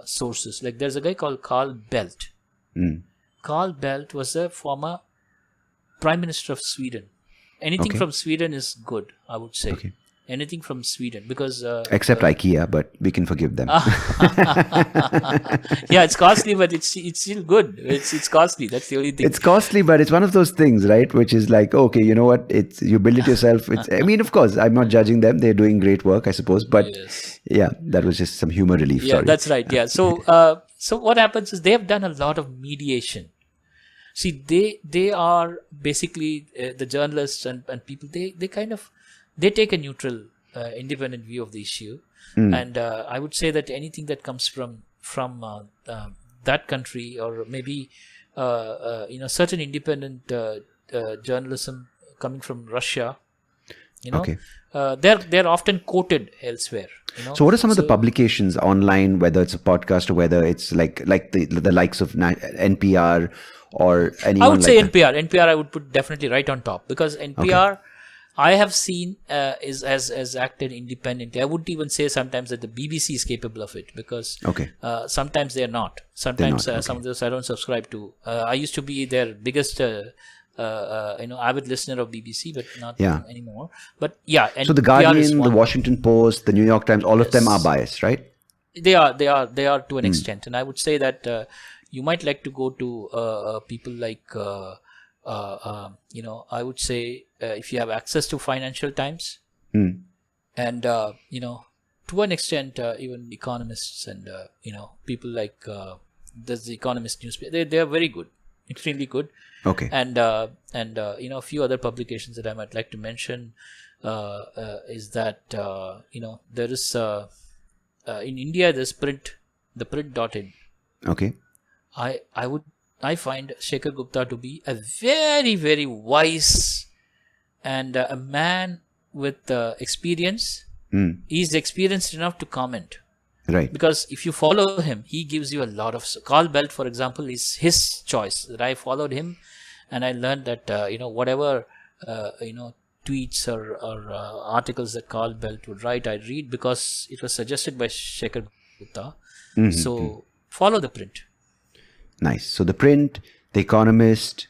sources. Like there's a guy called Carl Bildt. Carl Bildt was a former Prime Minister of Sweden. Anything from Sweden is good, I would say. Anything from Sweden, because except IKEA, but we can forgive them. Yeah, it's costly, but it's still good. It's costly. That's the only thing. It's costly, but it's one of those things, right? Which is like, okay, you know what? It's you build it yourself. I mean, of course, I'm not judging them. They're doing great work, I suppose. But yeah, that was just some humor relief. Yeah, sorry. That's right. Yeah. So so what happens is they have done a lot of mediation. See, they are basically the journalists and people. They kind of take a neutral, independent view of the issue, and I would say that anything that comes from that country, or maybe certain independent journalism coming from Russia, they're often quoted elsewhere. So what are some of the publications online, whether it's a podcast or whether it's like the likes of NPR or anyone? I would say that? NPR. NPR I would put definitely right on top, because NPR. I have seen has acted independently. I wouldn't even say sometimes that the BBC is capable of it, because Okay. sometimes they are not. Sometimes They're not, some of those I don't subscribe to. I used to be their biggest avid listener of BBC, but not Yeah. anymore. But yeah, and So the PR is Guardian, the one. Washington Post, the New York Times, all of them are Yes. biased, right? They are to an extent, and I would say that you might like to go to people like I would say if you have access to Financial Times, and to an extent even economists and people like there's the Economist newspaper. They are very good, extremely good. Okay. And a few other publications that I might like to mention is that there is in India there's the print.in. Okay. I find Shekhar Gupta to be a very, very wise and a man with experience. He's experienced enough to comment. Right. Because if you follow him, he gives you a lot of. Carl Belt, for example, is his choice. That I followed him, and I learned that whatever tweets or articles that Carl Belt would write, I read because it was suggested by Shekhar Gupta. So follow the print. Nice. So the print, the Economist,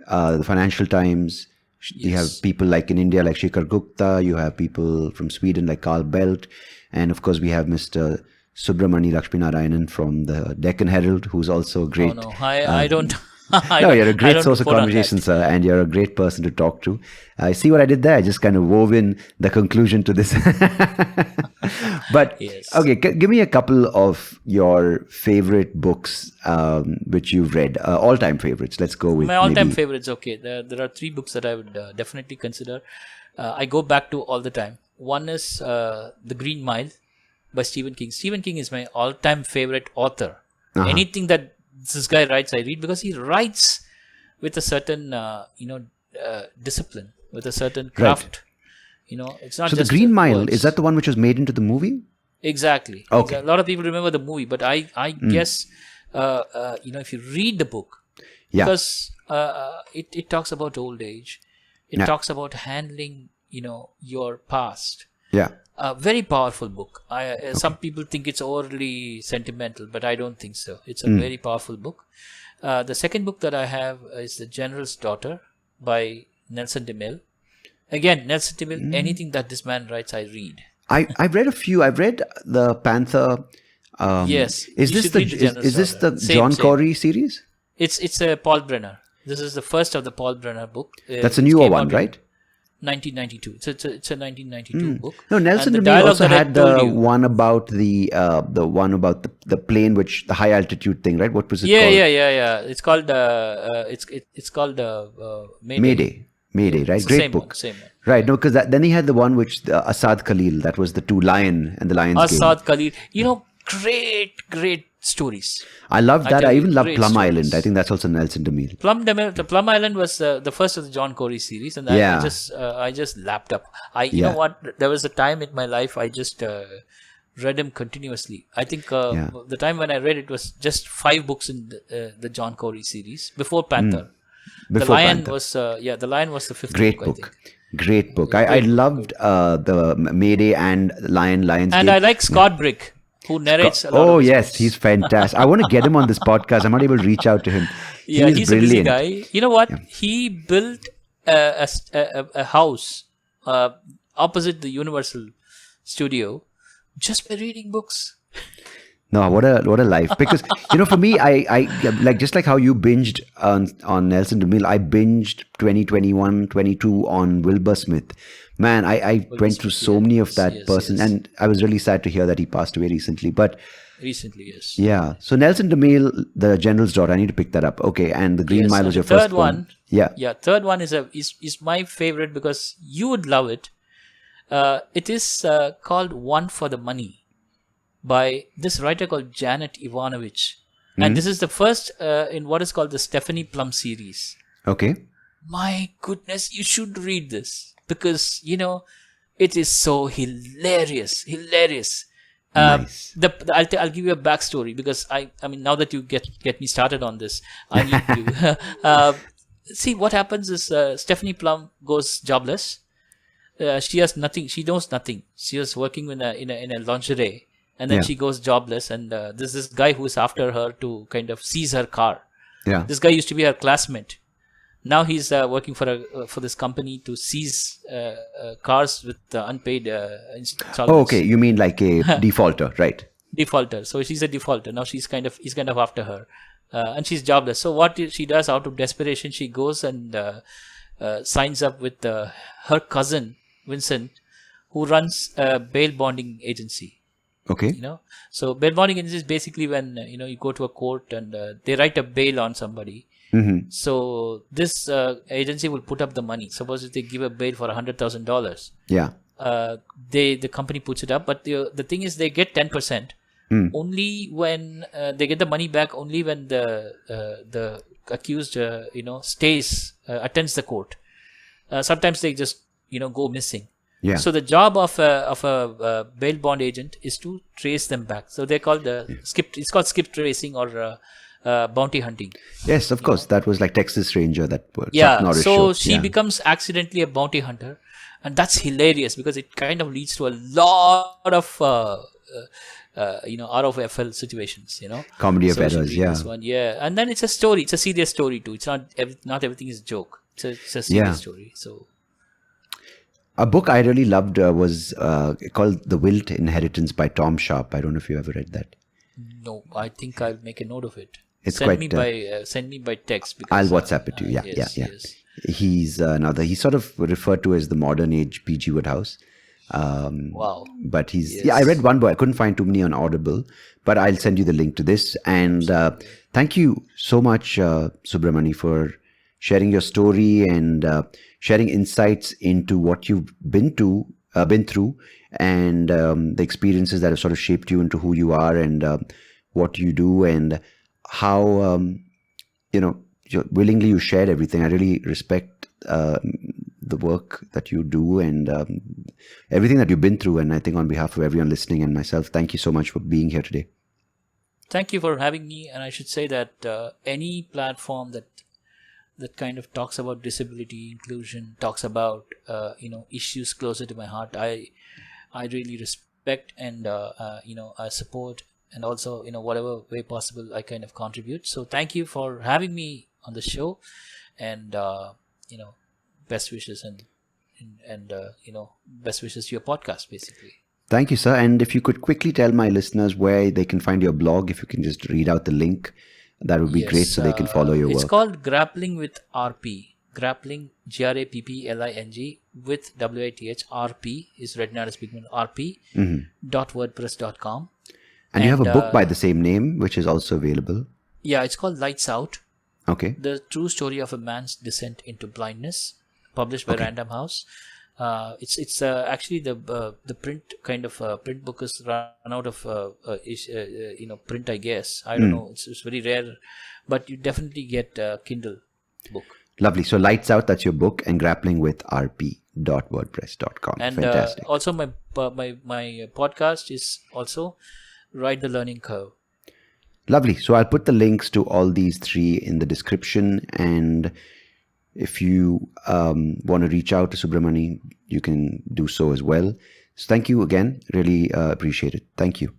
the Financial Times. You have people like in India like Shekhar Gupta. You have people from Sweden like Carl Belt, and of course we have Mr. Subramani Lakshminarayanan from the Deccan Herald, who's also a great. Oh no, I don't. No, you're a great source of conversation, sir, and you're a great person to talk to. I see what I did there. I just kind of wove in the conclusion to this. But Yes. okay, give me a couple of your favorite books which you've read, all-time favorites. Let's go with My all-time maybe- favorites. Okay, there are three books that I would definitely consider. I go back to all the time. One is The Green Mile by Stephen King. Stephen King is my all-time favorite author. Anything that this guy writes, I read, because he writes with a certain discipline, with a certain craft. It's not So the just Green Mile, words. is that the one which was made into the movie? Exactly. Okay. A lot of people remember the movie, but I guess if you read the book, Yeah. because it talks about old age, it talks about handling your past. Yeah. A very powerful book. Some people think it's overly sentimental, but I don't think so. It's a very powerful book. The second book that I have is The General's Daughter by Nelson DeMille. Again, Nelson DeMille, anything that this man writes, I read. I've read a few. I've read the Panther. Yes. Is You this should the read The General's is this the Daughter. Same, John same. Corey series? It's a Paul Brenner. This is the first of the Paul Brenner book. That's a It newer came one, out in right? 1992. It's a 1992 book. No, Nelson And the DeMille dialogue also that I had told the you- one about the plane, which the high altitude thing, right? What was it Yeah, called? yeah. It's called Mayday. Mayday, right? It's the Great same book. one, same one. Right. No, because then he had the one which Asad Khalil. That was the two Lion and the Lion's Game. Asad Khalil. Great stories. I loved that. tell I you, even loved great Plum stories. Island. I think that's also Nelson DeMille. The Plum Island was the first of the John Corey series, and Yeah. I just lapped up. You know what? There was a time in my life I just read him continuously. I think the time when I read it was just 5 books in the John Corey series before Panther. Before the Lion Panther. was the Lion was the 5th Great book. book. I think. Great book. I loved the Mayday and Lion's And Game. I like Scott Brick, who narrates a lot Oh of his yes, books. he's fantastic. I want to get him on this podcast. I'm not able to reach out to him. Yeah, he's he's brilliant. a busy guy. You know what? He built a house opposite the Universal Studio just by reading books. No, what a life. Because for me, I like, just like how you binged on Nelson DeMille, I binged 2021, 22 on Wilbur Smith. Man, I went through so many of that person, yes. and I was really sad to hear that he passed away recently. But Recently, yes. yeah, so Nelson DeMille, The General's Daughter, I need to pick that up. Okay, and The Green Yes, Mile and was your the first third one. Yeah. Yeah, third one is my favorite because you would love it. It is called One for the Money by this writer called Janet Ivanovich. And this is the first in what is called the Stephanie Plum series. Okay. My goodness, you should read this because, it is so hilarious. Nice. I'll give you a backstory because I mean, now that you get me started on this, I need to. See, what happens is Stephanie Plum goes jobless. she has nothing. She knows nothing. She was working in a lingerie, and then Yeah. she goes jobless. And there's this guy who's after her to kind of seize her car. Yeah. This guy used to be her classmate. Now he's working for this company to seize cars with unpaid installments. Oh, okay. You mean like a defaulter, right? Defaulter. So she's a defaulter. Now he's kind of after her, and she's jobless. So what she does, out of desperation, she goes and signs up with her cousin Vincent, who runs a bail bonding agency. Okay. So bail bonding agency is basically when you go to a court and they write a bail on somebody. Mm-hmm. So this agency will put up the money. Suppose if they give a bail for $100,000, Yeah. the company puts it up, but the thing is they get 10% only when they get the money back only when the accused attends the court. Sometimes they just go missing. Yeah. So the job of a bail bond agent is to trace them back. So they call it's called skip tracing or bounty hunting. Yes, of course. That was like Texas Ranger. That Chuck Yeah. Norris So show. she Yeah. becomes accidentally a bounty hunter, and that's hilarious because it kind of leads to a lot of ROFL situations. Comedy of So she'll errors. be Yeah. this one, yeah. And then it's a story. It's a serious story too. It's not everything is joke. It's a serious Yeah. story. So. A book I really loved was called The Wilt Inheritance by Tom Sharp. I don't know if you ever read that. No, I think I'll make a note of it. It's send quite, me by text. I'll Because, WhatsApp it to you. Yeah, yes, yeah. yes. He's sort of referred to as the modern age P.G. Wodehouse. Wow. But Yes. I read one book. I couldn't find too many on Audible, but I'll send you the link to this. And thank you so much, Subramani, for sharing your story and sharing insights into what you've been through, and the experiences that have sort of shaped you into who you are and what you do, and how willingly you shared everything. I really respect the work that you do and everything that you've been through. And I think on behalf of everyone listening and myself, thank you so much for being here today. Thank you for having me. And I should say that any platform that kind of talks about disability inclusion, talks about issues closer to my heart, I really respect and I support, and also whatever way possible I kind of contribute. So thank you for having me on the show, and best wishes and best wishes to your podcast, basically. Thank you, sir. And if you could quickly tell my listeners where they can find your blog, if you can just read out the link, that would be great, so they can follow your work. It's called Grappling with RP. Grappling, Grappling with WITH. RP is Retinitis Pigmentosa. RP .wordpress.com. And you have a book by the same name, which is also available. Yeah, it's called Lights Out. Okay. The True Story of a Man's Descent into Blindness, published by Random House. It's actually the print kind of print book is run out of print, I guess. I don't know. It's very rare, but you definitely get a Kindle book. Lovely. So Lights Out, that's your book, and Grappling with RP.wordpress.com. And Fantastic. also my podcast is also Ride the Learning Curve. Lovely. So I'll put the links to all these three in the description, and if you want to reach out to Subramani, you can do so as well. So thank you again. Really appreciate it. Thank you.